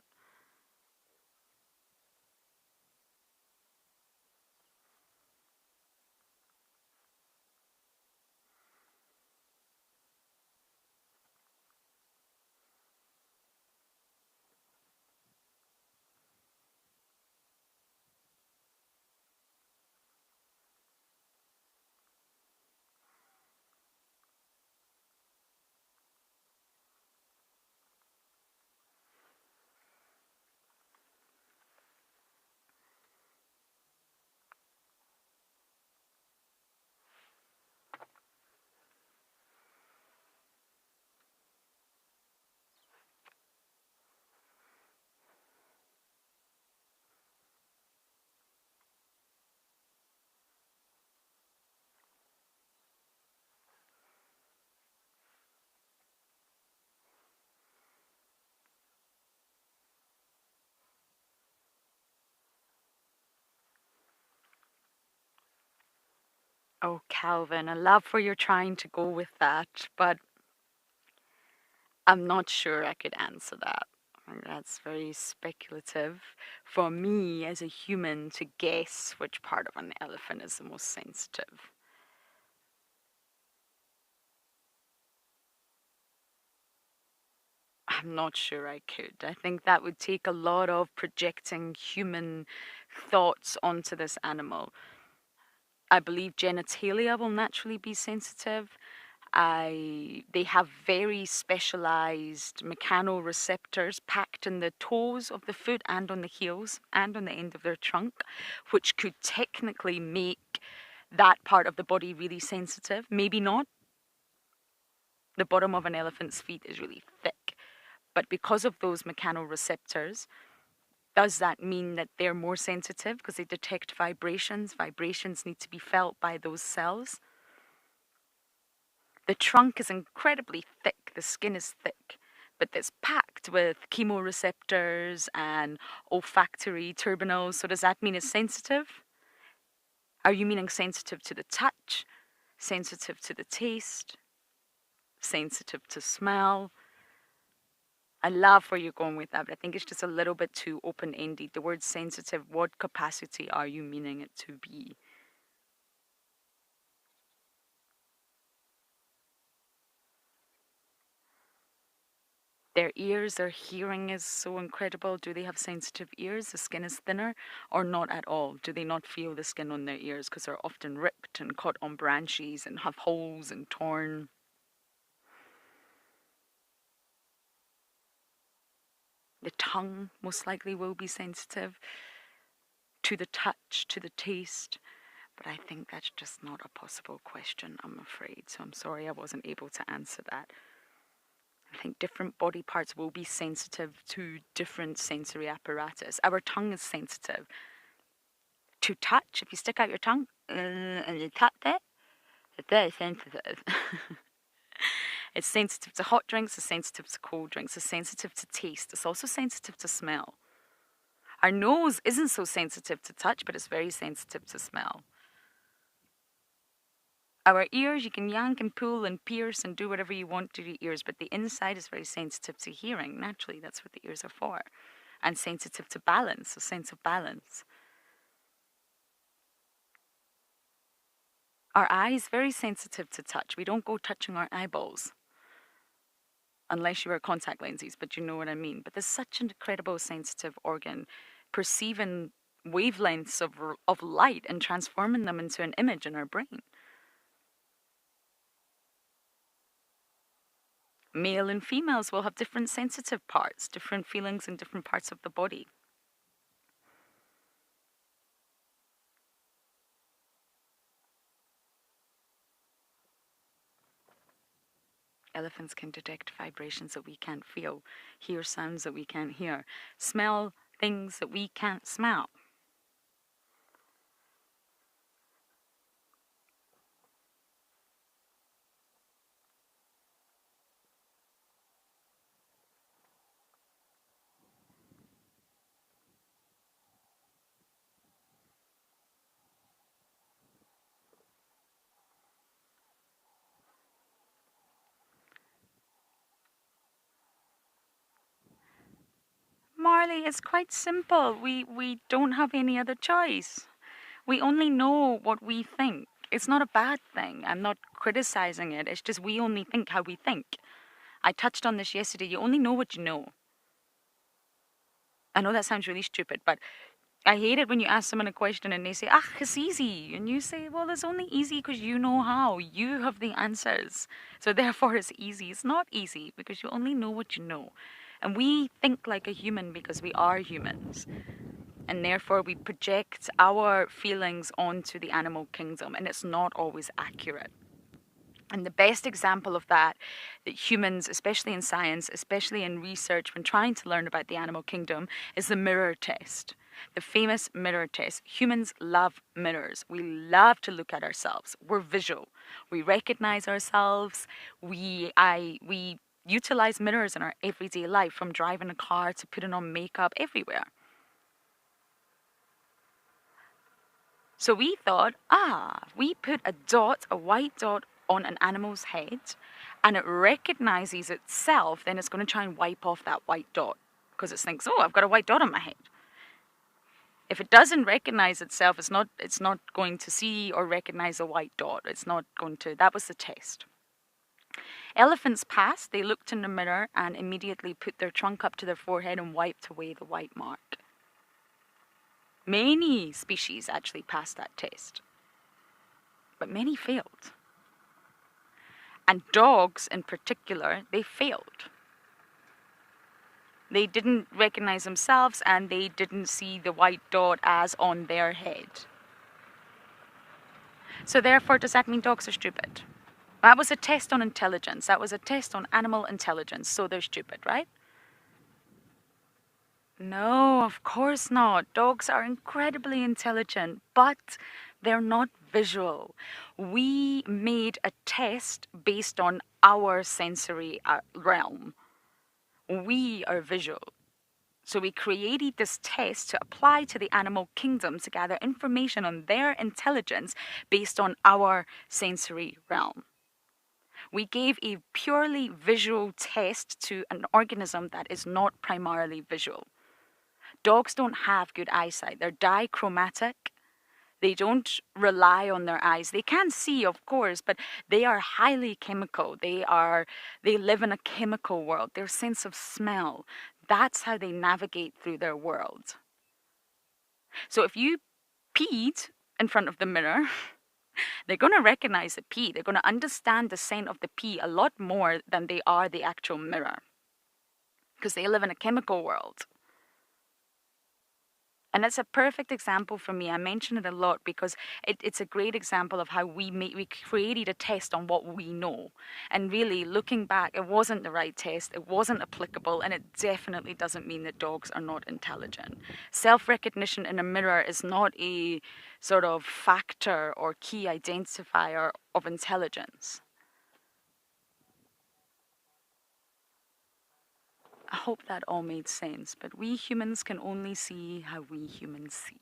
Oh, Calvin, I love where you're trying to go with that, but I'm not sure I could answer that. That's very speculative for me as a human to guess which part of an elephant is the most sensitive. I'm not sure I could. I think that would take a lot of projecting human thoughts onto this animal. I believe genitalia will naturally be sensitive. They have very specialized mechanoreceptors packed in the toes of the foot and on the heels and on the end of their trunk, which could technically make that part of the body really sensitive. Maybe not. The bottom of an elephant's feet is really thick, but because of those mechanoreceptors, does that mean that they're more sensitive because they detect vibrations? Vibrations need to be felt by those cells. The trunk is incredibly thick, the skin is thick, but it's packed with chemoreceptors and olfactory turbinals. So does that mean it's sensitive? Are you meaning sensitive to the touch, sensitive to the taste, sensitive to smell? I love where you're going with that, but I think it's just a little bit too open-ended. The word sensitive, what capacity are you meaning it to be? Their ears, their hearing is so incredible. Do they have sensitive ears? The skin is thinner or not at all? Do they not feel the skin on their ears because they're often ripped and caught on branches and have holes and torn? The tongue most likely will be sensitive to the touch, to the taste. But I think that's just not a possible question, I'm afraid. So I'm sorry I wasn't able to answer that. I think different body parts will be sensitive to different sensory apparatus. Our tongue is sensitive to touch. If you stick out your tongue and you tap it, it's very sensitive. It's sensitive to hot drinks, it's sensitive to cold drinks, it's sensitive to taste, it's also sensitive to smell. Our nose isn't so sensitive to touch, but it's very sensitive to smell. Our ears, you can yank and pull and pierce and do whatever you want to your ears, but the inside is very sensitive to hearing. Naturally, that's what the ears are for. And sensitive to balance, a sense of balance. Our eyes, very sensitive to touch. We don't go touching our eyeballs. Unless you wear contact lenses, but you know what I mean. But there's such an incredible sensitive organ, perceiving wavelengths of light and transforming them into an image in our brain. Male and females will have different sensitive parts, different feelings in different parts of the body. Elephants can detect vibrations that we can't feel, hear sounds that we can't hear, smell things that we can't smell. really, it's quite simple. We don't have any other choice. We only know what we think. It's not a bad thing. I'm not criticizing it. It's just we only think how we think. I touched on this yesterday. You only know what you know. I know that sounds really stupid, but I hate it when you ask someone a question and they say, it's easy. And you say, well, it's only easy because you know how. You have the answers. So therefore it's easy. It's not easy because you only know what you know. And we think like a human because we are humans. And therefore we project our feelings onto the animal kingdom. And it's not always accurate. And the best example of that humans, especially in science, especially in research, when trying to learn about the animal kingdom, is the mirror test. The famous mirror test. Humans love mirrors. We love to look at ourselves. We're visual. We recognize ourselves. We utilize mirrors in our everyday life, from driving a car to putting on makeup, everywhere. So we thought, we put a white dot on an animal's head, and it recognizes itself, then it's going to try and wipe off that white dot because it thinks, I've got a white dot on my head. If it doesn't recognize itself, it's not going to see or recognize a white dot. It's not going to. That was the test. Elephants passed. They looked in the mirror and immediately put their trunk up to their forehead and wiped away the white mark. Many species actually passed that test, but many failed. And dogs in particular, they failed. They didn't recognize themselves and they didn't see the white dot as on their head. So therefore, does that mean dogs are stupid? That was a test on intelligence. That was a test on animal intelligence. So they're stupid, right? No, of course not. Dogs are incredibly intelligent, but they're not visual. We made a test based on our sensory realm. We are visual. So we created this test to apply to the animal kingdom to gather information on their intelligence based on our sensory realm. We gave a purely visual test to an organism that is not primarily visual. Dogs don't have good eyesight. They're dichromatic. They don't rely on their eyes. They can see, of course, but they are highly chemical. They live in a chemical world. Their sense of smell, that's how they navigate through their world. So if you peed in front of the mirror, they're going to recognize the pee. They're going to understand the scent of the pee a lot more than they are the actual mirror, because they live in a chemical world. And that's a perfect example for me. I mention it a lot because it's a great example of how we created a test on what we know. And really, looking back, it wasn't the right test. It wasn't applicable. And it definitely doesn't mean that dogs are not intelligent. Self-recognition in a mirror is not a sort of factor or key identifier of intelligence. I hope that all made sense, but we humans can only see how we humans see.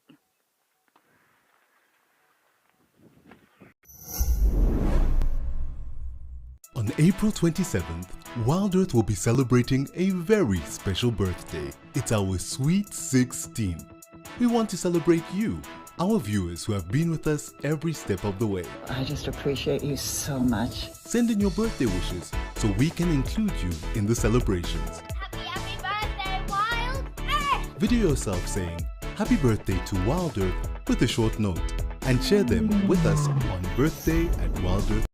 On April 27th, Wild Earth will be celebrating a very special birthday. It's our Sweet 16. We want to celebrate you, our viewers who have been with us every step of the way. I just appreciate you so much. Send in your birthday wishes so we can include you in the celebrations. Happy birthday, Wild Earth! Video yourself saying happy birthday to Wild Earth with a short note and share them with us on birthday@wildearth.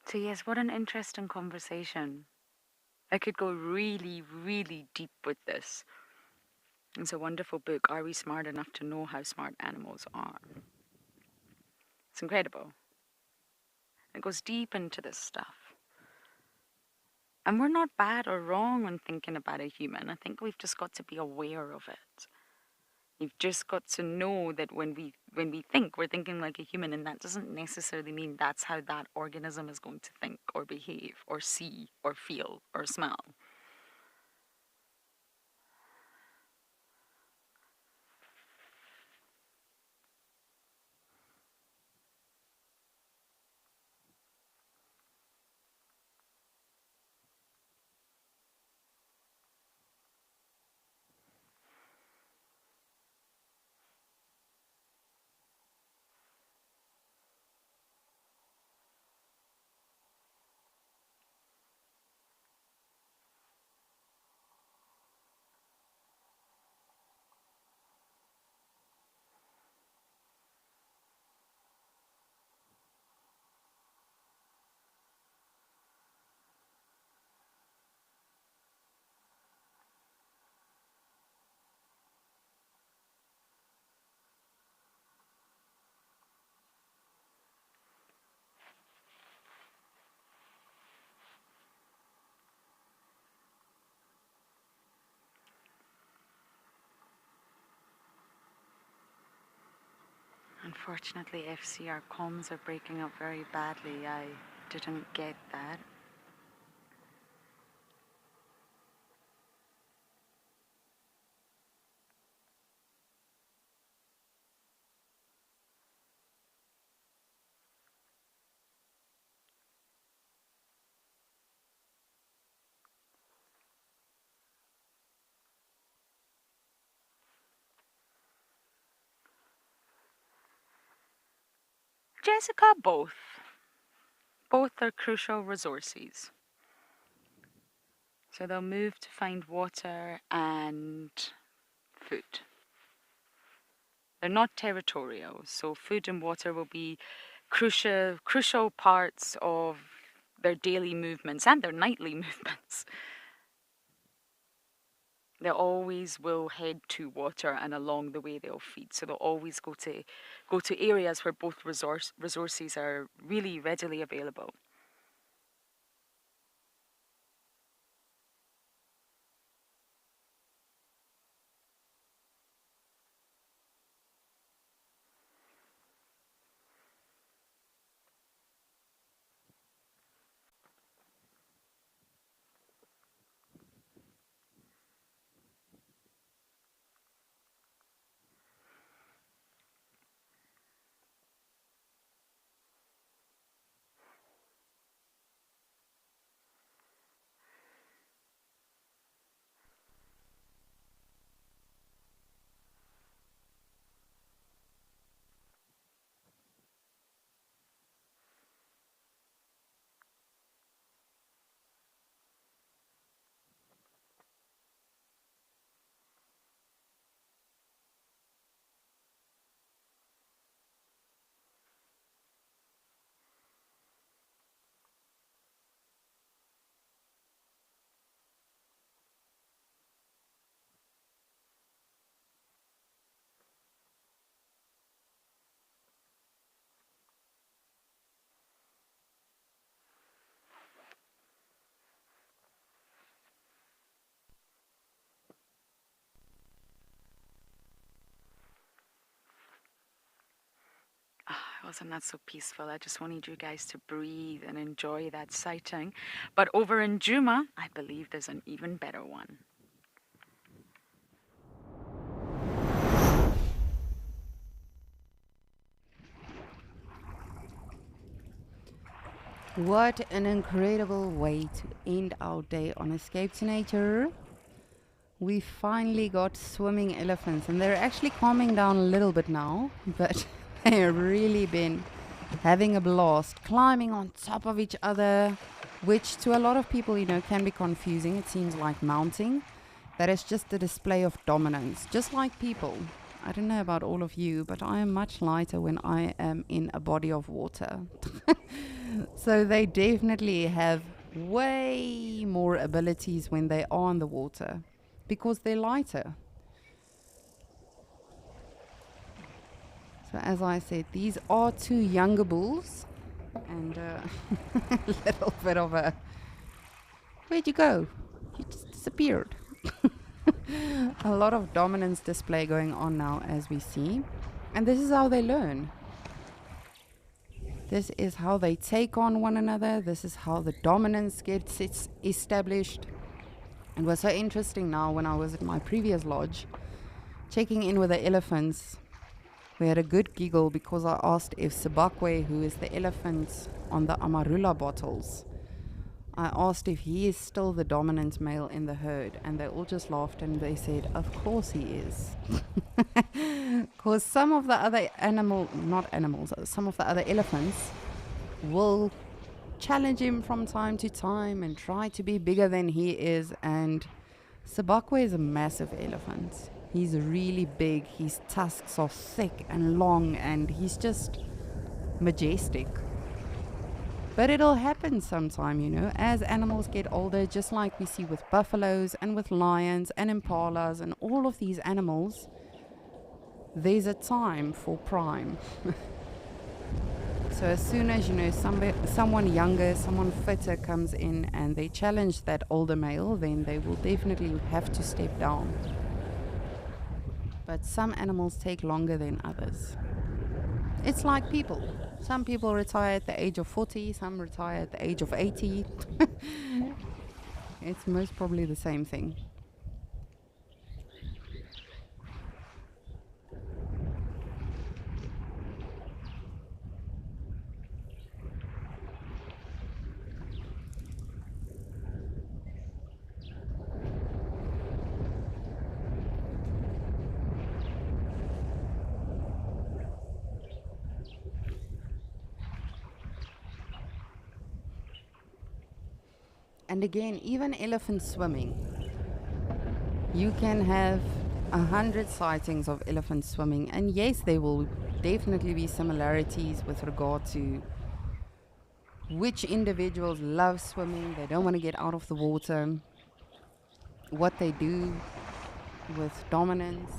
So yes, what an interesting conversation. I could go really, really deep with this. It's a wonderful book, Are We Smart Enough to Know How Smart Animals Are? It's incredible. It goes deep into this stuff. And we're not bad or wrong when thinking about a human. I think we've just got to be aware of it. You've just got to know that when we think, we're thinking like a human, and that doesn't necessarily mean that's how that organism is going to think or behave or see or feel or smell. Unfortunately, FC, our comms are breaking up very badly. I didn't get that. Jessica, both. Both are crucial resources. So they'll move to find water and food. They're not territorial, so food and water will be crucial parts of their daily movements and their nightly movements. They always will head to water, and along the way they'll feed. So they'll always go to areas where both resources are really readily available. Wasn't that so peaceful? I just wanted you guys to breathe and enjoy that sighting. But over in Djuma, I believe there's an even better one. What an incredible way to end our day on Escape to Nature. We finally got swimming elephants, and they're actually calming down a little bit now, but they've really been having a blast, climbing on top of each other, which to a lot of people, can be confusing. It seems like mounting. That is just a display of dominance, just like people. I don't know about all of you, but I am much lighter when I am in a body of water. So they definitely have way more abilities when they are on the water because they're lighter. So as I said, these are two younger bulls and a little bit of a... Where'd you go? You just disappeared. A lot of dominance display going on now as we see. And this is how they learn. This is how they take on one another. This is how the dominance gets established. It was so interesting now when I was at my previous lodge, checking in with the elephants. We had a good giggle because I asked if Sibakwe, who is the elephant on the Amarula bottles, I asked if he is still the dominant male in the herd, and they all just laughed and they said, of course he is. Because some of the other some of the other elephants will challenge him from time to time and try to be bigger than he is. And Sibakwe is a massive elephant. He's really big, his tusks are thick and long, and he's just majestic. But it'll happen sometime, you know, as animals get older, just like we see with buffaloes and with lions and impalas and all of these animals. There's a time for prime. So as soon as, you know, someone younger, someone fitter comes in and they challenge that older male, then they will definitely have to step down. But some animals take longer than others. It's like people. Some people retire at the age of 40, some retire at the age of 80. It's most probably the same thing. And again, even elephants swimming. You can have 100 sightings of elephants swimming, and yes, there will definitely be similarities with regard to which individuals love swimming, they don't want to get out of the water, what they do with dominance.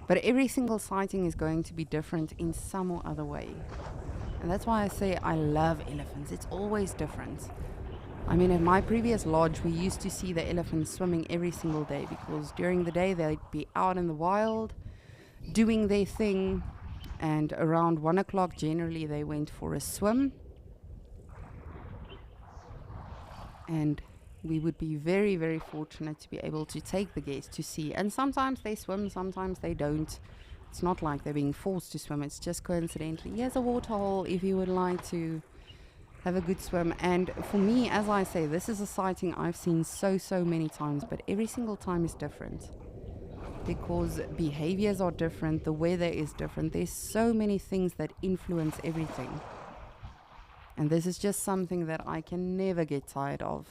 But every single sighting is going to be different in some or other way. And that's why I say I love elephants. It's always different. I mean, at my previous lodge, we used to see the elephants swimming every single day because during the day they'd be out in the wild doing their thing, and around 1 o'clock generally they went for a swim. And we would be very, very fortunate to be able to take the guests to see. And sometimes they swim, sometimes they don't. It's not like they're being forced to swim, it's just coincidentally, here's a water hole if you would like to have a good swim. And for me, as I say, this is a sighting I've seen so many times, but every single time is different because behaviors are different, the weather is different. There's so many things that influence everything. And this is just something that I can never get tired of.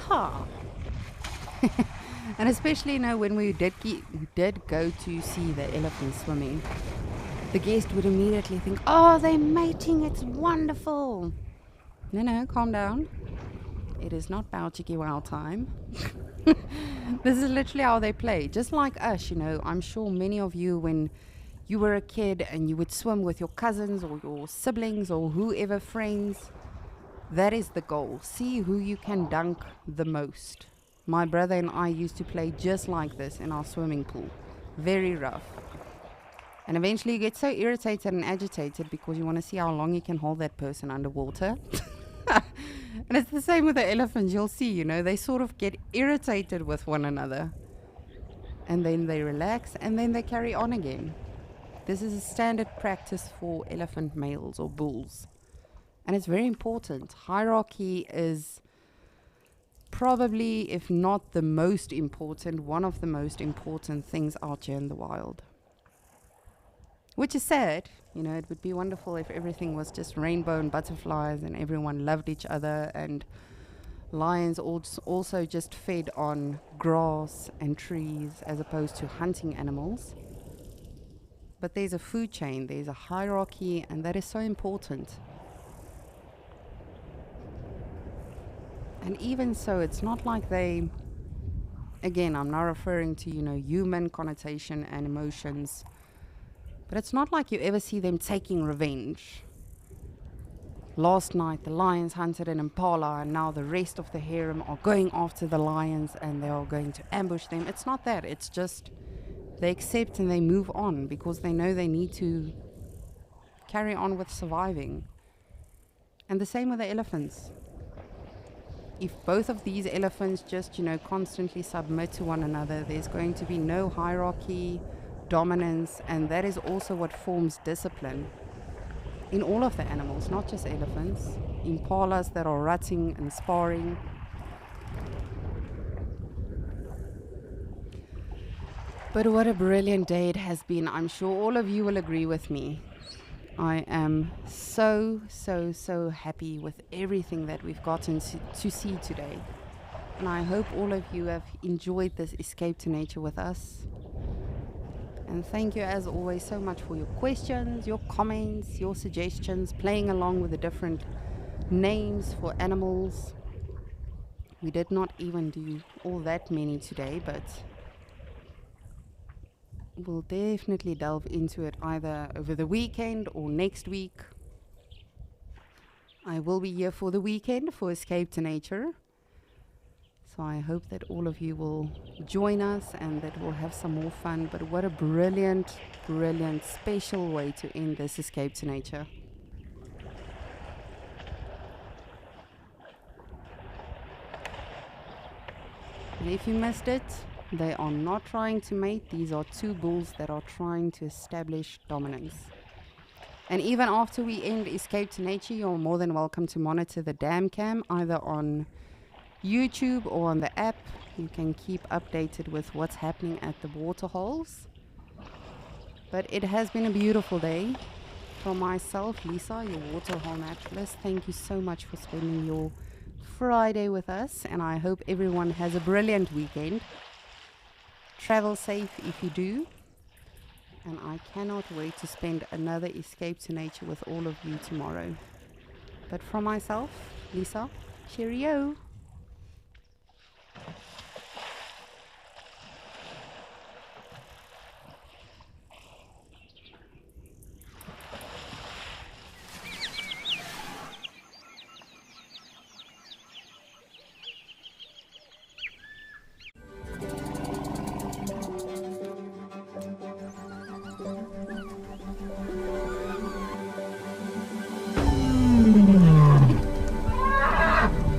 yeehaw. And especially, you know, when we did go to see the elephants swimming, the guest would immediately think, oh, they're mating, it's wonderful. No, calm down. It is not bow chickie wow time. This is literally how they play. Just like us, you know, I'm sure many of you, when you were a kid and you would swim with your cousins or your siblings or whoever, friends, that is the goal. See who you can dunk the most. My brother and I used to play just like this in our swimming pool. Very rough. And eventually you get so irritated and agitated because you want to see how long you can hold that person underwater. And it's the same with the elephants. You'll see, you know, they sort of get irritated with one another. And then they relax and then they carry on again. This is a standard practice for elephant males or bulls. And it's very important. Hierarchy is probably, if not the most important, one of the most important things out here in the wild. Which is sad. You know, it would be wonderful if everything was just rainbow and butterflies and everyone loved each other and lions also just fed on grass and trees as opposed to hunting animals. But there's a food chain, there's a hierarchy, and that is so important. And even so, it's not like they, again, I'm not referring to, you know, human connotation and emotions, but it's not like you ever see them taking revenge. Last night, the lions hunted an impala, and now the rest of the harem are going after the lions and they are going to ambush them. It's not that. It's just they accept and they move on because they know they need to carry on with surviving. And the same with the elephants. If both of these elephants just, you know, constantly submit to one another, there's going to be no hierarchy, dominance, and that is also what forms discipline in all of the animals, not just elephants. Impalas that are rutting and sparring. But what a brilliant day it has been. I'm sure all of you will agree with me. I am so happy with everything that we've gotten to see today. And I hope all of you have enjoyed this escape to nature with us. And thank you as always so much for your questions, your comments, your suggestions, playing along with the different names for animals. We did not even do all that many today, but we'll definitely delve into it either over the weekend or next week. I will be here for the weekend for Escape to Nature. So I hope that all of you will join us and that we'll have some more fun. But what a brilliant, special way to end this Escape to Nature. And if you missed it, they are not trying to mate. These are two bulls that are trying to establish dominance. And even after we end Escape to Nature, you're more than welcome to monitor the dam cam either on YouTube or on the app. You can keep updated with what's happening at the waterholes. But it has been a beautiful day. From myself, Lisa, your waterhole naturalist, thank you so much for spending your Friday with us, and I hope everyone has a brilliant weekend. Travel safe if you do, and I cannot wait to spend another Escape to Nature with all of you tomorrow. But from myself, Lisa, cheerio!